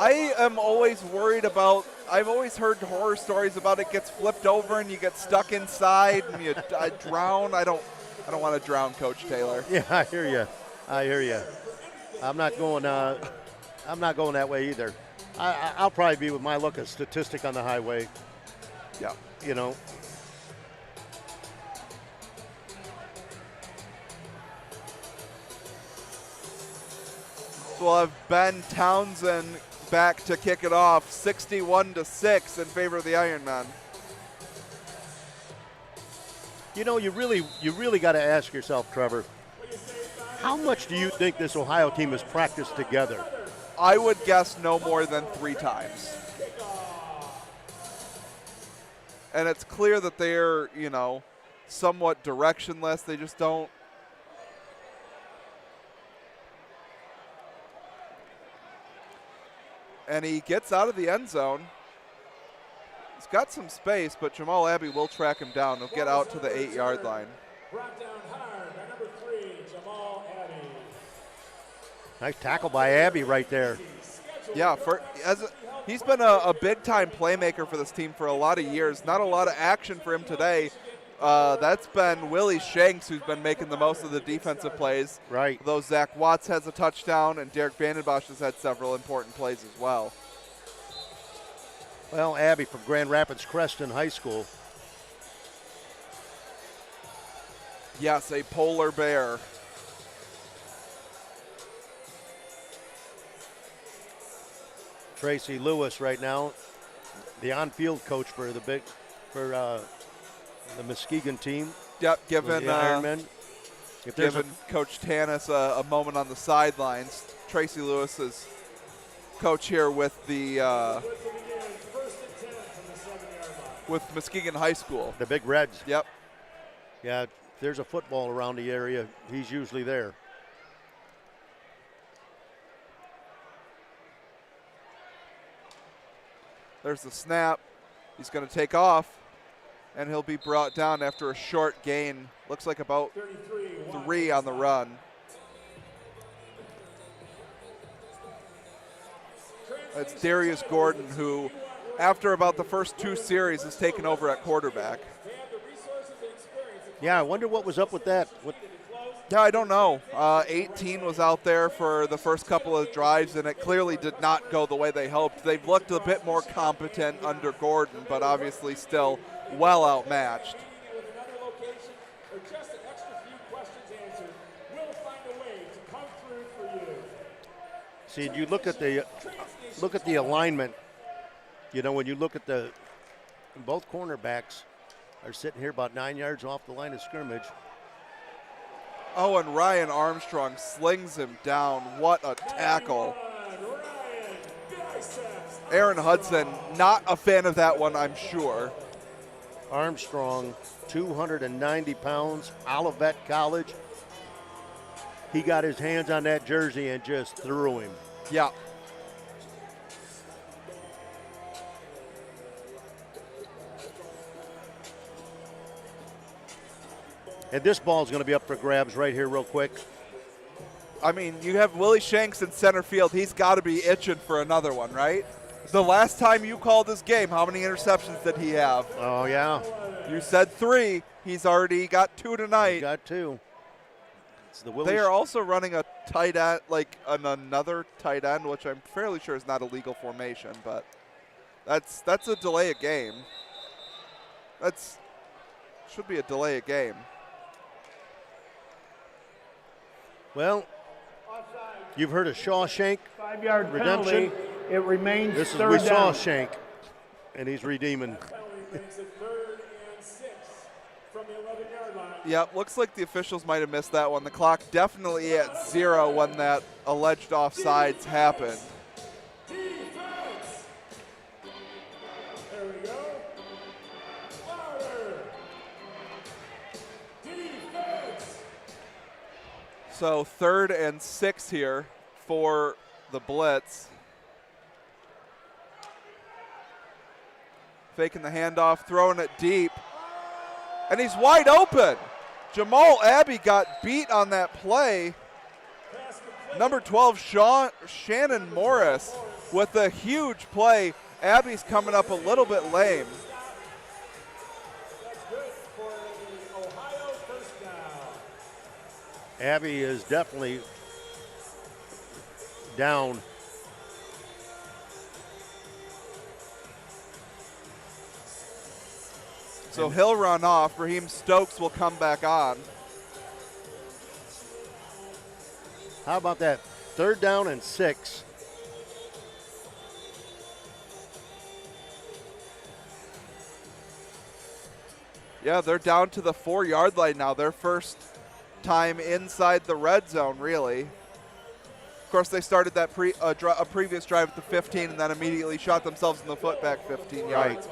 S2: I am always worried about. I've always heard horror stories about it gets flipped over and you get stuck inside and you drown. I don't want to drown, Coach Taylor.
S3: Yeah, I hear you. I'm not going that way either. I'll probably be with my look a statistic on the highway.
S2: Yeah.
S3: So
S2: we'll have Ben Townsend back to kick it off, 61-6 in favor of the Ironmen.
S3: You really got to ask yourself, Trevor, how much do you think this Ohio team has practiced together?
S2: I would guess no more than 3 times. And it's clear that they're, somewhat directionless. They just don't. And he gets out of the end zone. He's got some space, but Jamal Abbey will track him down. He'll get out to the 8-yard line.
S4: Brought down hard by number 3, Jamal Abbey.
S3: Nice tackle by Abbey right there.
S2: Yeah, he's been a big-time playmaker for this team for a lot of years. Not a lot of action for him today. That's been Willie Shanks who's been making the most of the defensive plays.
S3: Right.
S2: Though Zach Watts has a touchdown, and Derek Vandenbosch has had several important plays as well.
S3: Well, Abbey from Grand Rapids Creston High School.
S2: Yes, a polar bear.
S3: Tracy Lewis right now, the on-field coach for the Muskegon team.
S2: Yep, giving
S3: Ironmen.
S2: Coach Tanis a moment on the sidelines. Tracy Lewis is coach here with with Muskegon High School.
S3: The Big Reds.
S2: Yep.
S3: Yeah, if there's a football around the area, he's usually there.
S2: There's the snap. He's going to take off, and he'll be brought down after a short gain. Looks like about 3 on the run. It's Darius Gordon, who, after about the first 2 series, has taken over at quarterback.
S3: Yeah, I wonder what was up with that.
S2: Yeah, I don't know. 18 was out there for the first couple of drives, and it clearly did not go the way they hoped. They've looked a bit more competent under Gordon, but obviously still well outmatched.
S3: See, you look at the alignment. You know, when you look at both cornerbacks are sitting here about 9 yards off the line of scrimmage.
S2: Oh, and Ryan Armstrong slings him down. What a tackle. Aaron Hudson, not a fan of that one, I'm sure.
S3: Armstrong, 290 pounds, Olivet College. He got his hands on that jersey and just threw him.
S2: Yeah.
S3: And this ball is going to be up for grabs right here real quick.
S2: I mean, you have Willie Shanks in center field. He's got to be itching for another one, right? The last time you called this game, how many interceptions did he have?
S3: Oh, yeah.
S2: You said 3. He's already got 2 tonight.
S3: He got 2. It's the
S2: They are also running a tight end, like another tight end, which I'm fairly sure is not a legal formation, but that's a delay of game. That's should be a delay of game.
S3: Well, you've heard of Shawshank
S5: 5-yard
S3: redemption.
S5: penalty. It remains
S3: This is
S5: third down.
S3: Shawshank, and he's redeeming.
S2: Yep, looks like the officials might have missed that one. The clock definitely at 0 when that alleged offsides happened. So 3rd and 6 here for the Blitz. Faking the handoff, throwing it deep. And he's wide open. Jamal Abbey got beat on that play. Number 12, Shannon Morris with a huge play. Abbey's coming up a little bit lame.
S3: Abbey is definitely down.
S2: So he'll run off. Raheem Stokes will come back on.
S3: How about that? 3rd down and 6.
S2: Yeah, they're down to the 4-yard line now. Their first time inside the red zone, really. Of course, they started that a previous drive at the 15 and then immediately shot themselves in the foot back 15 yards.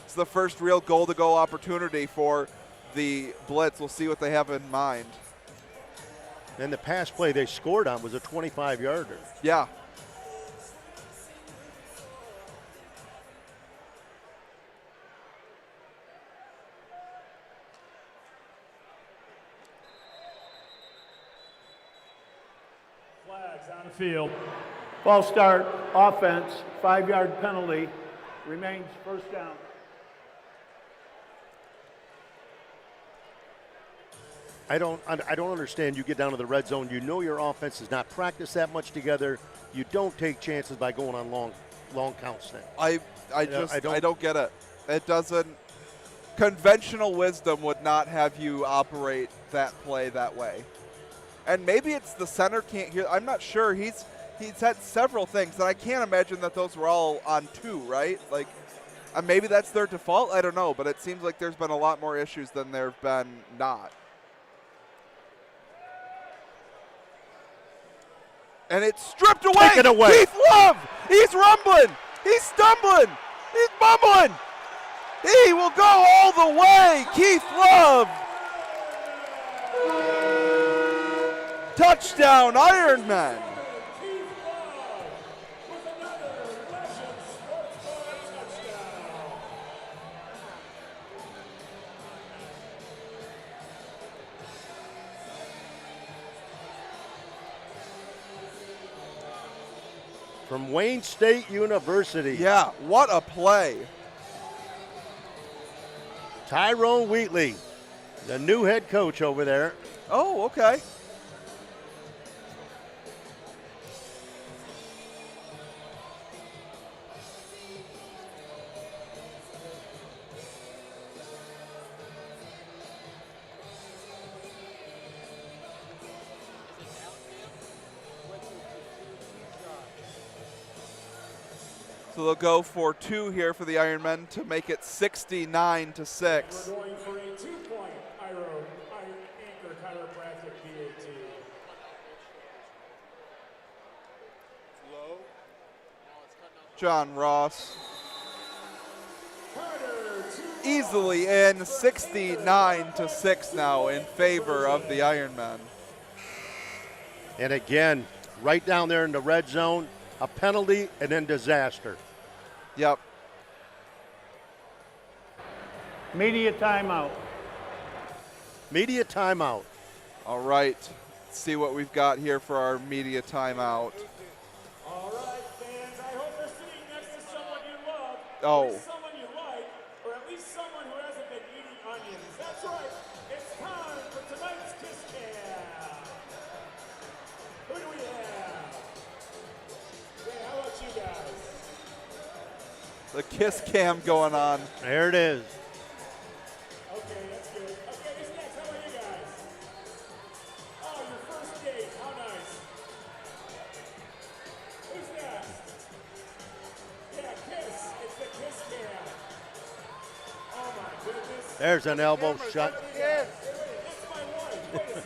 S2: It's the first real goal-to-go opportunity for the Blitz. We'll see what they have in mind.
S3: And the pass play they scored on was a 25-yarder.
S2: Yeah.
S4: Flags on the field.
S5: False start, offense, 5-yard penalty, remains first down.
S3: I don't understand. You get down to the red zone. You know your offense has not practiced that much together. You don't take chances by going on long counts then.
S2: I don't get it. It doesn't. Conventional wisdom would not have you operate that play that way. And maybe it's the center can't hear. I'm not sure. He's had several things, and I can't imagine that those were all on 2, right? Like, maybe that's their default. I don't know, but it seems like there's been a lot more issues than there have been not. And it's stripped away.
S3: Taken away.
S2: Keith Love. He's rumbling. He's stumbling. He's bumbling. He will go all the way. Keith Love. Touchdown, Ironmen.
S3: From Wayne State University.
S2: Yeah, what a play.
S3: Tyrone Wheatley, The new head coach over there.
S2: Oh, okay. So they'll go for 2 here for the Ironmen to make it 69-6.
S4: We're going for a 2-point Iron Anchor Chiropractic PAT.
S2: John Ross easily in 69-6 now in favor of the Ironmen.
S3: And again, right down there in the red zone, a penalty and then disaster.
S2: Yep.
S5: Media timeout.
S3: Media timeout.
S2: All right. Let's see what we've got here for our media timeout.
S4: All right, fans, I hope you're sitting next to someone you love.
S2: Oh.
S4: Or someone you like, or at least someone who hasn't been eating onions. That's right. It's time for tonight's Kiss Cam. Who do we have? Hey, how about you guys?
S2: The kiss cam going on.
S3: There it is.
S4: Okay, that's good. Okay, who's next? How about you guys? Oh, your first date. How nice. Who's next? Yeah, Kiss. It's the Kiss Cam. Oh, my goodness.
S3: There's an elbow shot.
S4: That's my wife. Wait a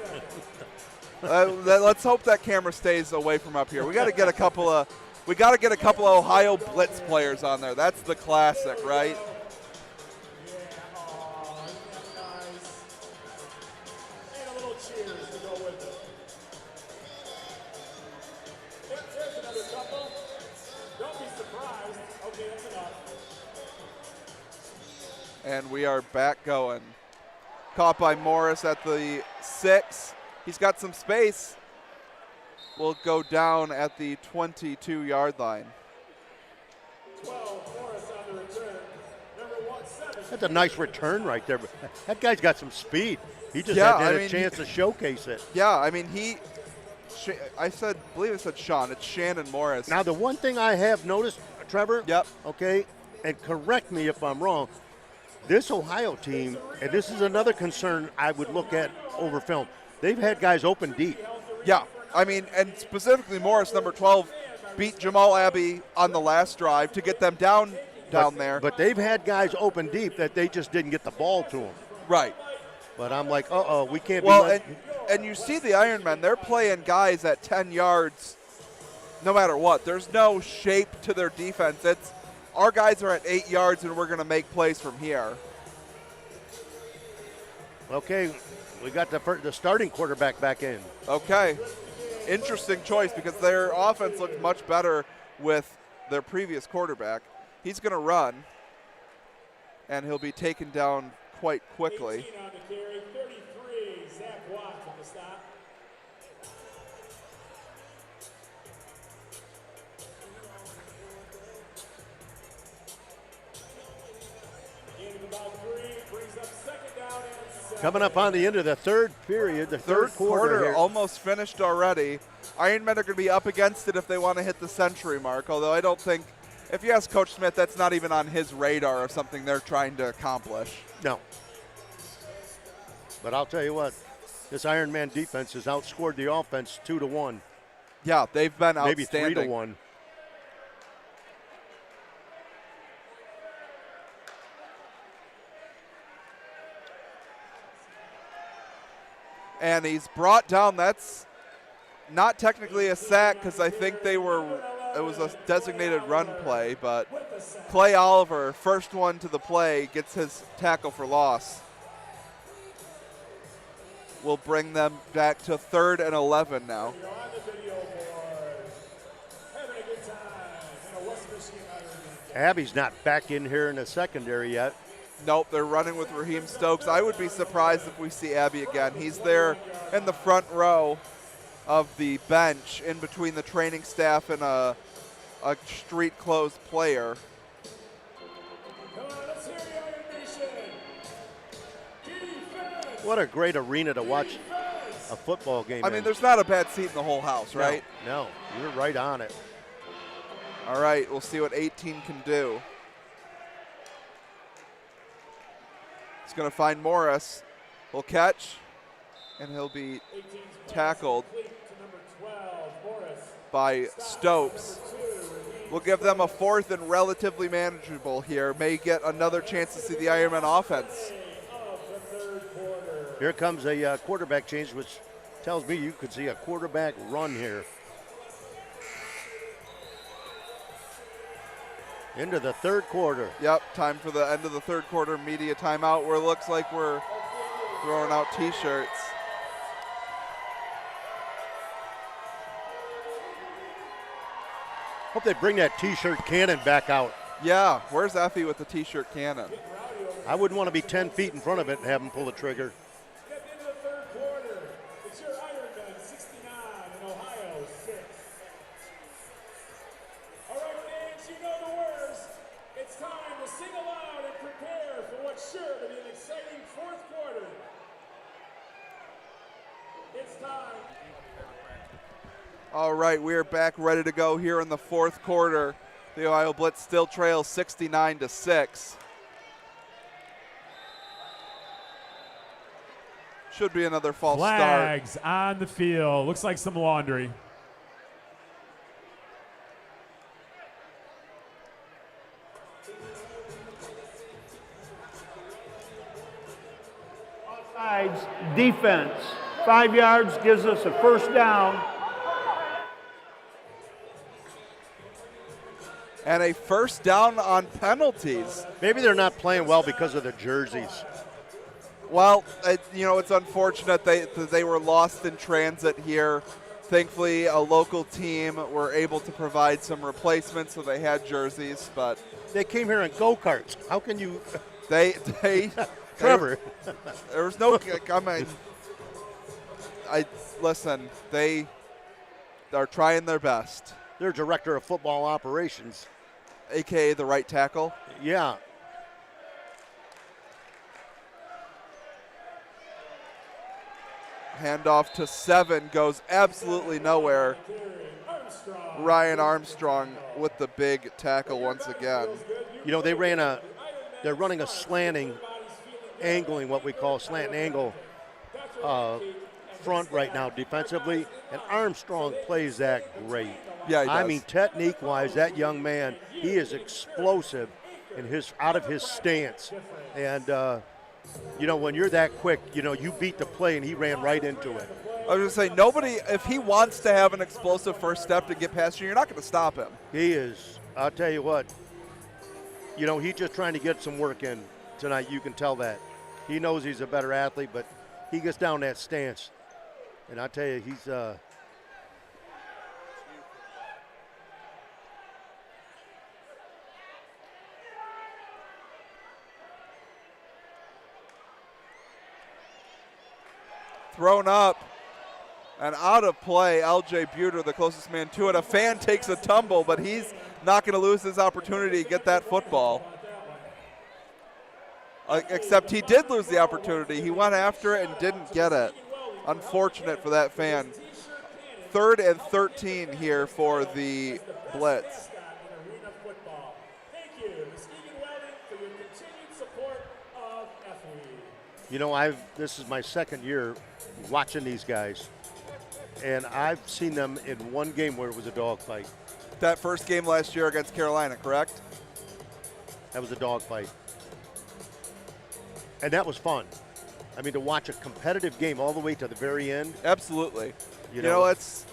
S4: second.
S2: Let's hope that camera stays away from up here. We got to get a couple of Ohio Blitz players on there. That's the classic, right?
S4: Yeah, aw, isn't that nice? And a little cheers to go with it. There's another couple. Don't be surprised. Okay, that's enough.
S2: And we are back going. Caught by Morris at the 6. He's got some space. Will go down at the 22-yard line.
S4: 12, Morris on the return. Number 17.
S3: That's a nice return right there. That guy's got some speed. He just
S2: Yeah,
S3: had
S2: I
S3: a
S2: mean,
S3: chance to showcase it.
S2: Yeah, I mean, believe I said Sean. It's Shannon Morris.
S3: Now, the one thing I have noticed, Trevor,
S2: Yep.
S3: okay, and correct me if I'm wrong, this Ohio team, and this is another concern I would look at over film, they've had guys open deep.
S2: Yeah, I mean, and specifically Morris, number 12, beat Jamal Abbey on the last drive to get them down there.
S3: But they've had guys open deep that they just didn't get the ball to them.
S2: Right.
S3: But I'm like, we can't
S2: Well,
S3: be
S2: and you see the Ironmen, they're playing guys at 10 yards no matter what. There's no shape to their defense. It's our guys are at 8 yards and we're going to make plays from here.
S3: Okay, we got the starting quarterback back in.
S2: Okay. Interesting choice because their offense looked much better with their previous quarterback. He's going to run, and he'll be taken down quite quickly.
S4: 18 on the carry, 33, Zach Watt on the stop. Gain of about 3, brings up second down and 7.
S3: Coming up on the end of the third period, the third quarter here.
S2: Almost finished already. Ironmen are going to be up against it if they want to hit the century mark, although I don't think, if you ask Coach Smith, that's not even on his radar of something they're trying to accomplish.
S3: No. But I'll tell you what, this Ironman defense has outscored the offense 2-1.
S2: Yeah, they've been
S3: maybe
S2: outstanding.
S3: 3-1.
S2: And he's brought down. That's not technically a sack because I think it was a designated run play, but Clay Oliver, first one to the play, gets his tackle for loss. Will bring them back to 3rd and 11 now.
S3: Abbey's not back in here in the secondary yet.
S2: Nope, they're running with Raheem Stokes. I would be surprised if we see Abbey again. He's there in the front row of the bench in between the training staff and a street closed player.
S4: Come on, let's hear the Iron Nation. Defense.
S3: What a great arena to watch a football game
S2: I
S3: in.
S2: mean, there's not a bad seat in the whole house, right?
S3: No, you're right on it.
S2: All right, we'll see what 18 can do. He's going to find Morris. He'll catch, and he'll be tackled by Stopes. We'll give them a fourth and relatively manageable here. May get another chance to see the Ironmen offense.
S3: Here comes a quarterback change, which tells me you could see a quarterback run here. Into the third quarter.
S2: Yep, time for the end of the third quarter media timeout where it looks like we're throwing out T-shirts.
S3: Hope they bring that T-shirt cannon back out.
S2: Yeah, where's Effie with the T-shirt cannon?
S3: I wouldn't want to be 10 feet in front of it and have him pull the trigger.
S4: Step into the third quarter. It's your Ironmen 69 and Ohio 6. All right, fans, you know the words. It's time to sing aloud and prepare for what's sure to be an exciting fourth quarter. It's time.
S2: All right, we are back ready to go here in the fourth quarter. The Ohio Blitz still trails 69-6. Should be another false
S4: Flags on the field. Looks like some laundry.
S5: Offsides defense. 5 yards gives us a first down.
S2: And a first down on penalties.
S3: Maybe they're not playing well because of the jerseys.
S2: Well, it's unfortunate they were lost in transit here. Thankfully, a local team were able to provide some replacements, so they had jerseys. But
S3: they came here in go-karts. How can you?
S2: They
S3: Trevor.
S2: There was no. I mean, listen. They are trying their best.
S3: Their director of football operations,
S2: AKA the right tackle.
S3: Yeah.
S2: Handoff to 7 goes absolutely nowhere. Ryan Armstrong with the big tackle once again.
S3: You know, they're running a slanting, angling, what we call slant and angle front right now defensively, and Armstrong plays that great.
S2: Yeah, he does.
S3: I mean, technique-wise, that young man, he is explosive in out of his stance. And, when you're that quick, you beat the play, and he ran right into it.
S2: I was going to say, nobody, if he wants to have an explosive first step to get past you, you're not going to stop him.
S3: He is. I'll tell you what, he's just trying to get some work in tonight. You can tell that. He knows he's a better athlete, but he gets down that stance. And I tell you, he's
S2: thrown up and out of play. LJ Buter, the closest man to it. A fan takes a tumble, but he's not going to lose his opportunity to get that football. Except he did lose the opportunity. He went after it and didn't get it. Unfortunate for that fan. 3rd and 13 here for the Blitz.
S3: This is my second year watching these guys, and I've seen them in one game where it was a dogfight.
S2: That first game last year against Carolina, correct?
S3: That was a dogfight. And that was fun. I mean, to watch a competitive game all the way to the very end.
S2: Absolutely.
S3: You know
S2: it's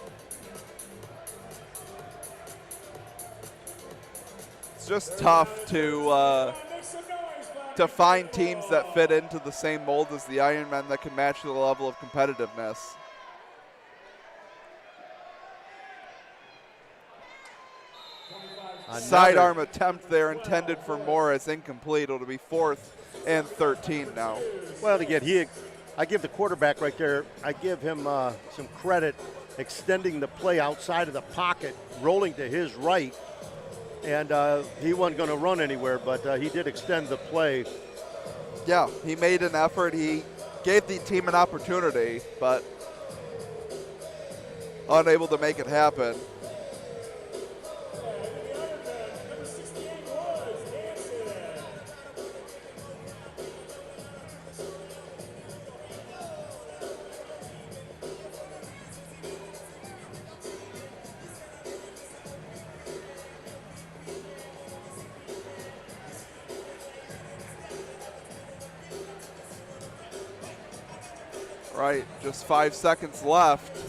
S2: just tough to find teams that fit into the same mold as the Ironmen that can match the level of competitiveness. Sidearm attempt there intended for Morris, incomplete. It'll be 4th and 13 now.
S3: Well, again, I give the quarterback right there, I give him some credit extending the play outside of the pocket, rolling to his right. And he wasn't going to run anywhere, but he did extend the play.
S2: Yeah, he made an effort. He gave the team an opportunity, but unable to make it happen. Right, just 5 seconds left.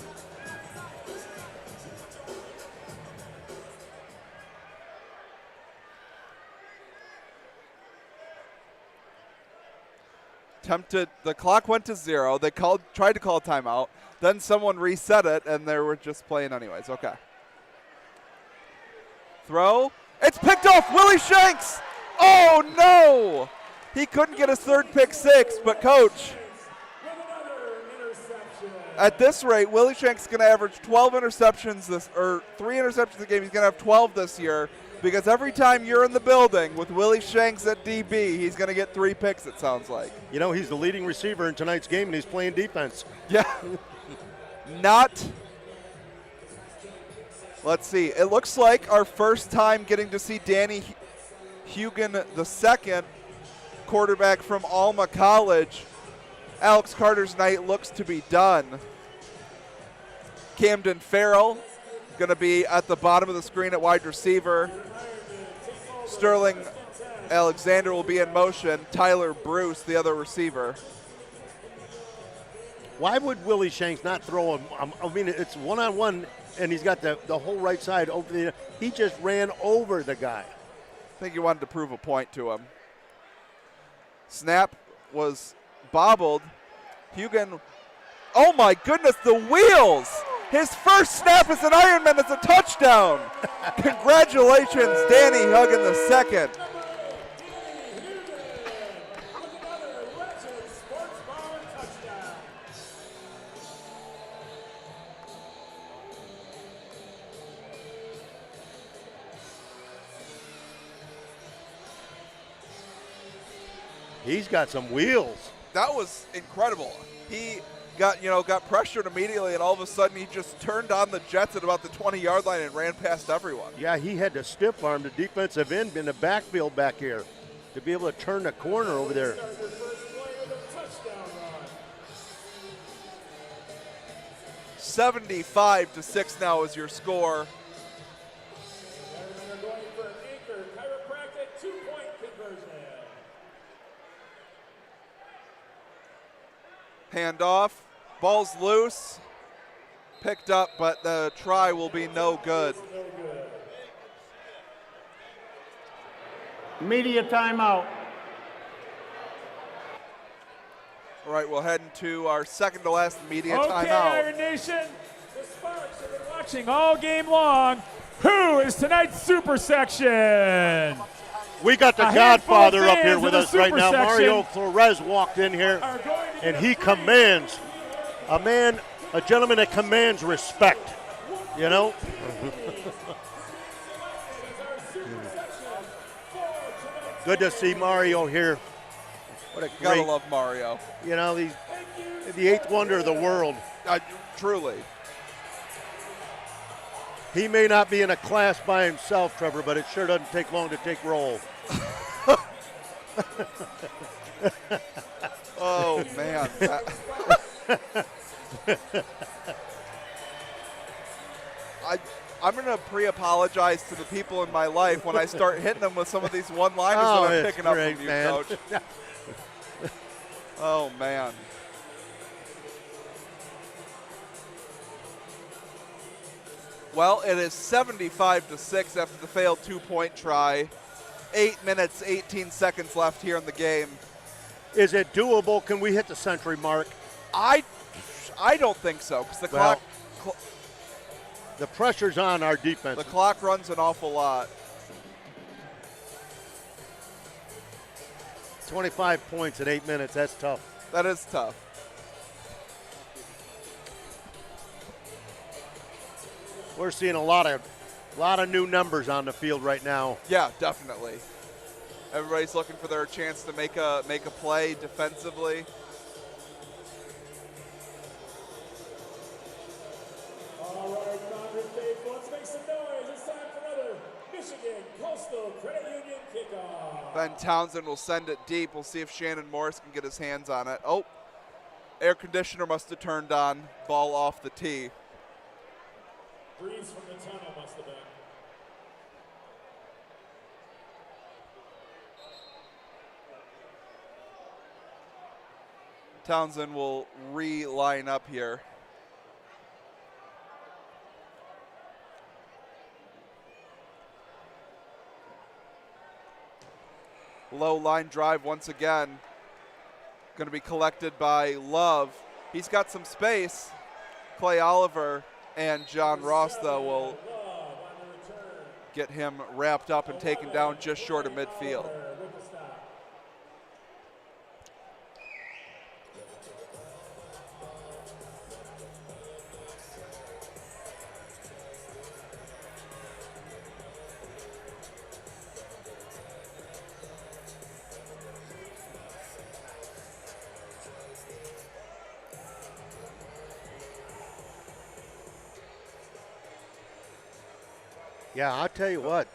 S2: The clock went to 0. They tried to call a timeout. Then someone reset it, and they were just playing anyways. Okay. Throw. It's picked off. Willie Shanks. Oh, no. He couldn't get his third pick six, but coach, at this rate, Willie Shanks is going to average 12 interceptions or 3 interceptions a game. He's going to have 12 this year because every time you're in the building with Willie Shanks at DB, he's going to get 3 picks, it sounds like.
S3: You know, he's the leading receiver in tonight's game, and he's playing defense.
S2: Yeah. Let's see. It looks like our first time getting to see Danny Hugan II, quarterback from Alma College. Alex Carter's night looks to be done. Camden Farrell going to be at the bottom of the screen at wide receiver. Sterling Alexander will be in motion. Tyler Bruce, the other receiver.
S3: Why would Willie Shanks not throw him? I mean, it's one-on-one, and he's got the whole right side open. He just ran over the guy.
S2: I think he wanted to prove a point to him. Snap was bobbled. Hugan, oh my goodness, the wheels! His first snap as an Ironman is a touchdown. Congratulations, Danny Hugan II.
S3: He's got some wheels.
S2: That was incredible. He got pressured immediately, and all of a sudden he just turned on the Jets at about the 20-yard line and ran past everyone.
S3: Yeah, he had to stiff arm the defensive end in the backfield back here to be able to turn the corner over there.
S2: 75-6 now is your score. Handoff, ball's loose, picked up, but the try will be no good.
S5: Media timeout.
S2: All right, we'll head into our second to last media
S4: okay,
S2: timeout.
S4: Iron Nation, the Sparks have been watching all game long. Who is tonight's super section?
S3: We got the Godfather up here with us right now. Mario Flores walked in here, and he commands a gentleman that commands respect, you know? Good to see Mario here. What a great,
S2: gotta love Mario.
S3: You know, he's the eighth wonder of the world.
S2: Truly.
S3: He may not be in a class by himself, Trevor, but it sure doesn't take long to take roll.
S2: Oh, man. I'm going to pre-apologize to the people in my life when I start hitting them with some of these one-liners that I'm picking up from you, Coach. Oh, man. Well, it is 75-6 after the failed two-point try. 8 minutes, 18 seconds left here in the game.
S3: Is it doable? Can we hit the century mark?
S2: I don't think so, because the clock.
S3: The pressure's on our defense.
S2: The clock runs an awful lot.
S3: 25 points in 8 minutes. That's tough.
S2: That is tough.
S3: We're seeing a lot of new numbers on the field right now.
S2: Yeah, definitely. Everybody's looking for their chance to make a play defensively.
S4: Coastal Credit Union kickoff.
S2: Ben Townsend will send it deep. We'll see if Shannon Morris can get his hands on it. Oh, air conditioner must have turned on. Ball off the tee.
S4: Breeze from the tunnel must have been.
S2: Townsend will re-line up here. Low line drive once again. Going to be collected by Love. He's got some space. Clay Oliver and John Ross, though, will get him wrapped up and taken down just short of midfield.
S3: Yeah, I'll tell you what.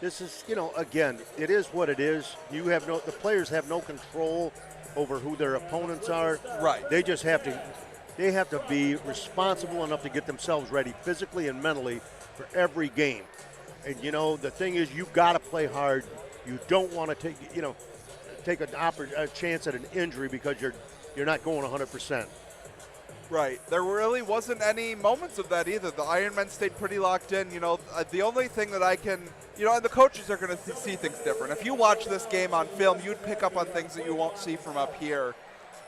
S3: This is, again, it is what it is. The players have no control over who their opponents are.
S2: Right.
S3: They just have to be responsible enough to get themselves ready physically and mentally for every game. And the thing is, you've got to play hard. You don't want to take a chance at an injury because you're not going 100%.
S2: Right. There really wasn't any moments of that either. The Ironmen stayed pretty locked in. The only thing that I can, and the coaches are going to see things different. If you watch this game on film, you'd pick up on things that you won't see from up here.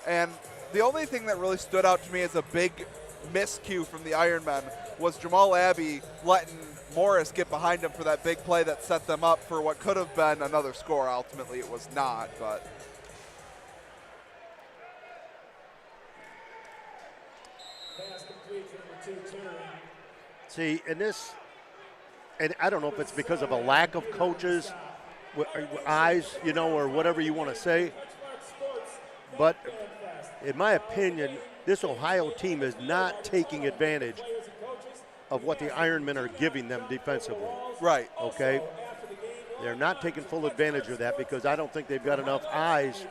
S2: And the only thing that really stood out to me as a big miscue from the Ironmen was Jamal Abbey letting Morris get behind him for that big play that set them up for what could have been another score. Ultimately, it was not, but...
S3: See, and I don't know if it's because of a lack of coaches, eyes, or whatever you want to say, but in my opinion, this Ohio team is not taking advantage of what the Ironmen are giving them defensively.
S2: Right.
S3: Okay? They're not taking full advantage of that because I don't think they've got enough eyes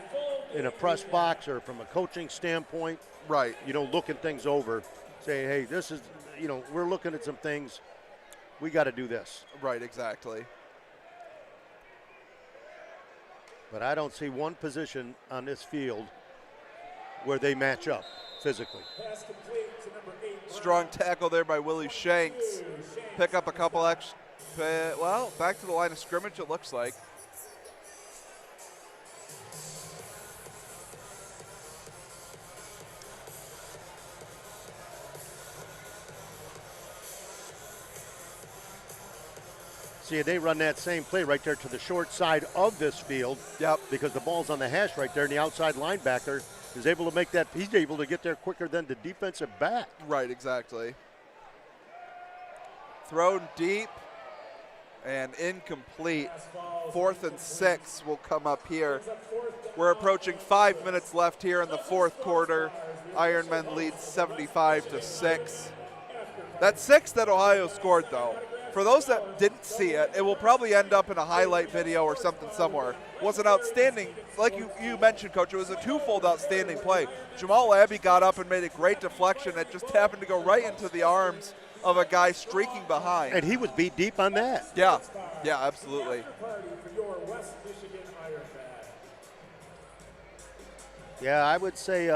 S3: in a press box or from a coaching standpoint.
S2: Right.
S3: Looking things over, saying, hey, this is, we're looking at some things. We got to do this.
S2: Right, exactly.
S3: But I don't see one position on this field where they match up physically.
S2: Strong tackle there by Willie Shanks. Pick up a couple extra. Back to the line of scrimmage, it looks like.
S3: See, they run that same play right there to the short side of this field.
S2: Yep.
S3: Because the ball's on the hash right there, and the outside linebacker is able to make that. He's able to get there quicker than the defensive back.
S2: Right, exactly. Thrown deep and incomplete. 4th and 6 will come up here. We're approaching 5 minutes left here in the fourth quarter. Ironmen leads 75-6. That 6 that Ohio scored, though, for those that didn't see it, it will probably end up in a highlight video or something somewhere. Was an outstanding, like you mentioned, Coach, it was a twofold outstanding play. Jamal Abbey got up and made a great deflection that just happened to go right into the arms of a guy streaking behind.
S3: And he was beat deep on that.
S2: Yeah, absolutely.
S3: Yeah, I would say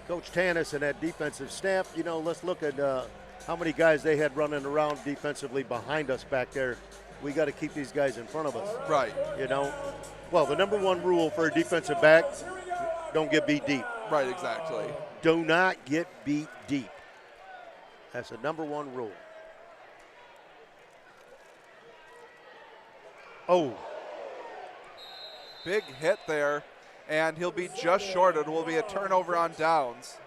S3: Coach Tanis and that defensive staff, let's look at how many guys they had running around defensively behind us back there. We got to keep these guys in front of us.
S2: Right.
S3: Well, the number one rule for a defensive back, don't get beat deep.
S2: Right, exactly.
S3: Do not get beat deep. That's the number one rule. Oh.
S2: Big hit there, and he'll be just short. It will be a turnover on downs.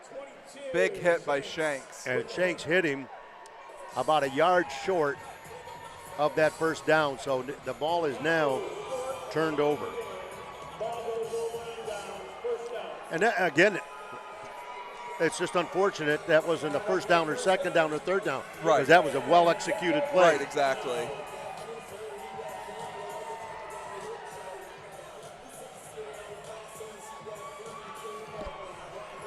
S2: Big hit by Shanks.
S3: And Shanks hit him about a yard short of that first down, so the ball is now turned over. And that, again, it's just unfortunate that wasn't a first down or second down or third down.
S2: Right.
S3: Because that was a well-executed play.
S2: Right, exactly.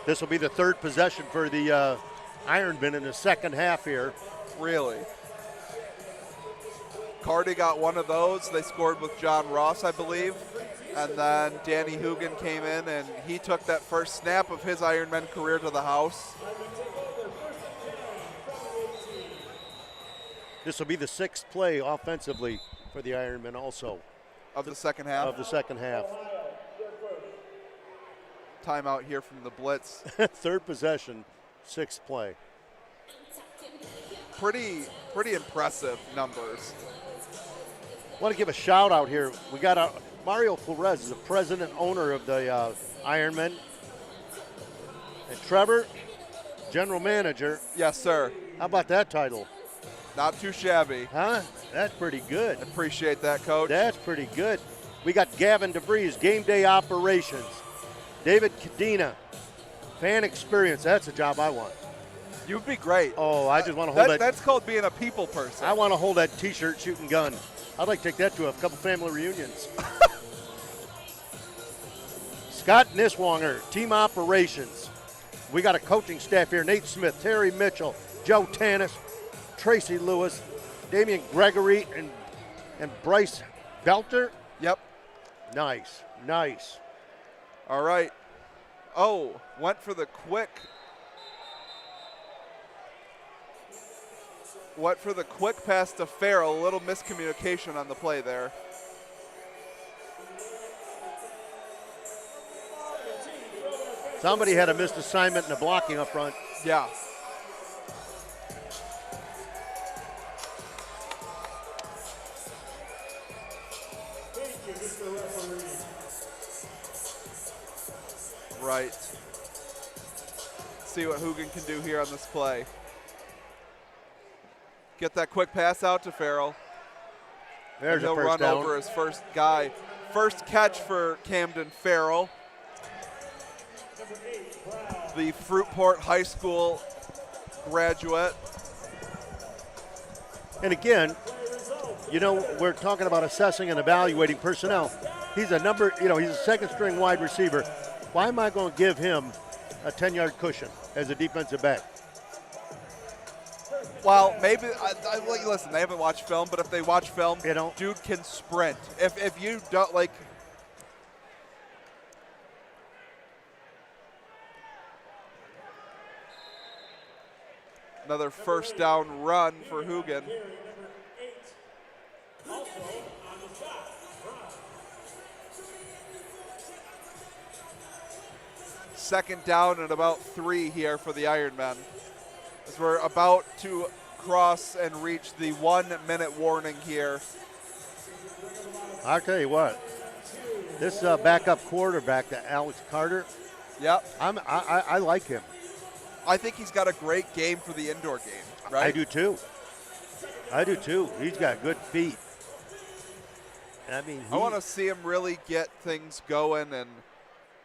S3: This will be the third possession for the Ironmen in the second half here.
S2: Really. Cardi got one of those. They scored with John Ross, I believe. And then Danny Hugan came in, and he took that first snap of his Ironman career to the house.
S3: This will be the sixth play offensively for the Ironmen also.
S2: Of the second half?
S3: Of the second half.
S2: Timeout here from the Blitz.
S3: Third possession, sixth play.
S2: Pretty impressive numbers.
S3: Want to give a shout out here. We got Mario Flores is the president owner of the Ironmen. And Trevor, general manager.
S2: Yes, sir.
S3: How about that title?
S2: Not too shabby.
S3: Huh? That's pretty good.
S2: Appreciate that, Coach.
S3: That's pretty good. We got Gavin DeVries, game day operations. David Cadena, fan experience. That's a job I want.
S2: You'd be great.
S3: Oh, I just want to hold that.
S2: That's called being a people person.
S3: I want to hold that T-shirt, shooting gun. I'd like to take that to a couple family reunions. Scott Niswanger, team operations. We got a coaching staff here. Nate Smith, Terry Mitchell, Joe Tanis, Tracy Lewis, Damian Gregory, and Bryce Belter.
S2: Yep.
S3: Nice.
S2: All right. Oh, went for the quick. Went for the quick pass to Farrell. A little miscommunication on the play there.
S3: Somebody had a missed assignment in the blocking up front.
S2: Yeah. Right. See what Hugan can do here on this play. Get that quick pass out to Farrell.
S3: There's
S2: and
S3: a
S2: he'll
S3: first
S2: run
S3: down.
S2: over his first guy. First catch for Camden Farrell. The Fruitport High School graduate.
S3: And again, you know, we're talking about assessing and evaluating personnel. He's a second string wide receiver. Why am I going to give him a 10-yard cushion as a defensive back?
S2: Well, maybe, listen, they haven't watched film, but if they watch film, dude can sprint. If you don't, like, another first down run for Hugan. Second down and about 3 here for the Ironmen. As we're about to cross and reach the 1 minute warning here.
S3: I'll tell you what, this backup quarterback, Alex Carter.
S2: Yep.
S3: I like him.
S2: I think he's got a great game for the indoor game, right?
S3: I do too. He's got good feet. I mean,
S2: I want to see him really get things going and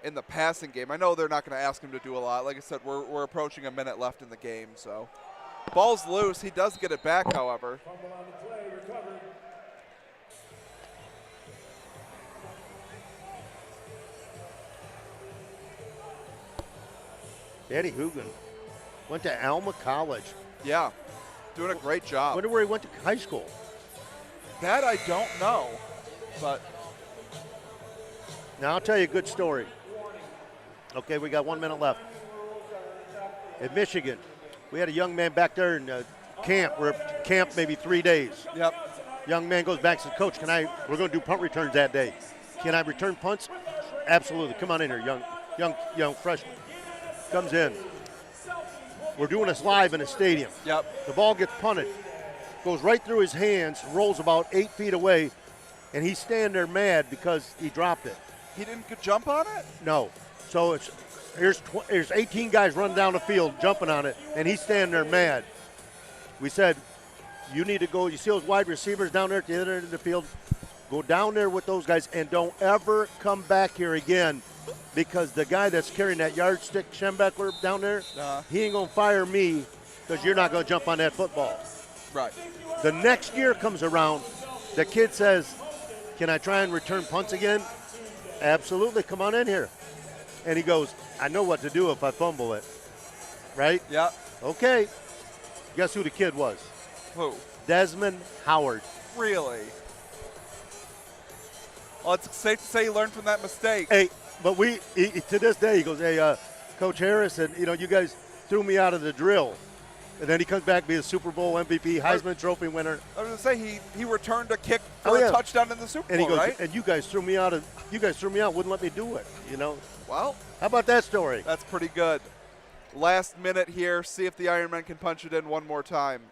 S2: in the passing game. I know they're not going to ask him to do a lot. Like I said, we're approaching a minute left in the game, so. Ball's loose. He does get it back, however.
S3: Danny Hugan went to Alma College.
S2: Yeah, doing a great job.
S3: Wonder where he went to high school.
S2: That I don't know, but.
S3: Now I'll tell you a good story. Okay, we got 1 minute left. In Michigan, we had a young man back there in camp. We're at camp maybe 3 days.
S2: Yep.
S3: Young man goes back and says, Coach, we're going to do punt returns that day. Can I return punts? Absolutely. Come on in here, young freshman. Comes in. We're doing this live in a stadium.
S2: Yep.
S3: The ball gets punted, goes right through his hands, rolls about 8 feet away, and he's standing there mad because he dropped it.
S2: He didn't jump on it?
S3: No. So here's 18 guys running down the field jumping on it, and he's standing there mad. We said, you need to go. You see those wide receivers down there at the other end of the field? Go down there with those guys and don't ever come back here again because the guy that's carrying that yardstick, Schembeckler, down there, he ain't going to fire me because you're not going to jump on that football.
S2: Right.
S3: The next year comes around, the kid says, can I try and return punts again? Absolutely, come on in here. And he goes, I know what to do if I fumble it. Right?
S2: Yeah.
S3: Okay. Guess who the kid was?
S2: Who?
S3: Desmond Howard.
S2: Really? Well, it's safe to say you learned from that mistake.
S3: Hey, but to this day, he goes, hey, Coach Harris, and you guys threw me out of the drill. And then he comes back, be a Super Bowl MVP, Heisman Trophy winner.
S2: I was going to say he returned a kick for a touchdown in the Super Bowl,
S3: and he goes,
S2: right?
S3: And you guys threw me out, wouldn't let me do it,
S2: Well,
S3: how about that story?
S2: that's pretty good. Last minute here, see if the Ironmen can punch it in one more time.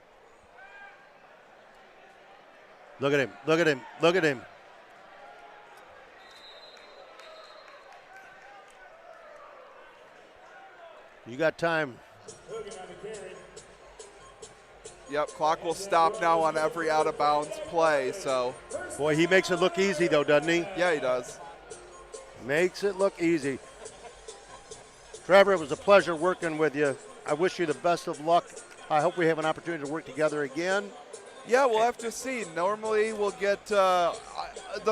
S3: Look at him, look at him, look at him. You got time.
S2: Yep, clock will stop now on every out-of-bounds play, so.
S3: Boy, he makes it look easy, though, doesn't he?
S2: Yeah, he does.
S3: Makes it look easy. Trevor, it was a pleasure working with you. I wish you the best of luck. I hope we have an opportunity to work together again.
S2: Yeah, we'll have to see. Normally we'll get the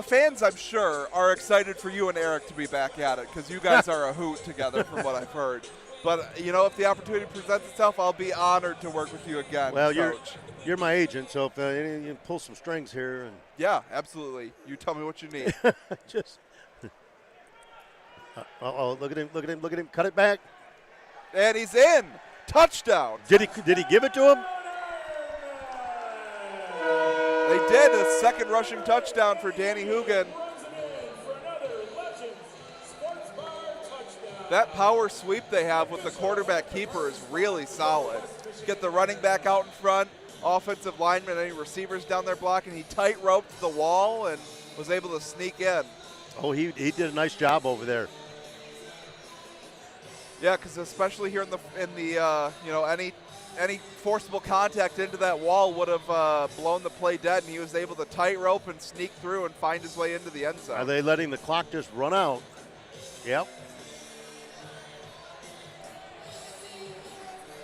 S2: fans, I'm sure, are excited for you and Eric to be back at it because you guys are a hoot together from what I've heard. But, if the opportunity presents itself, I'll be honored to work with you again,
S3: Well,
S2: Coach.
S3: you're my agent, so if you pull some strings here. And
S2: Yeah, absolutely. You tell me what you need.
S3: just look at him, look at him, look at him. Cut it back.
S2: And he's in. Touchdown.
S3: Did he give it to him?
S2: They did. A second rushing touchdown for Danny Hugan. That power sweep they have with the quarterback keeper is really solid. Get the running back out in front, offensive lineman, any receivers down there blocking. He tight roped the wall and was able to sneak in.
S3: Oh, he did a nice job over there.
S2: Yeah, because especially here in the any forcible contact into that wall would have blown the play dead, and he was able to tight rope and sneak through and find his way into the end zone.
S3: Are they letting the clock just run out? Yep.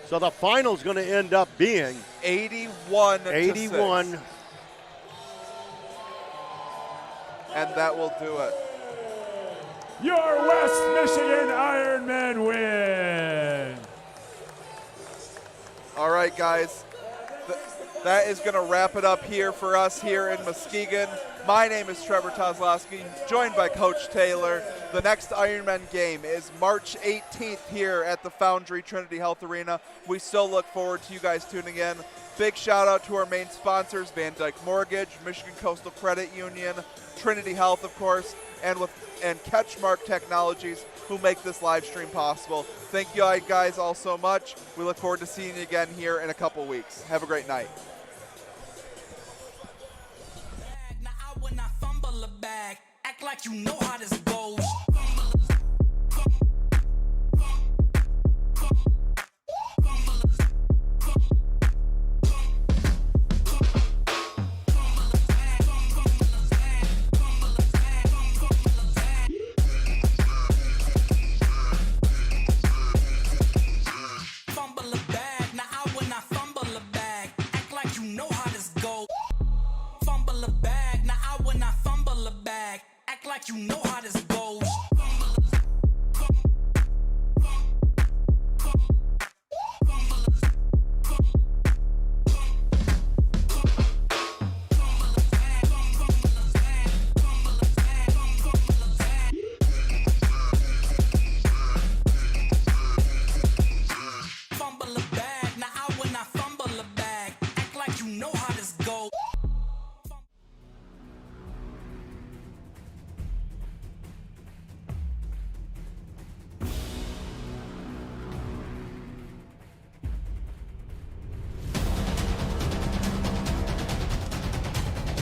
S3: So the final's going to end up being
S2: 81 to 6. And that will do it.
S4: Your West Michigan Ironmen win.
S2: All right, guys. That is going to wrap it up here for us here in Muskegon. My name is Trevor Kozlowski, joined by Coach Taylor. The next Ironman game is March 18th here at the Foundry Trinity Health Arena. We still look forward to you guys tuning in. Big shout out to our main sponsors, Van Dyke Mortgage, Michigan Coastal Credit Union, Trinity Health, of course, and CatchMark Technologies, who make this live stream possible. Thank you guys all so much. We look forward to seeing you again here in a couple weeks. Have a great night.
S1: Now I will not fumble a bag. Act like you know how this goes.